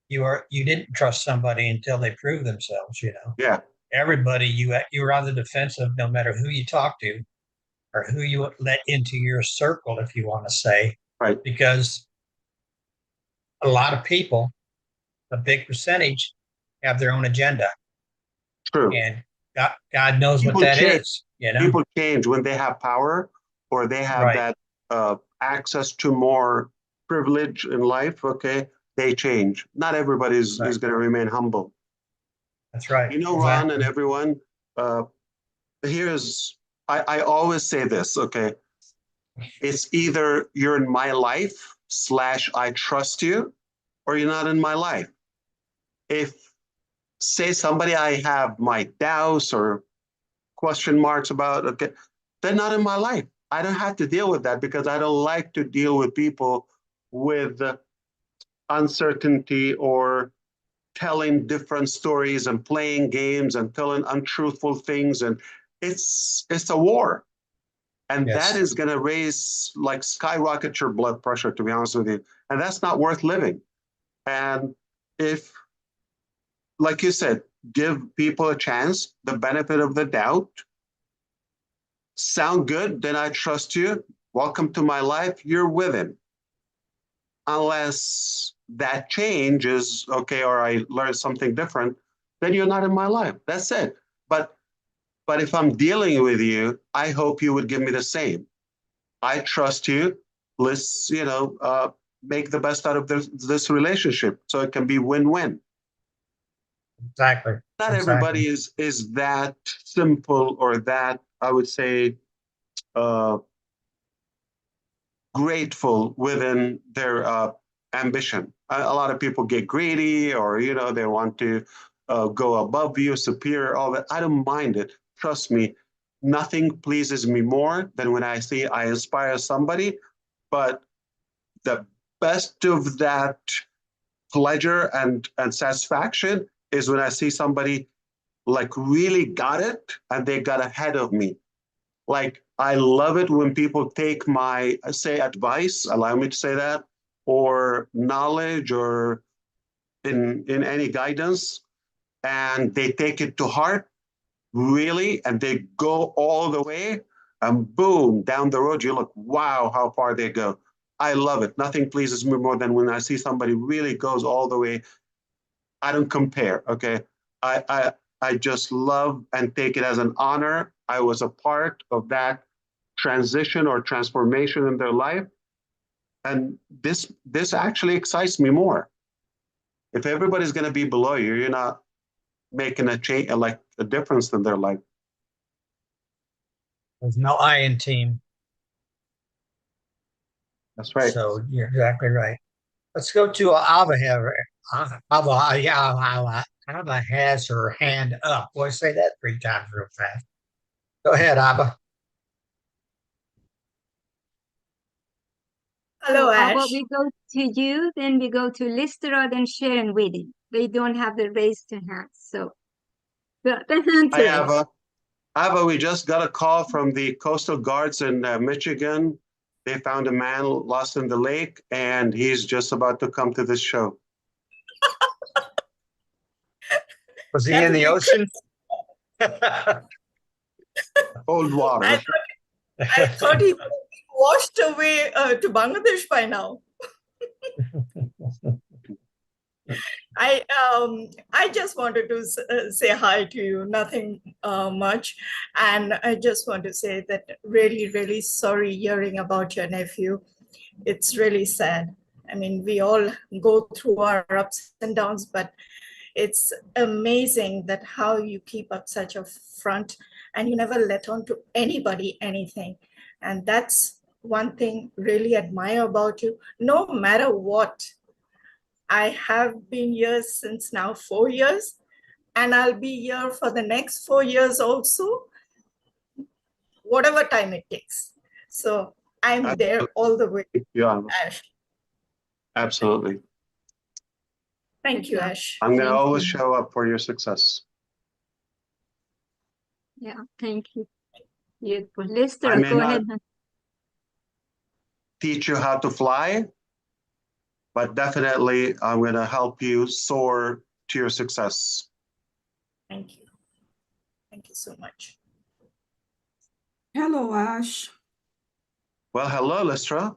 you didn't trust somebody until they proved themselves, you know. Yeah. Everybody, you were on the defensive no matter who you talked to or who you let into your circle, if you want to say. Right. Because a lot of people, a big percentage, have their own agenda. True. And God knows People what that change. is. You know? People change when they have power, or they have Right. that access to more privilege in life. Okay, they change. Not everybody is going to remain humble. That's right. You know, Ron and everyone, I always say this, okay? It's either you're in my life / I trust you, or you're not in my life. If, say, somebody I have my doubts or question marks about, okay, they're not in my life. I don't have to deal with that, because I don't like to deal with people with uncertainty or telling different stories and playing games and telling untruthful things. And it's a war. And that is going to raise, like, skyrocket your blood pressure, to be honest with you. And that's not worth living. And if, like you said, give people a chance, the benefit of the doubt. Sound good? Then I trust you. Welcome to my life. You're with him. Unless that change is okay, or I learned something different, then you're not in my life. That's it. But if I'm dealing with you, I hope you would give me the same. I trust you. Let's, make the best out of this relationship so it can be win-win. Exactly. Not everybody is that simple, or that, I would say, grateful within their ambition. A lot of people get greedy, or they want to go above you, superior, all that. I don't mind it. Trust me, nothing pleases me more than when I see I inspire somebody. But the best of that pleasure and satisfaction is when I see somebody like really got it, and they got ahead of me. Like, I love it when people take my, say, advice, allow me to say that, or knowledge, or in any guidance, and they take it to heart, really, and they go all the way, and boom, down the road, you look, wow, how far they go. I love it. Nothing pleases me more than when I see somebody really goes all the way. I don't compare, okay? I just love and take it as an honor. I was a part of that transition or transformation in their life. And this actually excites me more. If everybody's going to be below you, you're not making a change, like a difference in their life. There's no I in team. That's right. So you're exactly right. Let's go to Ava has her hand up. Boy, say that 3 times real fast. Go ahead, Ava. Hello, So how about Ash. we go to you, then we go to Listera, then Sharon Whitty. They don't have the raised hands. So the hand Hi, raised. Ava, we just got a call from the Coastal Guards in Michigan. They found a man lost in the lake, and he's just about to come to this show. Was he That in would the be ocean? Cold water. I thought he would be washed away to Bangladesh by now. I just wanted to say hi to you, nothing much, and I just want to say that really, really sorry hearing about your nephew. It's really sad. I mean, we all go through our ups and downs, but it's amazing that how you keep up such a front and you never let on to anybody anything. And that's one thing really admire about you. No matter what, I have been here since now 4 years, and I'll be here for the next 4 years also, whatever time it takes. So I'm there all the way, Yeah, Ash. absolutely. Thank you, Ash. I'm going to Thank always you. show up for your success. Yeah, thank you. Beautiful. Lester, I may go not ahead. teach you how to fly, but definitely I'm going to help you soar to your success. Thank you. Thank you so much. Hello, Ash. Well, hello, Lystra.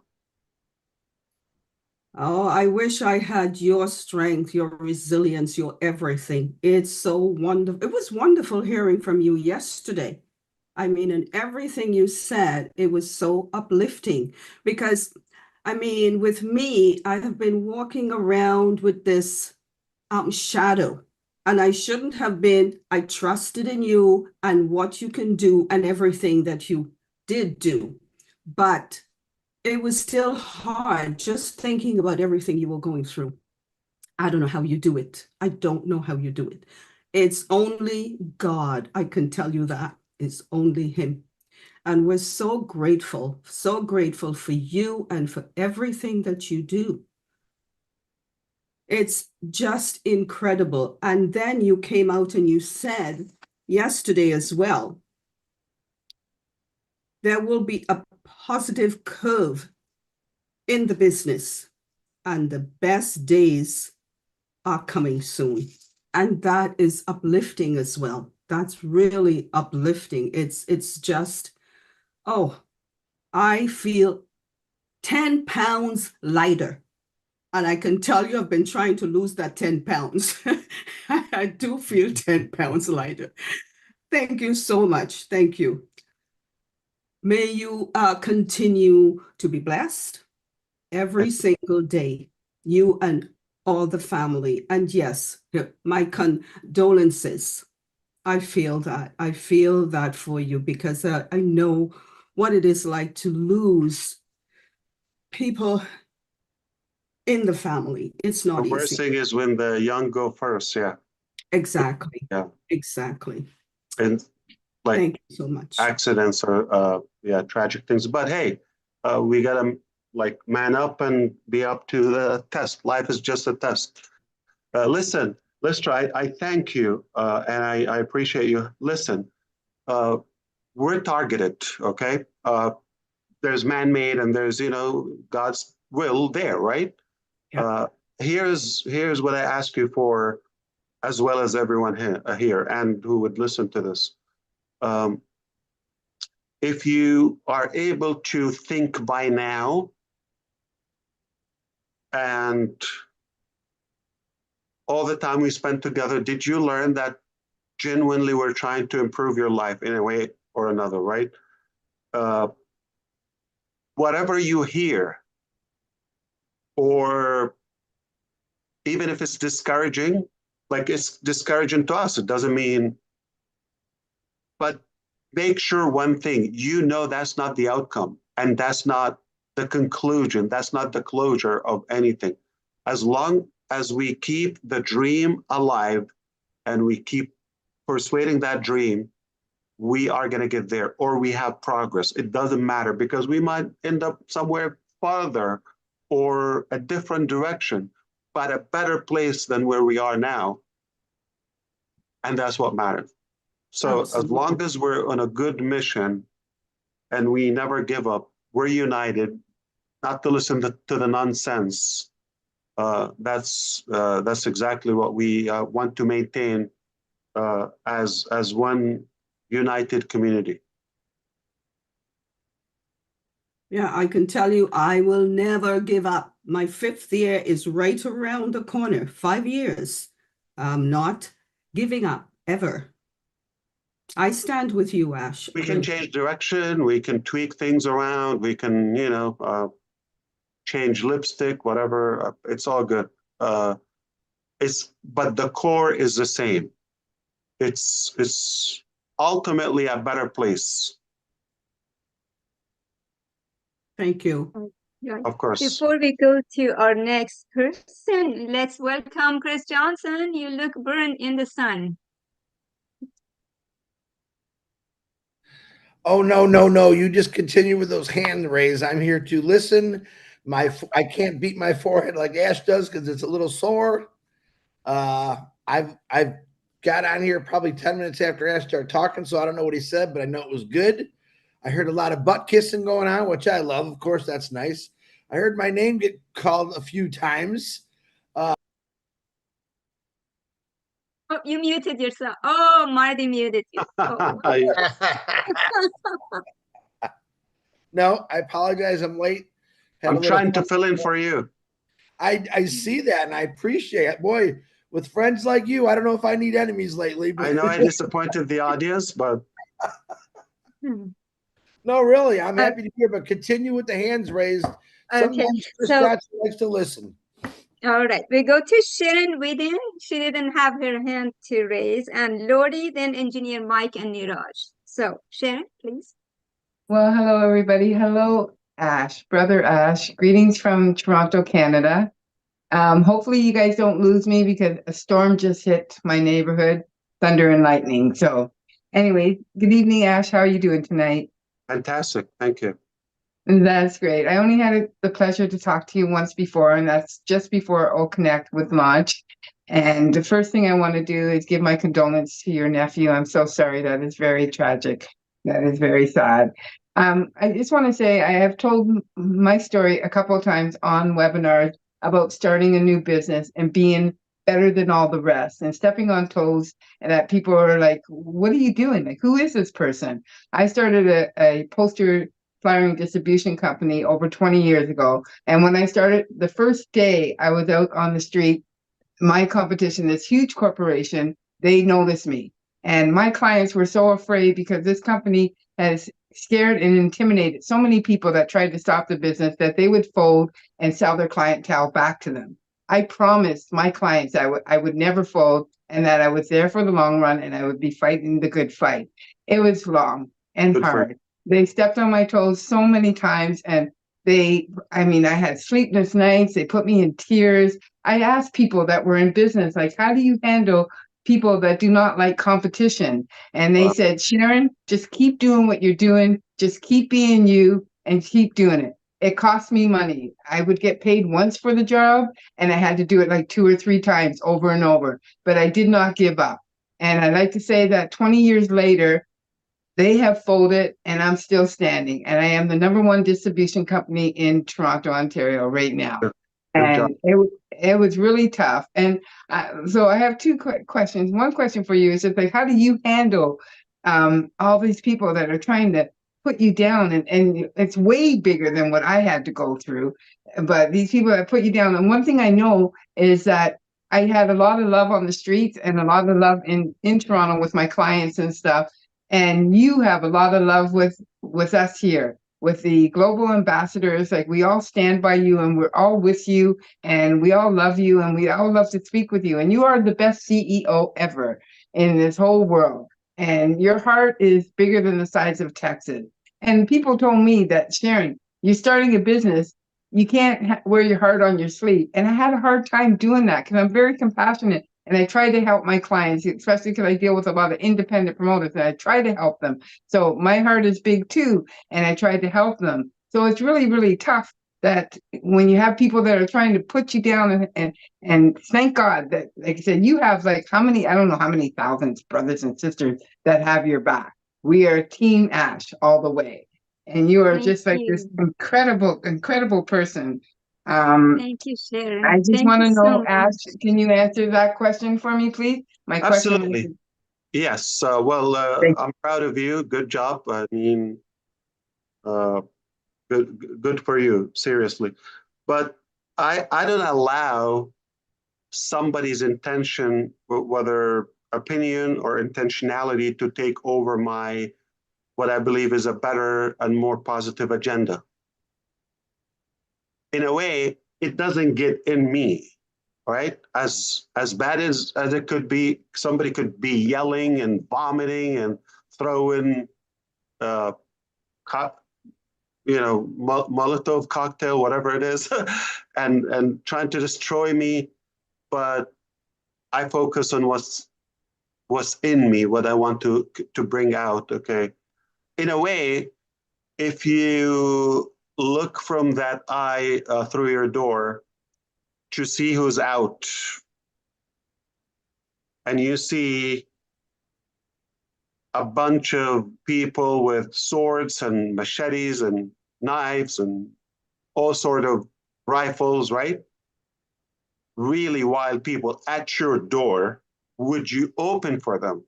Oh, I wish I had your strength, your resilience, your everything. It's so wonderful. It was wonderful hearing from you yesterday. I mean, and everything you said, it was so uplifting because, I mean, with me, I have been walking around with this shadow, and I shouldn't have been. I trusted in you and what you can do and everything that you did do. But it was still hard just thinking about everything you were going through. I don't know how you do it. I don't know how you do it. It's only God. I can tell you that. It's only Him. And we're so grateful for you and for everything that you do. It's just incredible. And then you came out and you said yesterday as well, there will be a positive curve in the business, and the best days are coming soon. And that is uplifting as well. That's really uplifting. It's just, oh, I feel 10 pounds lighter. And I can tell you, I've been trying to lose that 10 pounds. I do feel 10 pounds lighter. Thank you so much. Thank you. May you continue to be blessed every single day, you and all the family. And yes, my condolences. I feel that. I feel that for you because I know what it is like to lose people in the family. It's not The easy. worst thing is when the young go first. Yeah. Exactly. Yeah. Exactly. And like Thank you so much. accidents are, yeah, tragic things. But hey, we got to like man up and be up to the test. Life is just a test. Listen, Lystra, I thank you and I appreciate you. Listen, we're targeted, okay? There's man-made and there's, God's will there, right? Yeah. Here's what I ask you for, as well as everyone here and who would listen to this. If you are able to think by now and all the time we spent together, did you learn that genuinely we're trying to improve your life in a way or another, right? Whatever you hear, or even if it's discouraging, like it's discouraging to us, it doesn't mean, but make sure one thing, that's not the outcome and that's not the conclusion, that's not the closure of anything. As long as we keep the dream alive and we keep persuading that dream, we are going to get there, or we have progress. It doesn't matter because we might end up somewhere farther or a different direction, but a better place than where we are now. And that's what matters. So as long as we're on a good mission and we never give up, we're united, not to listen to the nonsense. That's exactly what we want to maintain as one united community. Yeah, I can tell you, I will never give up. My 5th year is right around the corner. 5 years. I'm not giving up ever. I stand with you, Ash. We can change direction. We can tweak things around. We can, change lipstick, whatever. It's all good. But the core is the same. It's ultimately a better place. Thank you. Yeah. Of course. Before we go to our next person, let's welcome Chris Johnson. You look burned in the sun. Oh, no. You just continue with those hand raised. I'm here to listen. I can't beat my forehead like Ash does because it's a little sore. I've got on here probably 10 minutes after Ash started talking, so I don't know what he said, but I know it was good. I heard a lot of butt kissing going on, which I love. Of course, that's nice. I heard my name get called a few times. Oh, you muted yourself. Oh, Marty muted you. Oh. No, I apologize. I'm late. I'm trying to fill in for you. I see that, and I appreciate it. Boy, with friends like you, I don't know if I need enemies lately. But I know I disappointed the audience, but no, really, I'm happy to hear. But continue with the hands raised. Sometimes Chris Johnson likes to listen. All right, we go to Sharon Whedon. She didn't have her hand to raise, and Lori, then Engineer Mike and Niraj. So Sharon, please. Well, hello, everybody. Hello, Ash, brother Ash. Greetings from Toronto, Canada. Hopefully you guys don't lose me because a storm just hit my neighborhood, thunder and lightning. So anyway, good evening, Ash. How are you doing tonight? Fantastic. Thank you. That's great. I only had the pleasure to talk to you once before, and that's just before O Connect with launch. And the first thing I want to do is give my condolences to your nephew. I'm so sorry. That is very tragic. That is very sad. I just want to say I have told my story a couple of times on webinars about starting a new business and being better than all the rest and stepping on toes, and that people are like, what are you doing? Like, who is this person? I started a poster flyer distribution company over 20 years ago. And when I started, the first day I was out on the street, my competition, this huge corporation, they noticed me. And my clients were so afraid because this company has scared and intimidated so many people that tried to stop the business that they would fold and sell their clientele back to them. I promised my clients I would never fold and that I was there for the long run and I would be fighting the good fight. It was long and hard. They stepped on my toes so many times, and I had sleepless nights. They put me in tears. I asked people that were in business, like, how do you handle people that do not like competition? And they said, Sharon, just keep doing what you're doing. Just keep being you and keep doing it. It cost me money. I would get paid once for the job, and I had to do it like 2 or 3 times over and over, but I did not give up. And I'd like to say that 20 years later, they have folded and I'm still standing, and I am the #1 distribution company in Toronto, Ontario right now. And it was really tough. And so I have 2 questions. One question for you is just like, how do you handle all these people that are trying to put you down? And it's way bigger than what I had to go through. But these people that put you down. And one thing I know is that I had a lot of love on the streets and a lot of love in Toronto with my clients and stuff. And you have a lot of love with us here, with the global ambassadors. Like, we all stand by you and we're all with you and we all love you and we all love to speak with you. And you are the best CEO ever in this whole world. And your heart is bigger than the size of Texas. And people told me that, Sharon, you're starting a business. You can't wear your heart on your sleeve. And I had a hard time doing that because I'm very compassionate. And I try to help my clients, especially because I deal with a lot of independent promoters, and I try to help them. So my heart is big too, and I try to help them. So it's really, really tough that when you have people that are trying to put you down, and thank God that, like I said, you have like I don't know how many thousands brothers and sisters that have your back. We are Team Ash all the way. And you are just like this incredible, incredible person. Thank you, Sharon. I just want to know, Ash, can you answer that question for me, please? My question is, Yes, I'm proud of you. Good job. I mean, uh, good for you, seriously. But I don't allow somebody's intention, whether opinion or intentionality, to take over my what I believe is a better and more positive agenda. In a way, it doesn't get in me, right? As bad as it could be, somebody could be yelling and vomiting and throwing uh, Molotov cocktail, whatever it is, and trying to destroy me. But I focus on what's in me, what I want to bring out. Okay, in a way, if you look from that eye through your door to see who's out, and you see a bunch of people with swords and machetes and knives and all sort of rifles, right? Really wild people at your door, would you open for them?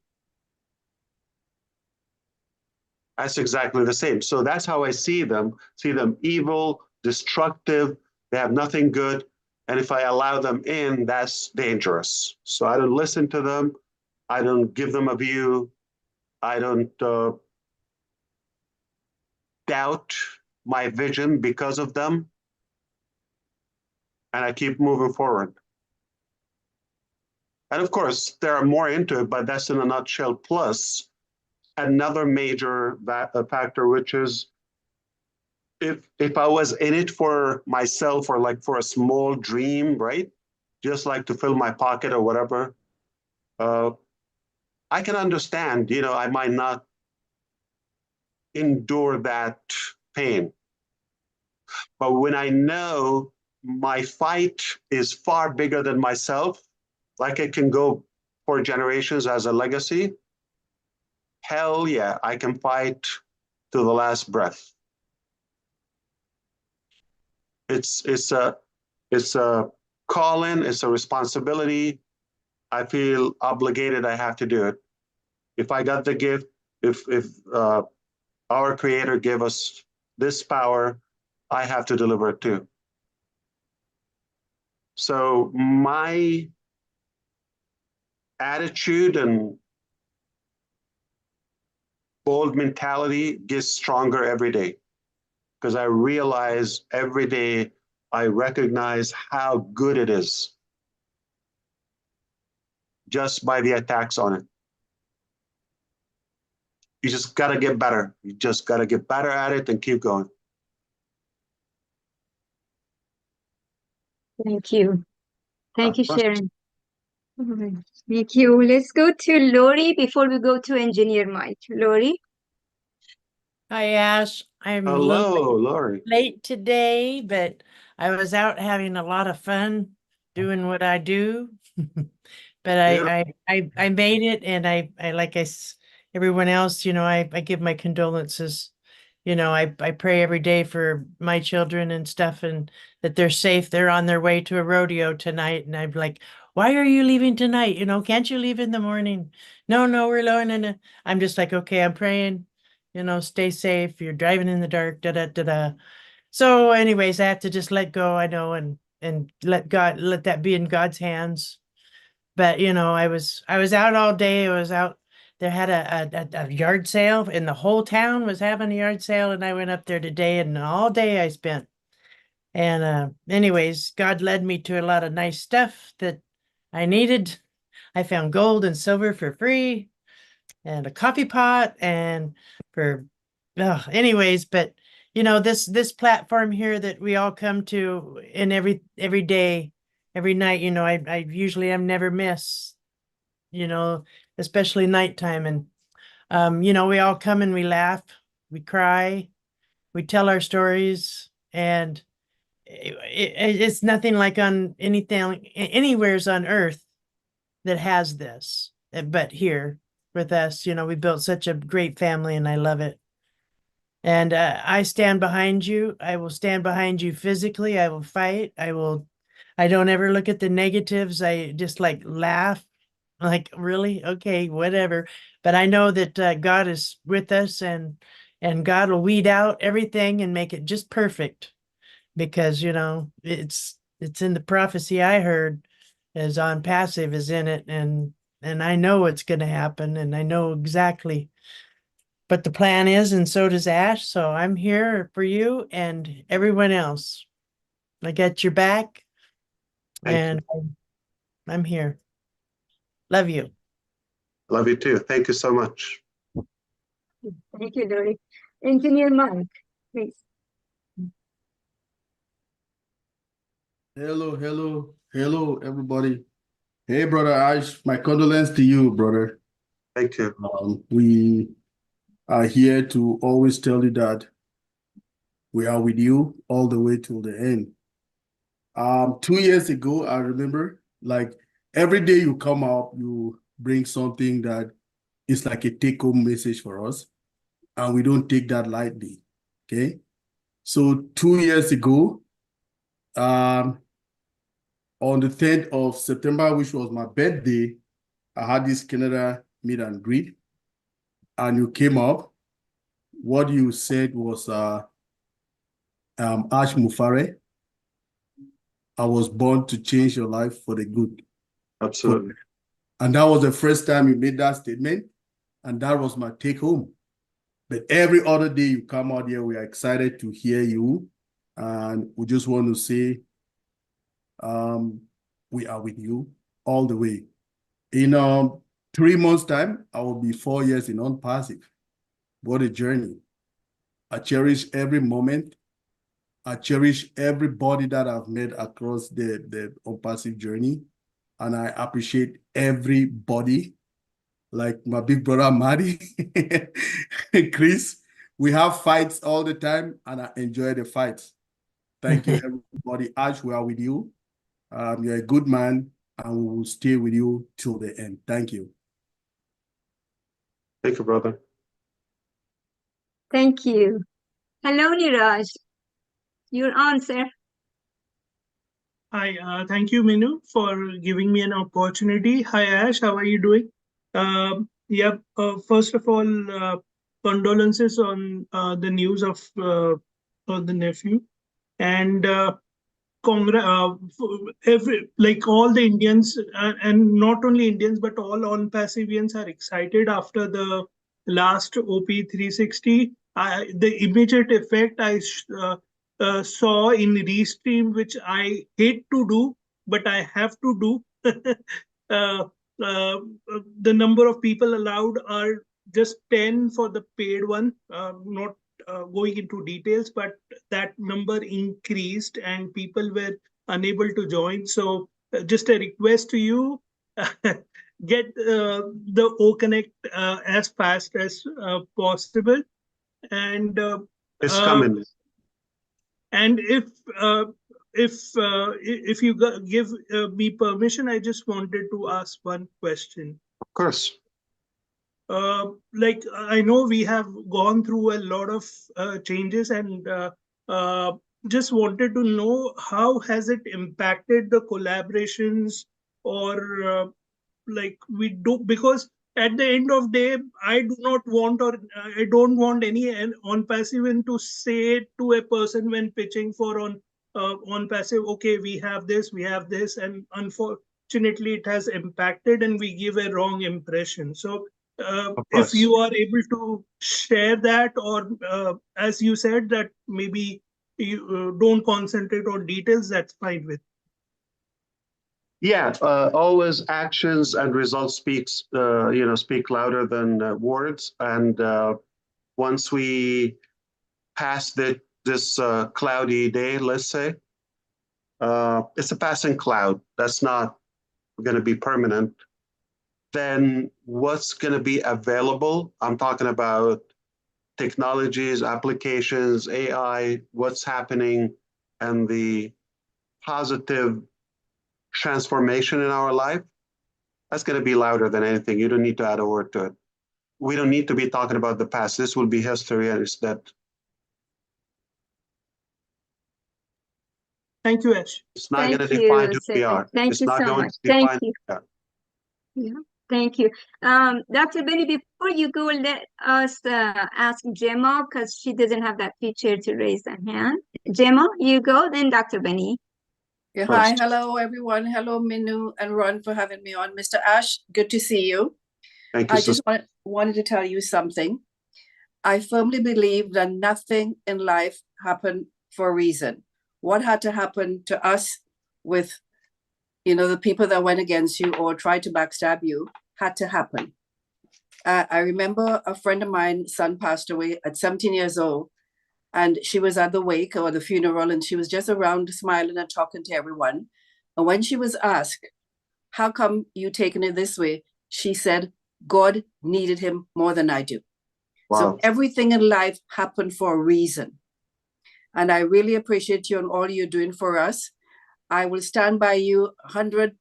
That's exactly the same. So that's how I see them evil, destructive, they have nothing good. And if I allow them in, that's dangerous. So I don't listen to them. I don't give them a view. I don't doubt my vision because of them. And I keep moving forward. And of course, there are more into it, but that's in a nutshell. Plus, another major factor, which is if I was in it for myself or like for a small dream, right? Just like to fill my pocket or whatever, I can understand, I might not endure that pain. But when I know my fight is far bigger than myself, like it can go for generations as a legacy, hell yeah, I can fight to the last breath. It's a call-in, it's a responsibility. I feel obligated, I have to do it. If I got the gift, if our creator gave us this power, I have to deliver it too. So my attitude and bold mentality gets stronger every day because I realize every day I recognize how good it is just by the attacks on it. You just got to get better. You just got to get better at it and keep going. Thank you. Thank you, Sharon. All right. Thank you. Let's go to Lori before we go to Engineer Mike. Lori? Hi, Ash. I'm a little Hello, Lori. late today, but I was out having a lot of fun doing what I do. But I made it, and I like everyone else, I give my condolences. I pray every day for my children and stuff, and that they're safe. They're on their way to a rodeo tonight, and I'm like, why are you leaving tonight? Can't you leave in the morning? No, we're alone. And I'm just like, okay, I'm praying. Stay safe. You're driving in the dark. Da da da da. So, anyways, I have to just let go. I know, and let that be in God's hands. But I was out all day. I was out. They had a yard sale, and the whole town was having a yard sale. And I went up there today, and all day I spent. And anyways, God led me to a lot of nice stuff that I needed. I found gold and silver for free, and a coffee pot, and for anyways. But this platform here that we all come to, in every day, every night, I usually am never miss, especially nighttime. And we all come and we laugh, we cry, we tell our stories. And it's nothing like on anything anywheres on earth that has this, but here with us, we built such a great family, and I love it. And I stand behind you. I will stand behind you physically. I will fight. I don't ever look at the negatives. I just like laugh. Like, really? Okay, whatever. But I know that God is with us, and God will weed out everything and make it just perfect, because it's in the prophecy I heard, as on passive is in it, and I know it's going to happen, and I know exactly what the plan is, and so does Ash. So I'm here for you and everyone else. I got your back. Thank And I'm here. Love you. Love you too. Thank you so much. Thank you, Lori. Engineer Mike, please. Hello, everybody. Hey, brother Ash, my condolence to you, brother. Thank you. We are here to always tell you that we are with you all the way till the end. 2 years ago, I remember, like every day you come up, you bring something that is like a take-home message for us, and we don't take that lightly. Okay, so 2 years ago, on the 10th of September, which was my birthday, I had this Canada meet and greet, and you came up. What you said was, Ash Mufare, I was born to change your life for the good. Absolutely. And that was the first time you made that statement, and that was my take home. But every other day you come out here, we are excited to hear you, and we just want to say, we are with you all the way. In 3 months' time, I will be 4 years in non-passive. What a journey. I cherish every moment. I cherish everybody that I've met across the non-passive journey. And I appreciate everybody, like my big brother, Maddie, Chris. We have fights all the time, and I enjoy the fights. Thank you, everybody. Ash, we are with you. You're a good man, and we will stay with you till the end. Thank you. Thank you, brother. Thank you. Hello, Niraj. Your answer. Hi, thank you, Minoo, for giving me an opportunity. Hi, Ash, how are you doing? First of all, condolences on the news of the nephew, and like all the Indians, and not only Indians, but all on-passivians are excited after the last OP 360. The immediate effect I saw in Restream, which I hate to do, but I have to do. uh, uh, the number of people allowed are just 10 for the paid one, not going into details, but that number increased and people were unable to join. So just a request to you, get the O Connect as fast as possible. And It's coming. And if you give me permission, I just wanted to ask one question. Of course. Like I know we have gone through a lot of changes, and just wanted to know how has it impacted the collaborations, or like we do, because at the end of day I do not want, or I don't want any on passive to say to a person when pitching for on passive, okay, we have this, and unfortunately it has impacted and we give a wrong impression. So if you are able to share that, or as you said that maybe you don't concentrate on details, that's fine with. Yeah, always actions and results speak louder than words. And once we pass this cloudy day, let's say, it's a passing cloud. That's not going to be permanent. Then what's going to be available? I'm talking about technologies, applications, AI, what's happening, and the positive transformation in our life. That's going to be louder than anything. You don't need to add a word to it. We don't need to be talking about the past. This will be history, and it's that. Thank you, Ash. It's not going to define who we are. Thank It's you not so going much. to define Thank you. who we are. Yeah. Thank you. Dr. Benny, before you go, let us ask Gemma, because she doesn't have that feature to raise a hand. Gemma, you go, then Dr. Benny. Yeah, hi, hello everyone. Hello, Minoo and Ron for having me on. Mr. Ash, good to see you. Thank you. I just wanted to tell you something. I firmly believe that nothing in life happened for a reason. What had to happen to us with, the people that went against you or tried to backstab you had to happen. I remember a friend of mine's son passed away at 17 years old, and she was at the wake or the funeral, and she was just around smiling and talking to everyone. And when she was asked, how come you taking it this way? She said, God needed him more than I do. Wow. So everything in life happened for a reason. And I really appreciate you and all you're doing for us. I will stand by you 100,000%.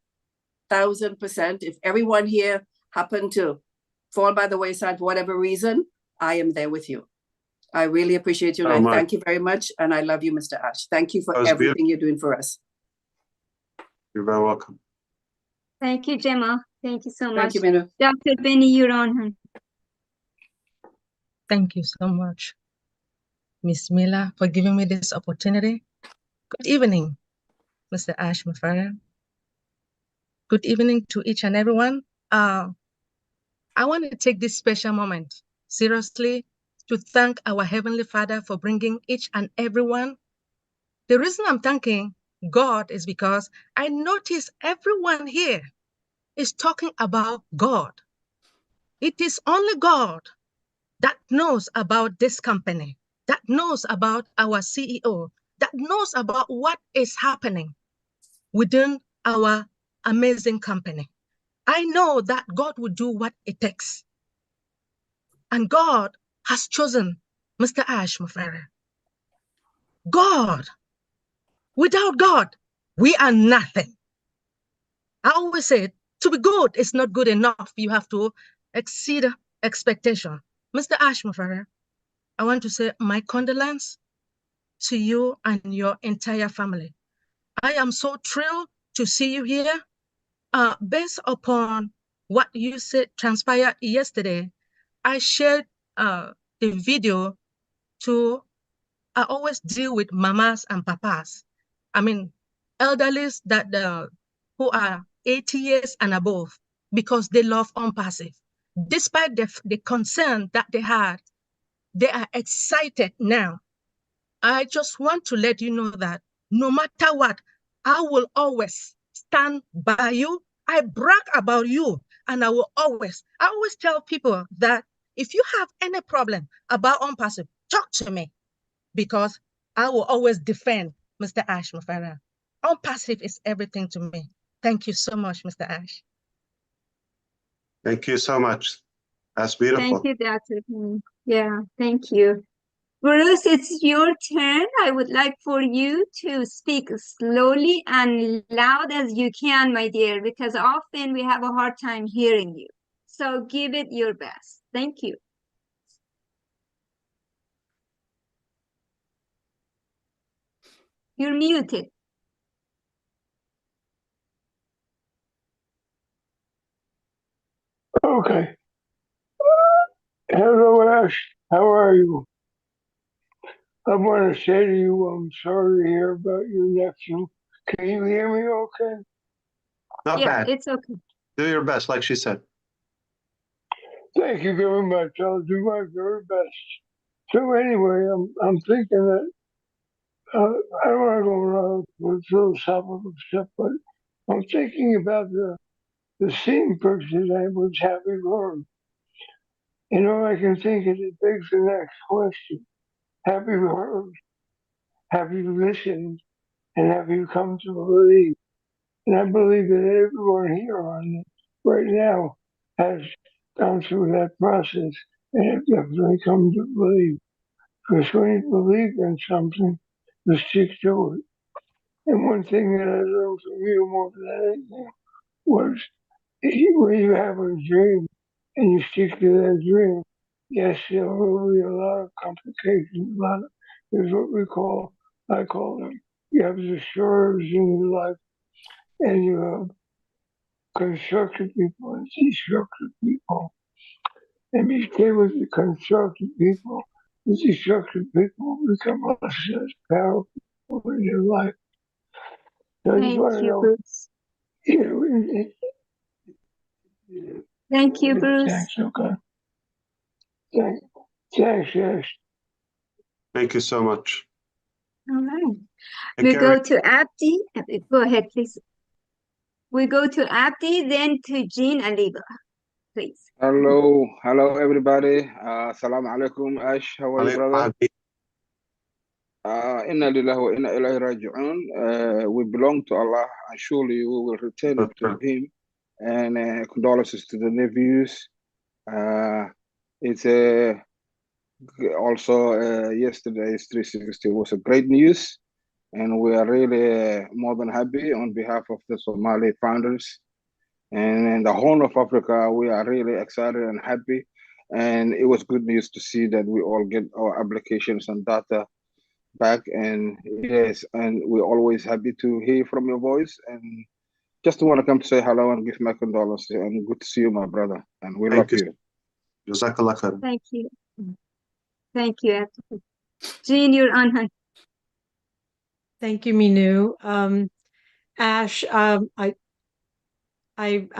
If everyone here happened to fall by the wayside for whatever reason, I am there with you. I really appreciate you, and I thank you very much, and I love you, Mr. Ash. Thank you for everything you're doing for us. You're very welcome. Thank you, Gemma. Thank you so much. Thank you, Minoo. Dr. Benny, you're on. Thank you so much, Miss Miller, for giving me this opportunity. Good evening, Mr. Ash Mafara. Good evening to each and everyone. I want to take this special moment seriously to thank our Heavenly Father for bringing each and everyone. The reason I'm thanking God is because I notice everyone here is talking about God. It is only God that knows about this company, that knows about our CEO, that knows about what is happening within our amazing company. I know that God will do what it takes. And God has chosen Mr. Ash Mafara. God, without God, we are nothing. I always say, to be good is not good enough. You have to exceed expectation. Mr. Ash Mafara, I want to say my condolence to you and your entire family. I am so thrilled to see you here. Based upon what you said transpired yesterday, I shared the video to, I always deal with mamas and papas. I mean, elderlies that who are 80 years and above, because they love Unpassive. Despite the concern that they had, they are excited now. I just want to let you know that no matter what, I will always stand by you. I brag about you, and I always tell people that if you have any problem about Unpassive, talk to me, because I will always defend Mr. Ash Mafara. Unpassive is everything to me. Thank you so much, Mr. Ash. Thank you so much. That's beautiful. Thank you, Dr. Benny. Yeah, thank you. Bruce, it's your turn. I would like for you to speak slowly and loud as you can, my dear, because often we have a hard time hearing you. So give it your best. Thank you. You're muted. Okay. Hello, Ash. How are you? I want to say to you, I'm sorry to hear about your nephew. Can you hear me okay? Not bad. It's okay. Do your best, like she said. Thank you very much. I'll do my very best. So anyway, I'm thinking that I don't want to go around with philosophical stuff, but I'm thinking about the scene purchase I was having heard. You know, I can think it begs the next question. Have you heard? Have you listened? And have you come to believe? And I believe that everyone here on right now has gone through that process and have definitely come to believe. Because when you believe in something, you stick to it. And one thing that I learned from you more than anything was when you have a dream and you stick to that dream, yes, there will be a lot of complications, there's what I call them, you have the swerves in your life, and you have constructive people and destructive people. And MHK was the constructive people. The destructive people become less powerful in your life. So I just Thank want to you, know, Bruce. Thank you, Bruce. Thanks, okay. Thanks, yes. Thank you so much. All right. And We Gary, go to Abdi. Go ahead, please. We go to Abdi, then to Jean Aliba, please. Hello, everybody. Assalamu alaikum, Ash. How are you, brother? Inna lillahi wa inna ilayhi raji'un. We belong to Allah, and surely we will return to Him. And condolences to the nephews. It's also yesterday's 360 was a great news, and we are really more than happy on behalf of the Somali founders. And in the Horn of Africa, we are really excited and happy. And it was good news to see that we all get our applications and data back. And yes, and we're always happy to hear from your voice. And just want to come to say hello and give my condolences. And good to see you, my brother. And we love you. Jazakallah khair. Thank you. Thank you, Abdi. Jean, you're on, hun. Thank you, Minoo. Ash, I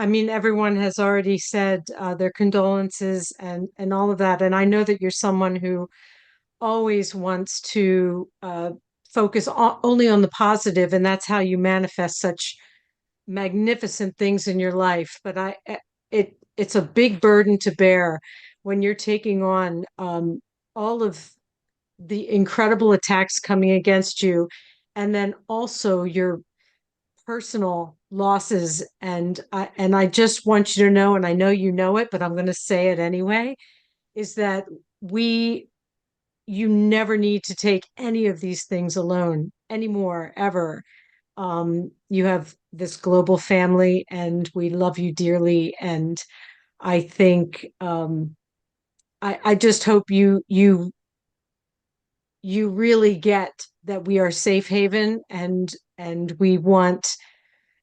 mean, everyone has already said their condolences and all of that. And I know that you're someone who always wants to focus only on the positive, and that's how you manifest such magnificent things in your life. But it's a big burden to bear when you're taking on all of the incredible attacks coming against you, and then also your personal losses. And I just want you to know, and I know you know it, but I'm going to say it anyway, is that you never need to take any of these things alone anymore, ever. You have this global family, and we love you dearly. And I think I just hope you really get that we are safe haven, and we want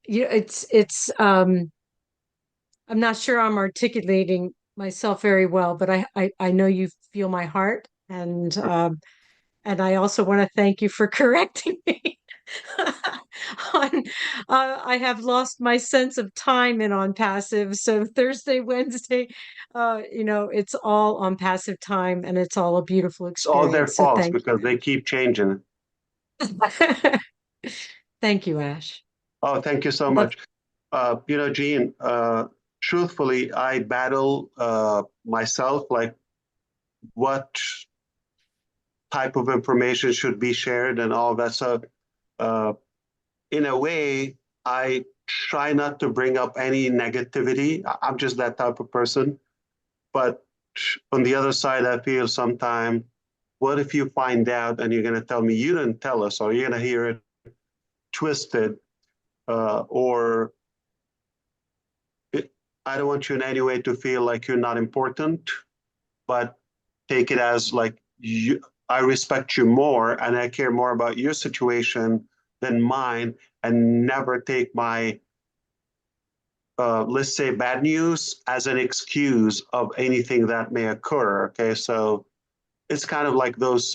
it's I'm not sure I'm articulating myself very well, but I know you feel my heart, and I also want to thank you for correcting me on I have lost my sense of time in on passive. So Thursday, Wednesday, it's all on passive time, and it's all a beautiful It's all their experience. So faults thank because they keep changing it. thank you, Ash. Oh, thank you so much. Jean, truthfully, I battle myself, like what type of information should be shared and all that. So in a way, I try not to bring up any negativity. I'm just that type of person. But on the other side, I feel sometimes, what if you find out and you're going to tell me you didn't tell us, or you're going to hear it twisted, or I don't want you in any way to feel like you're not important, but take it as like I respect you more and I care more about your situation than mine, and never take my, let's say, bad news as an excuse of anything that may occur. Okay, so it's kind of like those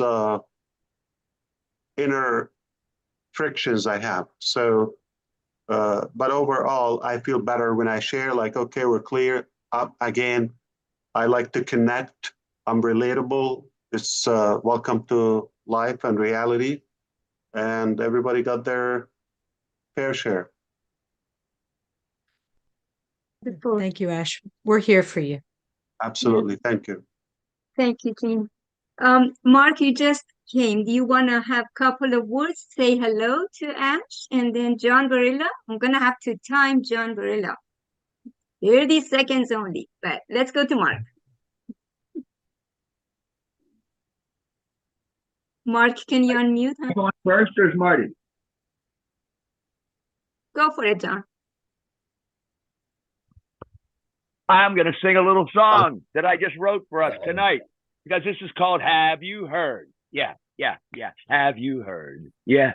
inner frictions I have. So, but overall, I feel better when I share, like, okay, we're clear. Again, I like to connect. I'm relatable. It's welcome to life and reality. And everybody got their fair share. Thank you, Ash. We're here for you. Absolutely. Thank you. Thank you, Jean. Mark, you just came. Do you want to have a couple of words? Say hello to Ash, and then John Barilla. I'm going to have to time John Barilla. 30 seconds only, but let's go to Mark. Mark, can you unmute? Huh? Going first, or is Marty? Go for it, John. I'm going to sing a little song that I just wrote for us tonight, because this is called Have You Heard? Yeah. Have you heard? Yeah.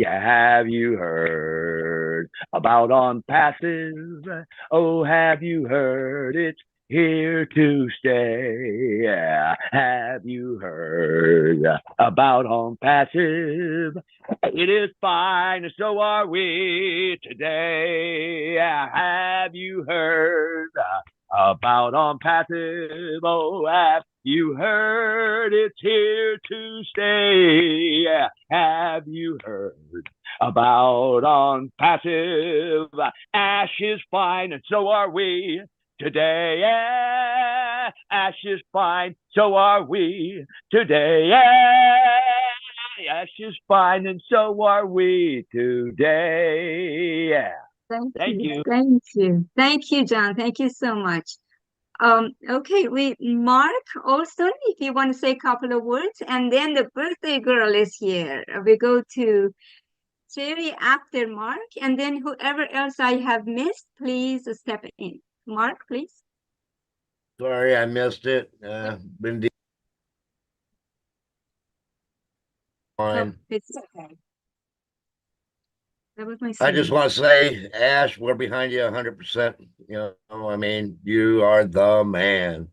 Have you heard? heard about on passive? Oh, have you heard it's here to stay? Yeah. Have you heard about on passive? It is fine, and so are we today. Have you heard about on passive? Oh, have you heard it's here to stay? Have you heard about on passive? Ash is fine, and so are we today. Ash is fine, so are we today. Ash is fine, and so are we today. Thank you. Thank you. Thank you, John. Thank you so much. Okay, Mark also, if you want to say a couple of words, and then the birthday girl is here. We go to Jerry after Mark, and then whoever else I have missed, please step in. Mark, please. Sorry, I missed it. Been Oh, it's okay. That was my I just son. want to say, Ash, we're behind you 100%. You know, I mean, you are the man.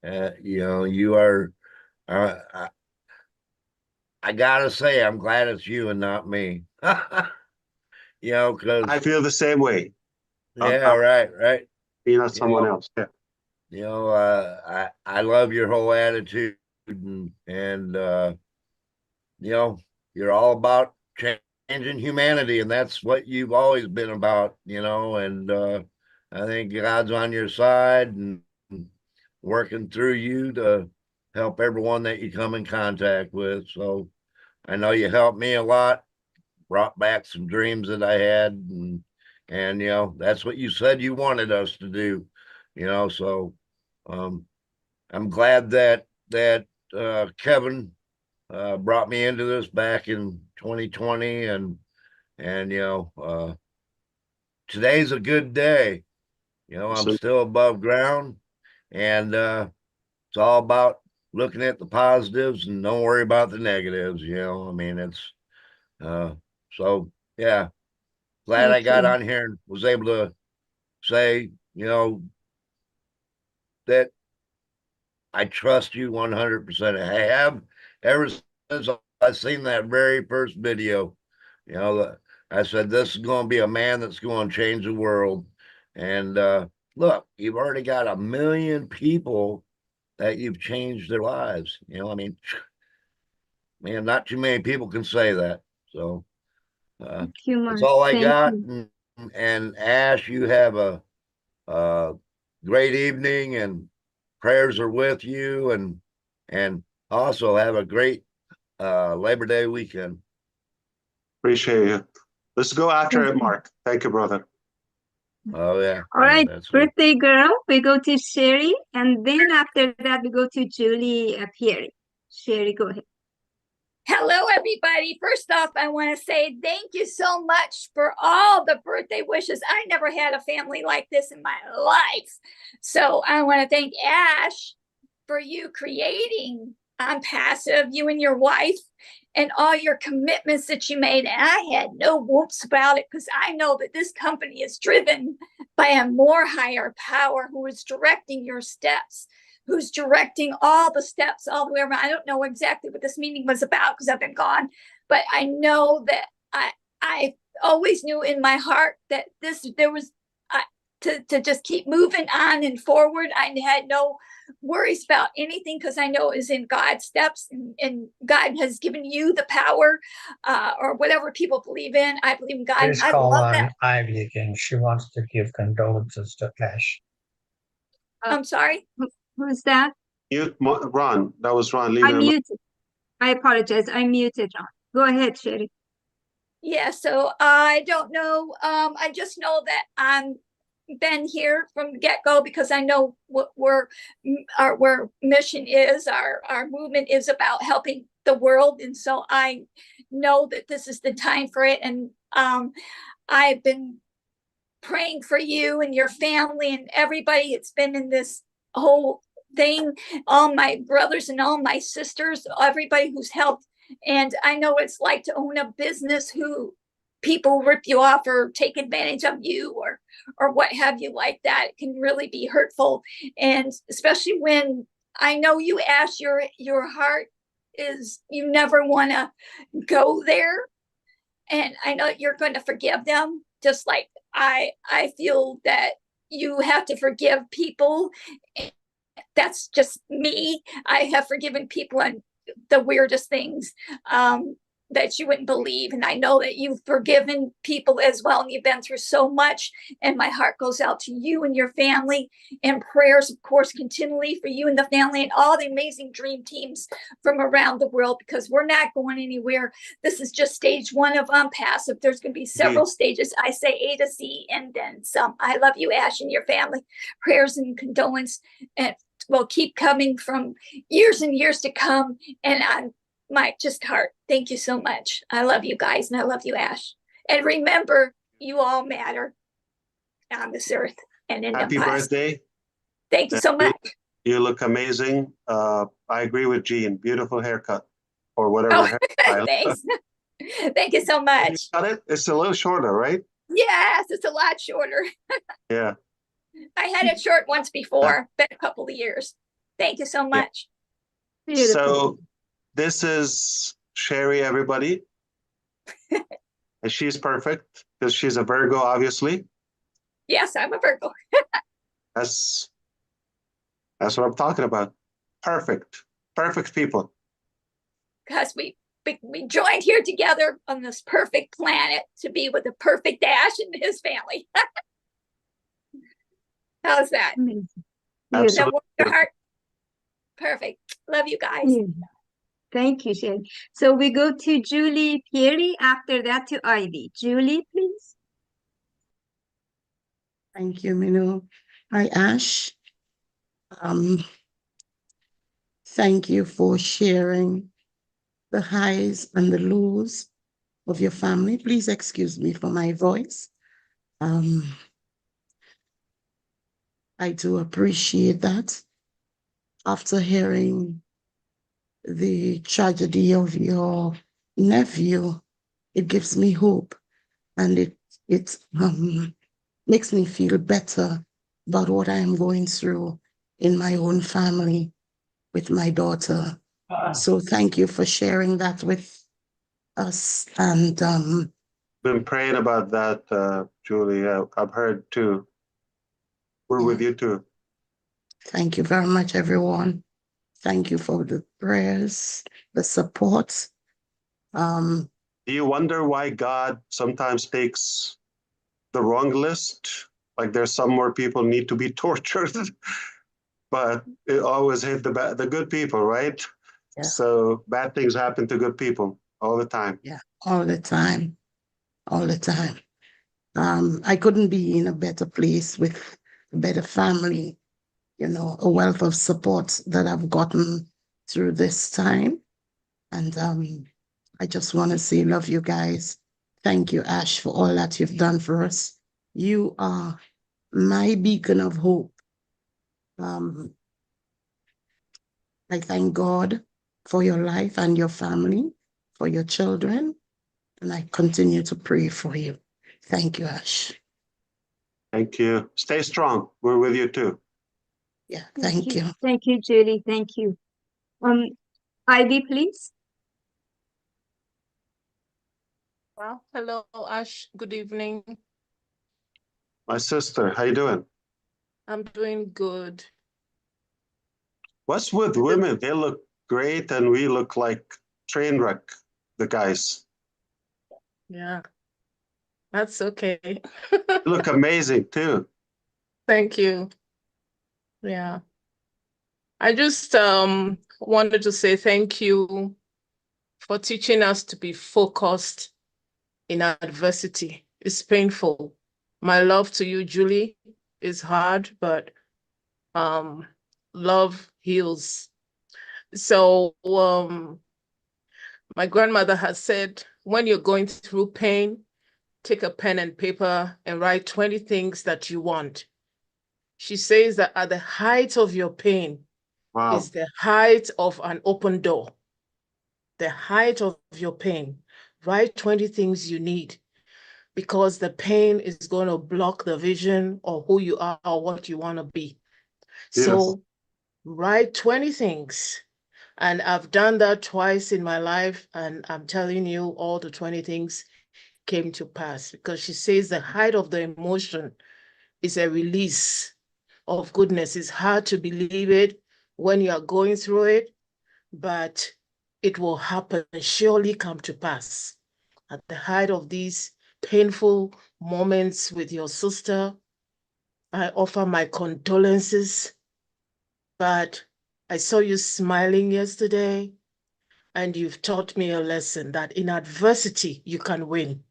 You know, you are. I gotta say, I'm glad it's you and not me. You know, because I feel the same way. yeah, right. You're not You someone know, else. Yeah. You know, I love your whole attitude, and you know, you're all about changing humanity, and that's what you've always been about. You know, and I think God's on your side and working through you to help everyone that you come in contact with. So I know you helped me a lot, brought back some dreams that I had, and you know, that's what you said you wanted us to do. You know, so I'm glad that Kevin brought me into this back in 2020, and you know, today's a good day. You know, I'm still above ground, and it's all about looking at the positives and don't worry about the negatives. You know, I mean, it's so yeah. Glad I got on here and was able to say, you know, that I trust you 100%. I have ever since I seen that very first video. You know, I said, this is going to be a man that's going to change the world. And look, you've already got 1 million people that you've changed their lives. You know, I mean, man, not too many people can say that. So Thank you, Mark. that's all I Thank got. you. And Ash, you have a great evening, and prayers are with you, and also have a great Labor Day weekend. Appreciate it. Let's go after it, Mark. Thank you, brother. Oh yeah. All right, That's birthday girl, we go to Sherry, and then after that we go to Julie Pierre. Sherry, go ahead. Hello, everybody. First off, I want to say thank you so much for all the birthday wishes. I never had a family like this in my life. So I want to thank Ash for you creating Passive, you and your wife, and all your commitments that you made. And I had no whoops about it because I know that this company is driven by a more higher power who is directing your steps, who's directing all the steps all the way around. I don't know exactly what this meeting was about because I've been gone, but I know that I always knew in my heart that there was to just keep moving on and forward. I had no worries about anything because I know it is in God's steps, and God has given you the power, or whatever people believe in. I believe in God. Please I call love on that. Ivy again. She wants to give condolences to Ash. I'm sorry. Who's that? Ron. That was Ron. Leave I him. muted. I apologize. I muted Ron. Go ahead, Sherry. Yeah, so I don't know. I just know that I'm been here from the get-go because I know what our mission is. Our movement is about helping the world, and so I know that this is the time for it. And I've been praying for you and your family and everybody. It's been in this whole thing, all my brothers and all my sisters, everybody who's helped. And I know what it's like to own a business who people rip you off or take advantage of you or what have you like that. It can really be hurtful. And especially when I know you, Ash, your heart is, you never want to go there. And I know you're going to forgive them, just like I feel that you have to forgive people. That's just me. I have forgiven people on the weirdest things that you wouldn't believe. And I know that you've forgiven people as well. And you've been through so much. And my heart goes out to you and your family, and prayers, of course, continually for you and the family and all the amazing dream teams from around the world, because we're not going anywhere. This is just stage one of Unpassive. There's going to be several stages. I say A to C and then some. I love you, Ash, and your family. Prayers and condolence and will keep coming from years and years to come. And I'm my just heart. Thank you so much. I love you guys, and I love you, Ash. And remember, you all matter on this earth and in Happy the past. birthday. Thank you so much. You look amazing. I agree with Jean. Beautiful haircut or whatever hairstyle. Thanks. Thank you so much. You got it? It's a little shorter, right? Yes, it's a lot shorter. Yeah. I had it short once before, been a couple of years. Thank you so much. So this is Sherry, everybody. And she's perfect because she's a Virgo, obviously. Yes, I'm a Virgo. That's what I'm talking about. Perfect. Perfect people. Because we joined here together on this perfect planet to be with the perfect Ash and his family. How's that? Absolutely. Your heart? Perfect. Love you guys. Yeah. Thank you, Sherry. So we go to Julie Pieri, after that to Ivy. Julie, please. Thank you, Minoo. Hi, Ash. Thank you for sharing the highs and the lows of your family. Please excuse me for my voice. I do appreciate that. After hearing the tragedy of your nephew, it gives me hope, and it makes me feel better about what I am going through in my own family with my daughter. So thank you for sharing that with us. And been praying about that, Julie. I've heard too. We're with you too. Thank you very much, everyone. Thank you for the prayers, the support. Do you wonder why God sometimes takes the wrong list? Like there's some more people need to be tortured, but it always hit the good people, right? Yeah. So bad things happen to good people all the time. Yeah, all the time, all the time. I couldn't be in a better place with a better family, you know, a wealth of support that I've gotten through this time. And I just want to say, love you guys. Thank you, Ash, for all that you've done for us. You are my beacon of hope. I thank God for your life and your family, for your children, and I continue to pray for you. Thank you, Ash. Thank you. Stay strong. We're with you too. Yeah, thank you. Thank you, Julie. Thank you. Ivy, please. Well, hello, Ash. Good evening. My sister, how you doing? I'm doing good. What's with women? They look great and we look like train wreck, the guys. Yeah, that's okay. You look amazing too. Thank you. Yeah. I just wanted to say thank you for teaching us to be focused in adversity. It's painful. My love to you, Julie. It's hard, but love heals. So my grandmother has said, when you're going through pain, take a pen and paper and write 20 things that you want. She says that at the height of your pain is the height of an open door. The height of your pain. Write 20 things you need. because the pain is going to block the vision of who you are or what you want to be. Beautiful. So write 20 things. And I've done that twice in my life. And I'm telling you, all the 20 things came to pass, because she says the height of the emotion is a release of goodness. It's hard to believe it when you are going through it, but it will happen and surely come to pass. At the height of these painful moments with your sister, I offer my condolences, but I saw you smiling yesterday, and you've taught me a lesson that in adversity, you can win.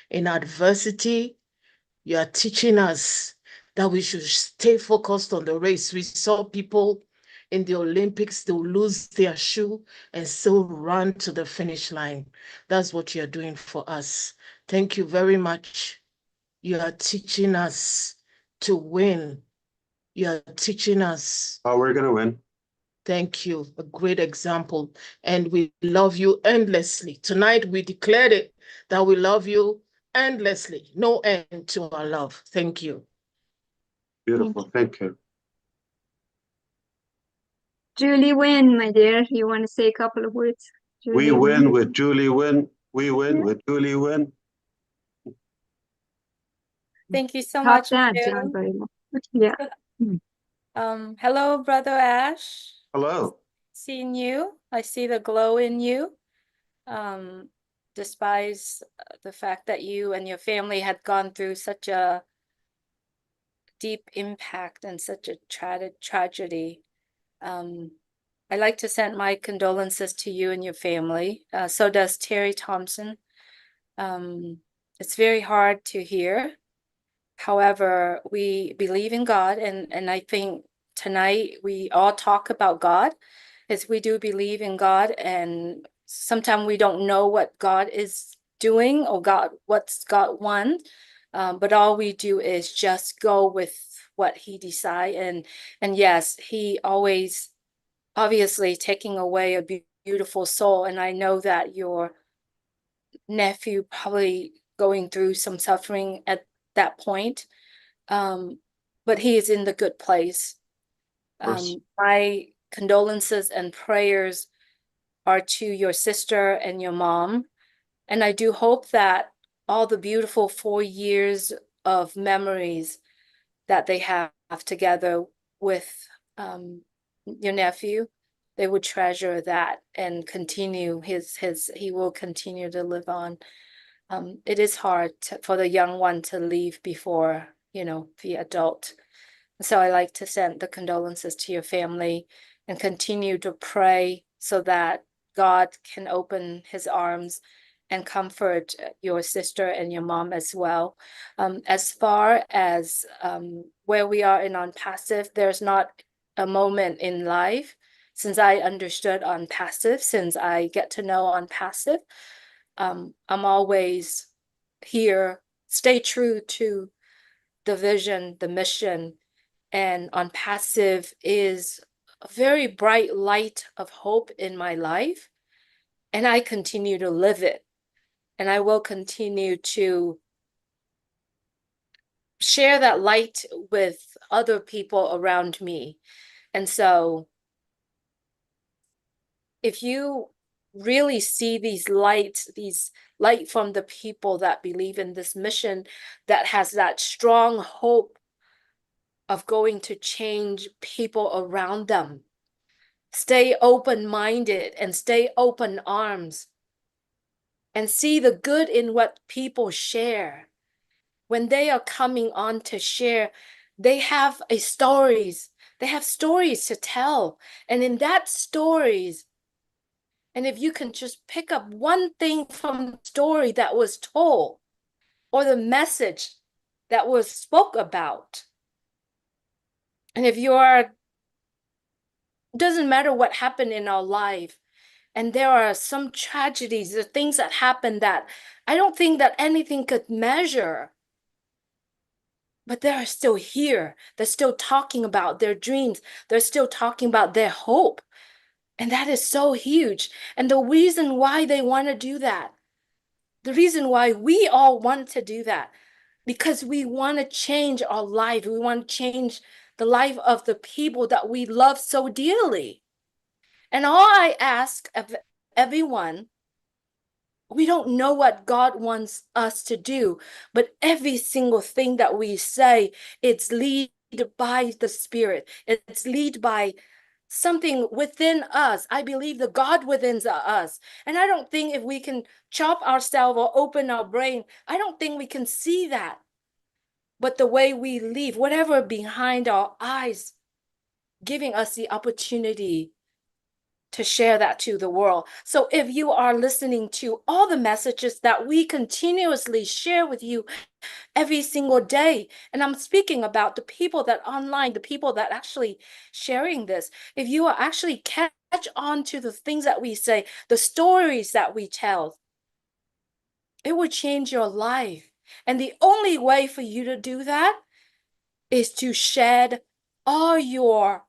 In adversity, you are teaching us that we should stay focused on the race. We saw people in the Olympics, they'll lose their shoe and still run to the finish line. That's what you're doing for us. Thank you very much. You are teaching us to win. You are teaching us. Oh, we're going to win. Thank you. A great example. And we love you endlessly. Tonight we declared it that we love you endlessly. No end to our love. Thank you. Beautiful. Thank you. Julie Wynn, my dear, you want to say a couple of words? We Julie win with Julie Wynn. We win with Julie Wynn. Thank you so Top much, that, Minoo. John, very much. Yeah. Hello, Brother Ash. Hello. Seeing you. I see the glow in you. Despite the fact that you and your family had gone through such a deep impact and such a tragedy. I'd like to send my condolences to you and your family. So does Terry Thompson. It's very hard to hear. However, we believe in God, and I think tonight we all talk about God, is we do believe in God, and sometimes we don't know what God is doing or what's God want, but all we do is just go with what He decide, and yes, He always obviously taking away a beautiful soul, and I know that your nephew probably going through some suffering at that point. But he is in the good place. My condolences and prayers are to your sister and your mom. And I do hope that all the beautiful 4 years of memories that they have together with your nephew, they would treasure that and continue he will continue to live on. It is hard for the young one to leave before, the adult. So I like to send the condolences to your family and continue to pray so that God can open His arms and comfort your sister and your mom as well. As far as where we are in On Passive, there's not a moment in life since I understood On Passive, since I get to know On Passive. I'm always here, stay true to the vision, the mission, and On Passive is a very bright light of hope in my life. And I continue to live it. And I will continue to share that light with other people around me. And so if you really see these light from the people that believe in this mission, that has that strong hope of going to change people around them, stay open-minded and stay open arms and see the good in what people share. When they are coming on to share, they have stories to tell. And in that stories, and if you can just pick up one thing from the story that was told or the message that was spoke about, and if you are, doesn't matter what happened in our life, and there are some tragedies, the things that happen that I don't think that anything could measure, but they are still here. They're still talking about their dreams. They're still talking about their hope. And that is so huge. And the reason why they want to do that The reason why we all want to do that, because we want to change our life. We want to change the life of the people that we love so dearly. And all I ask of everyone, we don't know what God wants us to do, but every single thing that we say, it's led by the Spirit. It's led by something within us. I believe the God within us. And I don't think if we can chop ourselves or open our brain, I don't think we can see that. But the way we live, whatever behind our eyes, giving us the opportunity to share that to the world. So if you are listening to all the messages that we continuously share with you every single day, and I'm speaking about the people that online, the people that actually sharing this, if you are actually catch on to the things that we say, the stories that we tell, it will change your life. And the only way for you to do that is to shed all your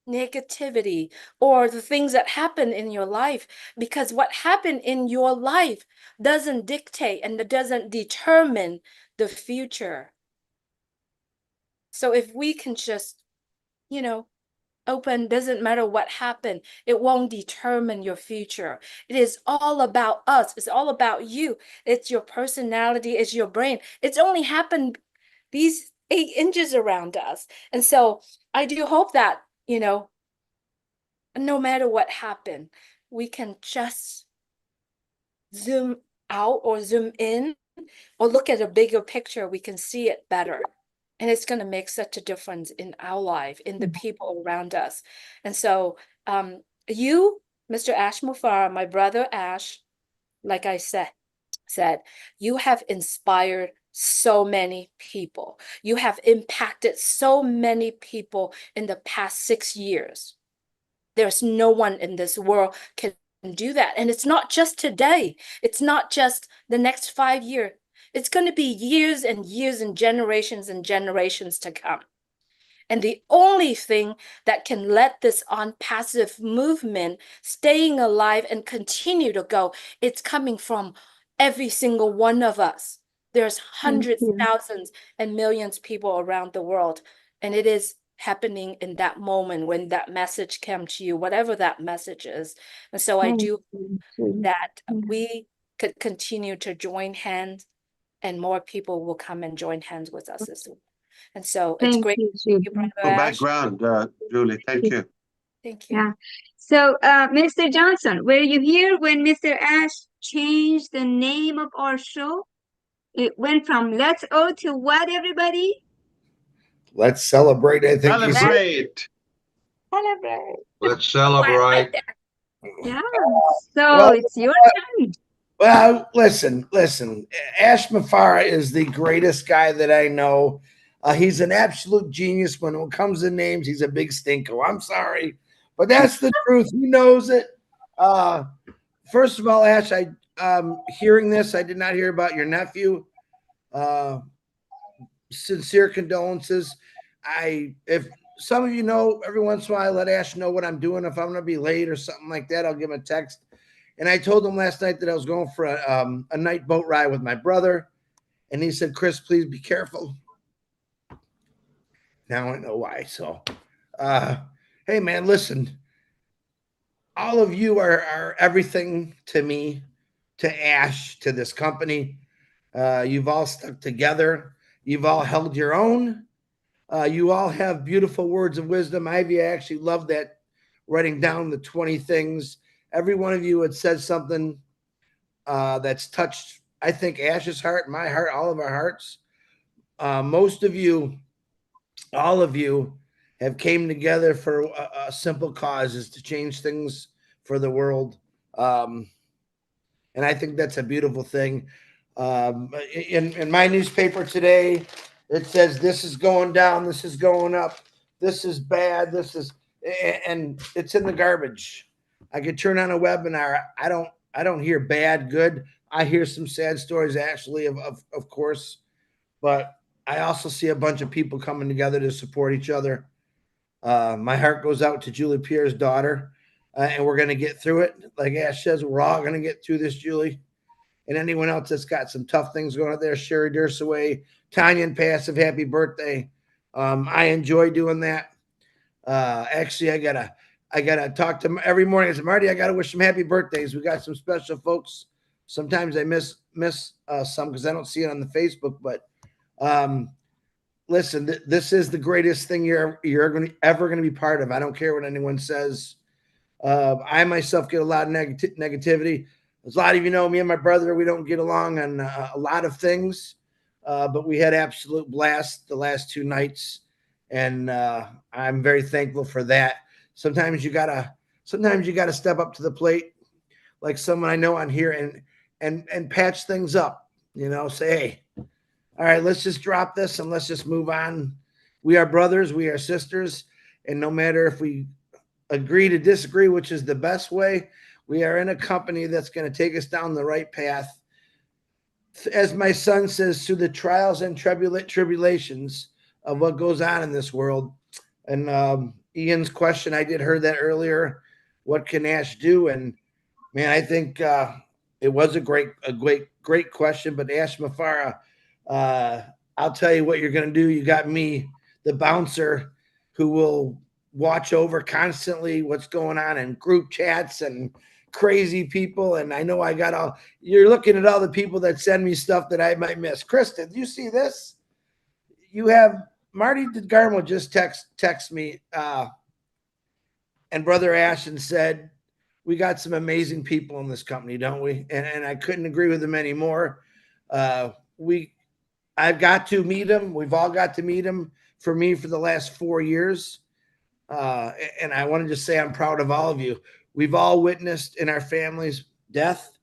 negativity or the things that happen in your life, because what happened in your life doesn't dictate and it doesn't determine the future. So if we can just, open, doesn't matter what happened, it won't determine your future. It is all about us. It's all about you. It's your personality, it's your brain. It's only happened these 8 inches around us. And so I do hope that, no matter what happened, we can just zoom out or zoom in or look at a bigger picture. We can see it better. And it's going to make such a difference in our life, in the people around us. And so you, Mr. Ash Mufara, my brother Ash, like I said, you have inspired so many people. You have impacted so many people in the past 6 years. There's no one in this world can do that. And it's not just today. It's not just the next 5 years. It's going to be years and years and generations to come. And the only thing that can let this on-passive movement staying alive and continue to go, it's coming from every single one of us. There's hundreds, thousands, and millions of people around the world. And it is happening in that moment when that message came to you, whatever that message is. And so I do that we could continue to join hands and more people will come and join hands with us as well. And so it's great to see you, Brother Ash. Background, Julie. Thank you. Thank you. Yeah. So, Mr. Johnson, were you here when Mr. Ash changed the name of our show? It went from Let's O to what, everybody? Let's celebrate. I think Celebrate. Celebrate. Let's celebrate. Yeah. So Well, it's your turn. Well, listen. Ash Mafara is the greatest guy that I know. He's an absolute genius when it comes to names. He's a big stinko. I'm sorry, but that's the truth. He knows it. First of all, Ash, hearing this, I did not hear about your nephew. Sincere condolences. If some of you know, every once in a while, I let Ash know what I'm doing. If I'm going to be late or something like that, I'll give him a text. And I told him last night that I was going for a night boat ride with my brother. And he said, Chris, please be careful. Now I know why. So, hey, man, listen. All of you are everything to me, to Ash, to this company. You've all stuck together. You've all held your own. You all have beautiful words of wisdom. Ivy, I actually love that, writing down the 20 things. Every one of you had said something that's touched, I think, Ash's heart, my heart, all of our hearts. Most of you, all of you, have came together for a simple cause, is to change things for the world. And I think that's a beautiful thing. In my newspaper today, it says this is going down, this is going up, this is bad, and it's in the garbage. I could turn on a webinar. I don't hear bad, good. I hear some sad stories, actually, of course, but I also see a bunch of people coming together to support each other. My heart goes out to Julie Pierre's daughter, and we're going to get through it. Like Ash says, we're all going to get through this, Julie. and anyone else that's got some tough things going out there. Sherry Dursaway, Tanya and Passive, happy birthday. I enjoy doing that. Actually, I gotta talk to him every morning. I said, Marty, I gotta wish some happy birthdays. We got some special folks. Sometimes I miss some because I don't see it on the Facebook. But listen, this is the greatest thing you're ever going to be part of. I don't care what anyone says. I myself get a lot of negativity. As a lot of you know, me and my brother, we don't get along on a lot of things, but we had absolute blast the last 2 nights, and I'm very thankful for that. Sometimes you gotta step up to the plate, like someone I know on here, and patch things up. You know, say, hey, all right, let's just drop this and let's just move on. We are brothers, we are sisters, and no matter if we agree to disagree, which is the best way, we are in a company that's going to take us down the right path. As my son says, through the trials and tribulations of what goes on in this world. And Ian's question, I did heard that earlier. What can Ash do? And man, I think it was a great question. But Ash Mafara, I'll tell you what you're going to do. You got me, the bouncer, who will watch over constantly what's going on in group chats and crazy people. And I know I got all, you're looking at all the people that send me stuff that I might miss. Kristen, do you see this? You have Marty DeGarmo just text me and Brother Ashton said, we got some amazing people in this company, don't we? And I couldn't agree with him anymore. I've got to meet him. We've all got to meet him for me for the last 4 years. And I want to just say I'm proud of all of you. We've all witnessed in our families death,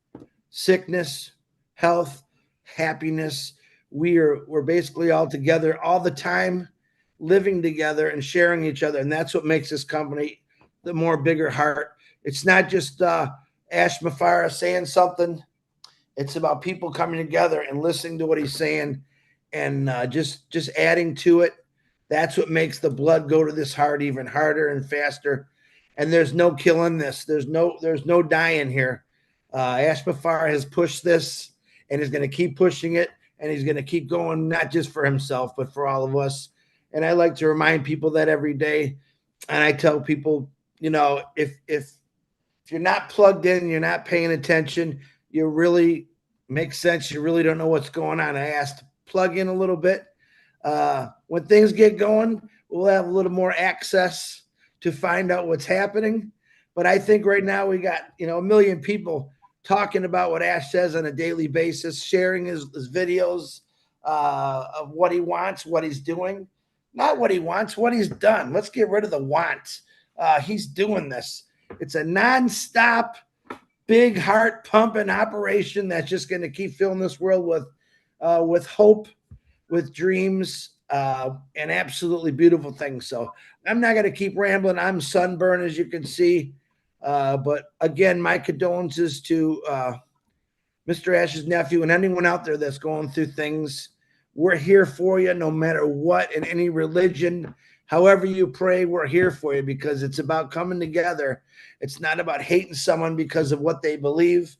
sickness, health, happiness. We're basically all together all the time, living together and sharing each other. And that's what makes this company the more bigger heart. It's not just Ash Mafara saying something. It's about people coming together and listening to what he's saying and just adding to it. That's what makes the blood go to this heart even harder and faster. And there's no killing this. There's no dying here. Ash Mafara has pushed this and is going to keep pushing it. And he's going to keep going, not just for himself, but for all of us. And I like to remind people that every day. And I tell people, you know, if you're not plugged in, you're not paying attention, you really makes sense. You really don't know what's going on. I asked to plug in a little bit. When things get going, we'll have a little more access to find out what's happening. But I think right now we got, you know, 1 million people talking about what Ash says on a daily basis, sharing his videos of what he wants, what he's doing. Not what he wants, what he's done. Let's get rid of the wants. He's doing this. It's a nonstop, big heart pumping operation that's just going to keep filling this world with hope, with dreams, and absolutely beautiful things. So I'm not going to keep rambling. I'm sunburned, as you can see. But again, my condolences to Mr. Ash's nephew and anyone out there that's going through things. We're here for you no matter what, in any religion. However you pray, we're here for you because it's about coming together. It's not about hating someone because of what they believe.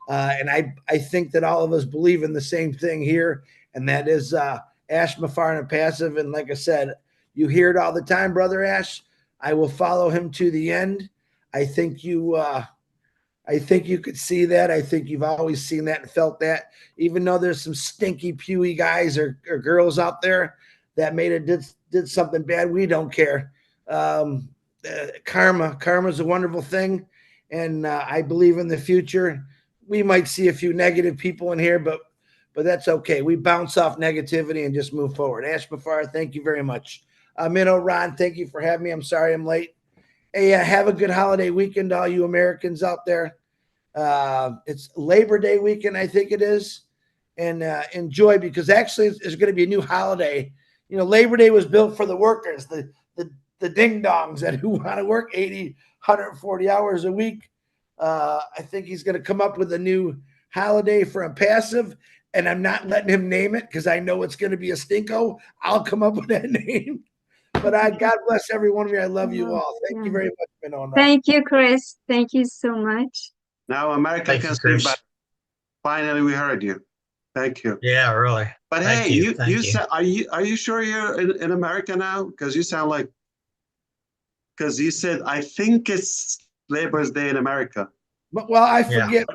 And I think that all of us believe in the same thing here, and that is Ash Mafar and Passive. And like I said, you hear it all the time, Brother Ash. I will follow him to the end. I think you could see that. I think you've always seen that and felt that, even though there's some stinky, pewy guys or girls out there that did something bad. We don't care. Karma is a wonderful thing. And I believe in the future, we might see a few negative people in here, but that's okay. We bounce off negativity and just move forward. Ash Mafar, thank you very much. Minoo, Ron, thank you for having me. I'm sorry I'm late. Hey, have a good holiday weekend, all you Americans out there. It's Labor Day weekend, I think it is. And enjoy, because actually there's going to be a new holiday. You know, Labor Day was built for the workers, the ding-dongs who want to work 80, 140 hours a week. I think he's going to come up with a new holiday for a Passive, and I'm not letting him name it because I know it's going to be a stinko. I'll come up with that name. But God bless every one of you. I love you all. Thank you very much, Minoo. Thank you, Chris. Thank you so much. Now America can say better. Finally, we heard you. Thank you. Yeah, really. But Thank hey, you. you Thank you. said, are you sure you're in America now? Because you sound like, because you said, I think it's Labor's Day in America. But well, I Yeah. forget.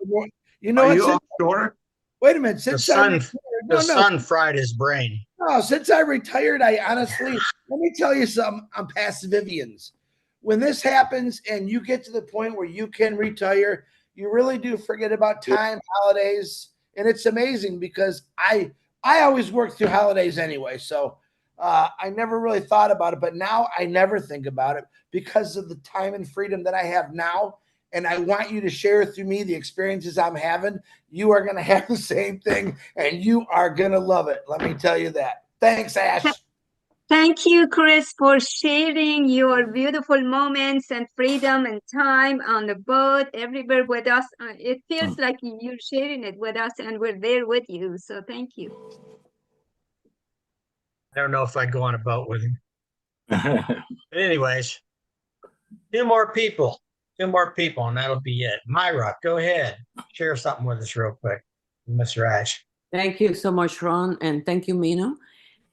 You know Are what? you offshore? Wait a minute. The Since I sun, retired, the no, sun fried his brain. no, since I retired, I honestly let me tell you something. I'm past Vivian's. When this happens and you get to the point where you can retire, you really do forget about time, holidays, and it's amazing because I always work through holidays anyway, so I never really thought about it. But now I never think about it because of the time and freedom that I have now. And I want you to share through me the experiences I'm having. You are going to have the same thing and you are going to love it. Let me tell you that. Thanks, Ash. Thank you, Chris, for sharing your beautiful moments and freedom and time on the boat everywhere with us. It feels like you're sharing it with us and we're there with you. So thank you. I don't know if I'd go on a boat with him. But anyways, two more people, and that'll be it. Myra, go ahead. Share something with us real quick, Mr. Ash. Thank you so much, Ron, and thank you, Minoo.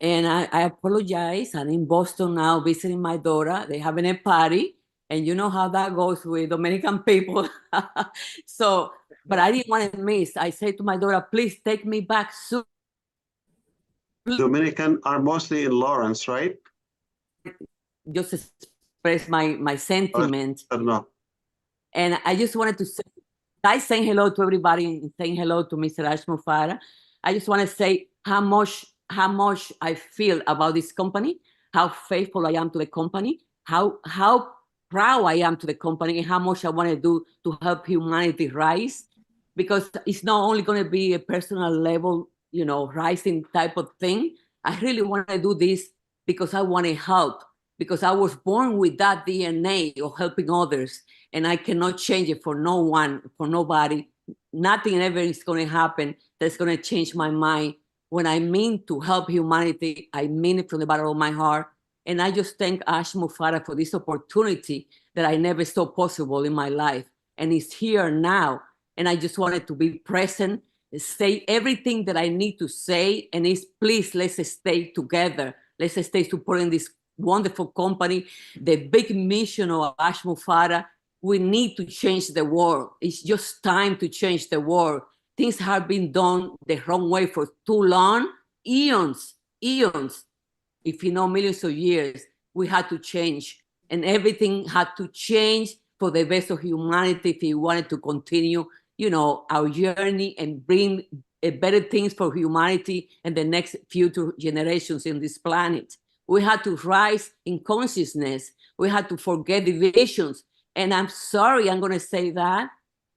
And I apologize. I'm in Boston now visiting my daughter. They're having a party, and you know how that goes with Dominican people. So, but I didn't want to miss. I said to my daughter, please take me back soon. Dominican are mostly in Lawrence, right? Just express my sentiment. I don't know. And I just wanted to say, I saying hello to everybody and saying hello to Mr. Ash Mufara. I just want to say how much I feel about this company, how faithful I am to the company, how proud I am to the company, and how much I want to do to help humanity rise. Because it's not only going to be a personal level, rising type of thing. I really want to do this because I want to help, because I was born with that DNA of helping others, and I cannot change it for no one, for nobody. Nothing ever is going to happen that's going to change my mind. When I mean to help humanity, I mean it from the bottom of my heart. And I just thank Ash Mufara for this opportunity that I never saw possible in my life. And it's here now. And I just wanted to be present, say everything that I need to say. And it's please, let's stay together. Let's stay supporting this wonderful company, the big mission of Ash Mufara. We need to change the world. It's just time to change the world. Things have been done the wrong way for too long, eons. If you know, millions of years, we had to change. And everything had to change for the best of humanity if we wanted to continue, our journey and bring better things for humanity and the next future generations in this planet. We had to rise in consciousness. We had to forget divisions. And I'm sorry, I'm going to say that.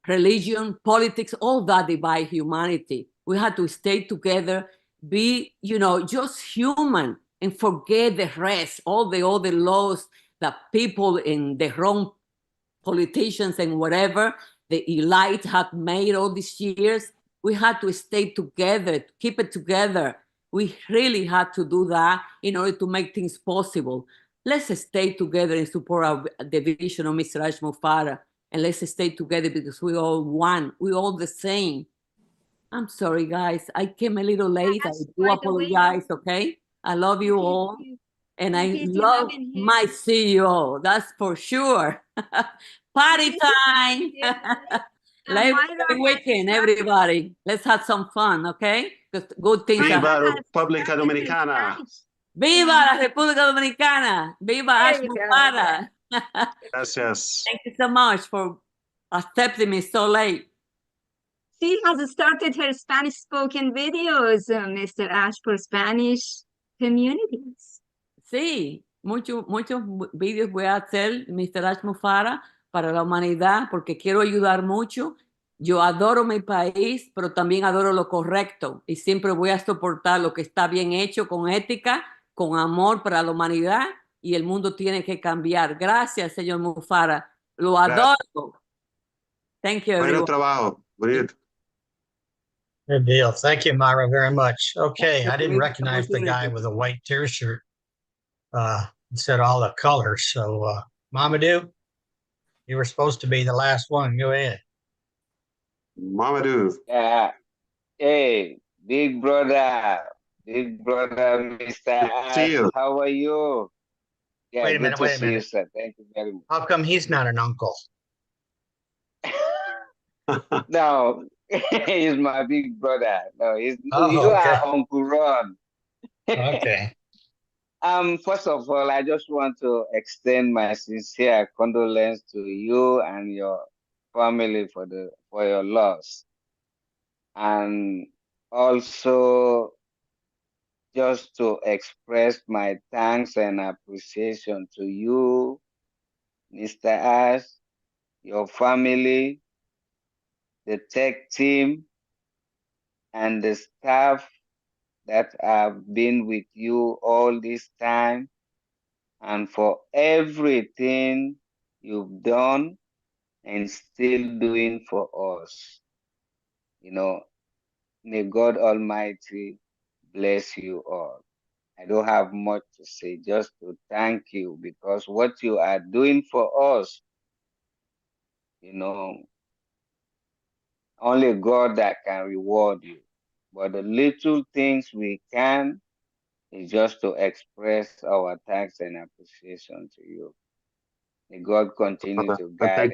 Religion, politics, all that divide humanity. We had to stay together, be, just human and forget the rest, all the other laws that people in the wrong politicians and whatever, the elite have made all these years. We had to stay together, keep it together. We really had to do that in order to make things possible. Let's stay together and support the vision of Mr. Ash Mufara. And let's stay together because we all one. We all the same. I'm sorry, guys. I came a little late. I do apologize, okay? I love you all. And I love my CEO. That's for sure. Party time. Labor Day weekend, everybody. Let's have some fun, okay? Because good things are Viva República Dominicana. Viva la República Dominicana. Viva Ash Mufara. Gracias. Thank you so much for accepting me so late. She has started her Spanish spoken videos, Mr. Ash, for Spanish communities. Sí, muchos vídeos voy a hacer, Mr. Ash Mufara, para la humanidad, porque quiero ayudar mucho. Yo adoro mi país, pero también adoro lo correcto y siempre voy a soportar lo que está bien hecho, con ética, con amor para la humanidad, y el mundo tiene que cambiar. Gracias, señor Mufara. Lo adoro. Thank you, everyone. Buen trabajo. Bonito. Good deal. Thank you, Myra, very much. Okay, I didn't recognize the guy with a white t-shirt. It said all the colors. So, Mamadou, you were supposed to be the last one. Go ahead. Mamadou. Yeah. Hey, big brother, Mr. See Ash, you. how are you? Yeah, Wait a good minute, to wait a see you, minute. sir. Thank you very much. How come he's not an uncle? No, he's my big brother. No, you Oh, okay. are Uncle Ron. Okay. First of all, I just want to extend my sincere condolence to you and your family for your loss, and also just to express my thanks and appreciation to you, Mr. Ash, your family, the tech team, and the staff that have been with you all this time, and for everything you've done and still doing for us. You know, may God Almighty bless you all. I don't have much to say, just to thank you because what you are doing for us, you know, only God that can reward you. But the little things we can is just to express our thanks and appreciation to you. May God continue to I guide thank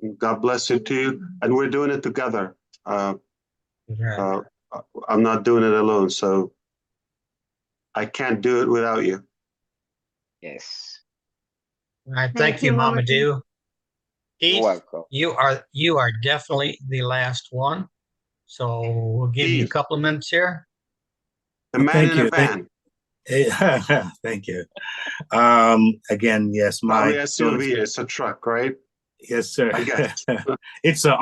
and God bless you too. And we're doing it together. Yeah. I'm not doing it alone, so I can't do it without you. yes. All right, Thank thank you, you, Mama Mama T. Do. You're Keith, welcome. you are definitely the last one. So we'll give you a Keith, couple of minutes here. the man Thank in a you. van. Thank you. Again, yes, Probably my SUV. It's a truck, right? yes, sir. I guess. It's yes,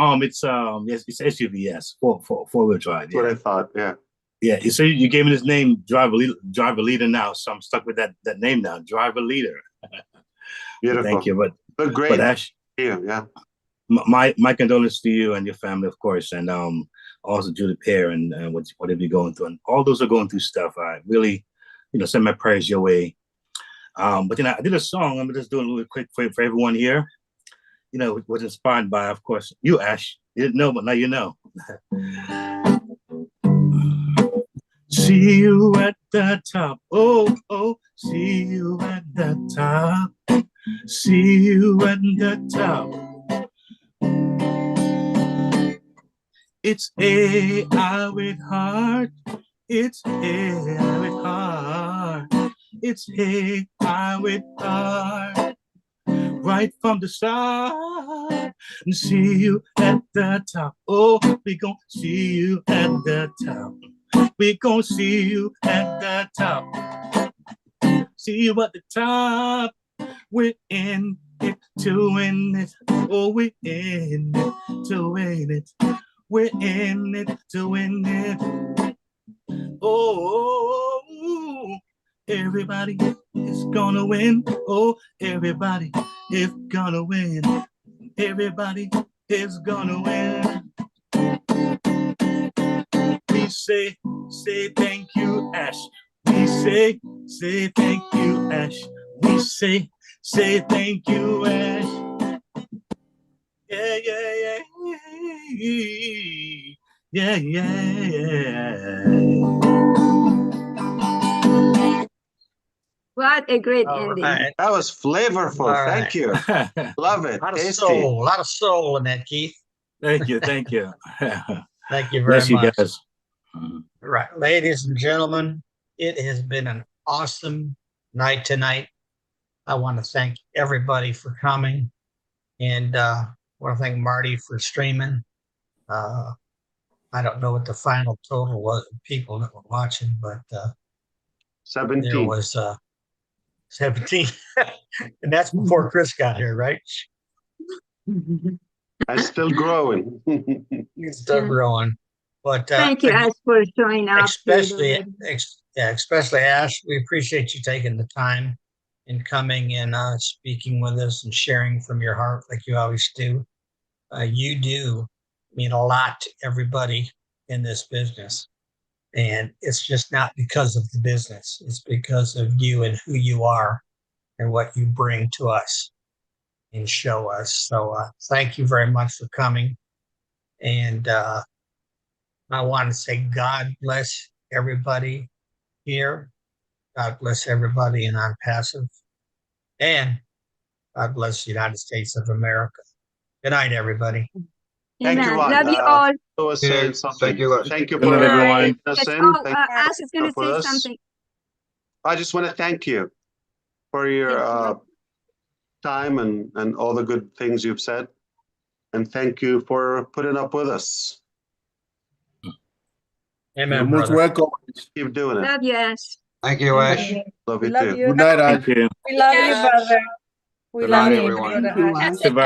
it's SUV, yes, four-wheel drive. That's what I thought. Yeah. Yeah. So you gave me this name, driver leader now, so I'm stuck with that name now, driver leader. Beautiful. Thank you, But great. but Ash, Yeah. my condolences to you and your family, of course, and also Judith Pear and whatever you're going through, and all those are going through stuff. I really, send my prayers your way. But I did a song. I'm just doing a little quick for everyone here. It was inspired by, of course, you, Ash. You didn't know, but now you know. See you at the top. Oh, oh, see you at the top. See you at the top. It's AI with heart. It's AI with heart. It's AI with heart. Right from the start. See you at the top. Oh, we gon' see you at the top. We gon' see you at the top. See you at the top. We're in it to win it. Oh, we're in it to win it. We're in it to win it. Oh, everybody is gonna win. Oh, everybody is gonna win. Everybody is gonna win. We say thank you, Ash. We say thank you, Ash. We say thank you, Ash. Yeah, yeah, yeah, yeah, yeah. What a great All ending. right. That was flavorful. All Thank you. Love it. A lot of Tasty. soul, a lot of soul in that, Keith. Thank you. Thank you. Thank you very Bless you much. guys. Right, ladies and gentlemen, it has been an awesome night tonight. I want to thank everybody for coming, and I want to thank Marty for streaming. I don't know what the final total was of people that were watching, but 17. there was 17, and that's before Chris got here, right? I'm still growing. He's still growing, but Thank you, Ash, for showing up. especially Ash, we appreciate you taking the time and coming and speaking with us and sharing from your heart like you always do. You do mean a lot to everybody in this business, and it's just not because of the business. It's because of you and who you are and what you bring to us and show us. So thank you very much for coming, and I want to say God bless everybody here. God bless everybody in Unpassive. And God bless the United States of America. Good night, everybody. Thank you, Amen. Juan. Love you all. I was saying something. Thank you, guys. Thank you Good night, for everyone. letting us That's in. all. Thank you Ash is going to for say us. something. I just want to thank you for your time and all the good things you've said. And thank you for putting up with us. Amen, You're most brother. welcome. Keep doing it. Love you, Ash. Thank you, Ash. Love you Love too. you. Good night, Ash. Thank you. We love you, brother. We Good love night, you, everyone. brother Thank you, Ash. Ash. Goodbye.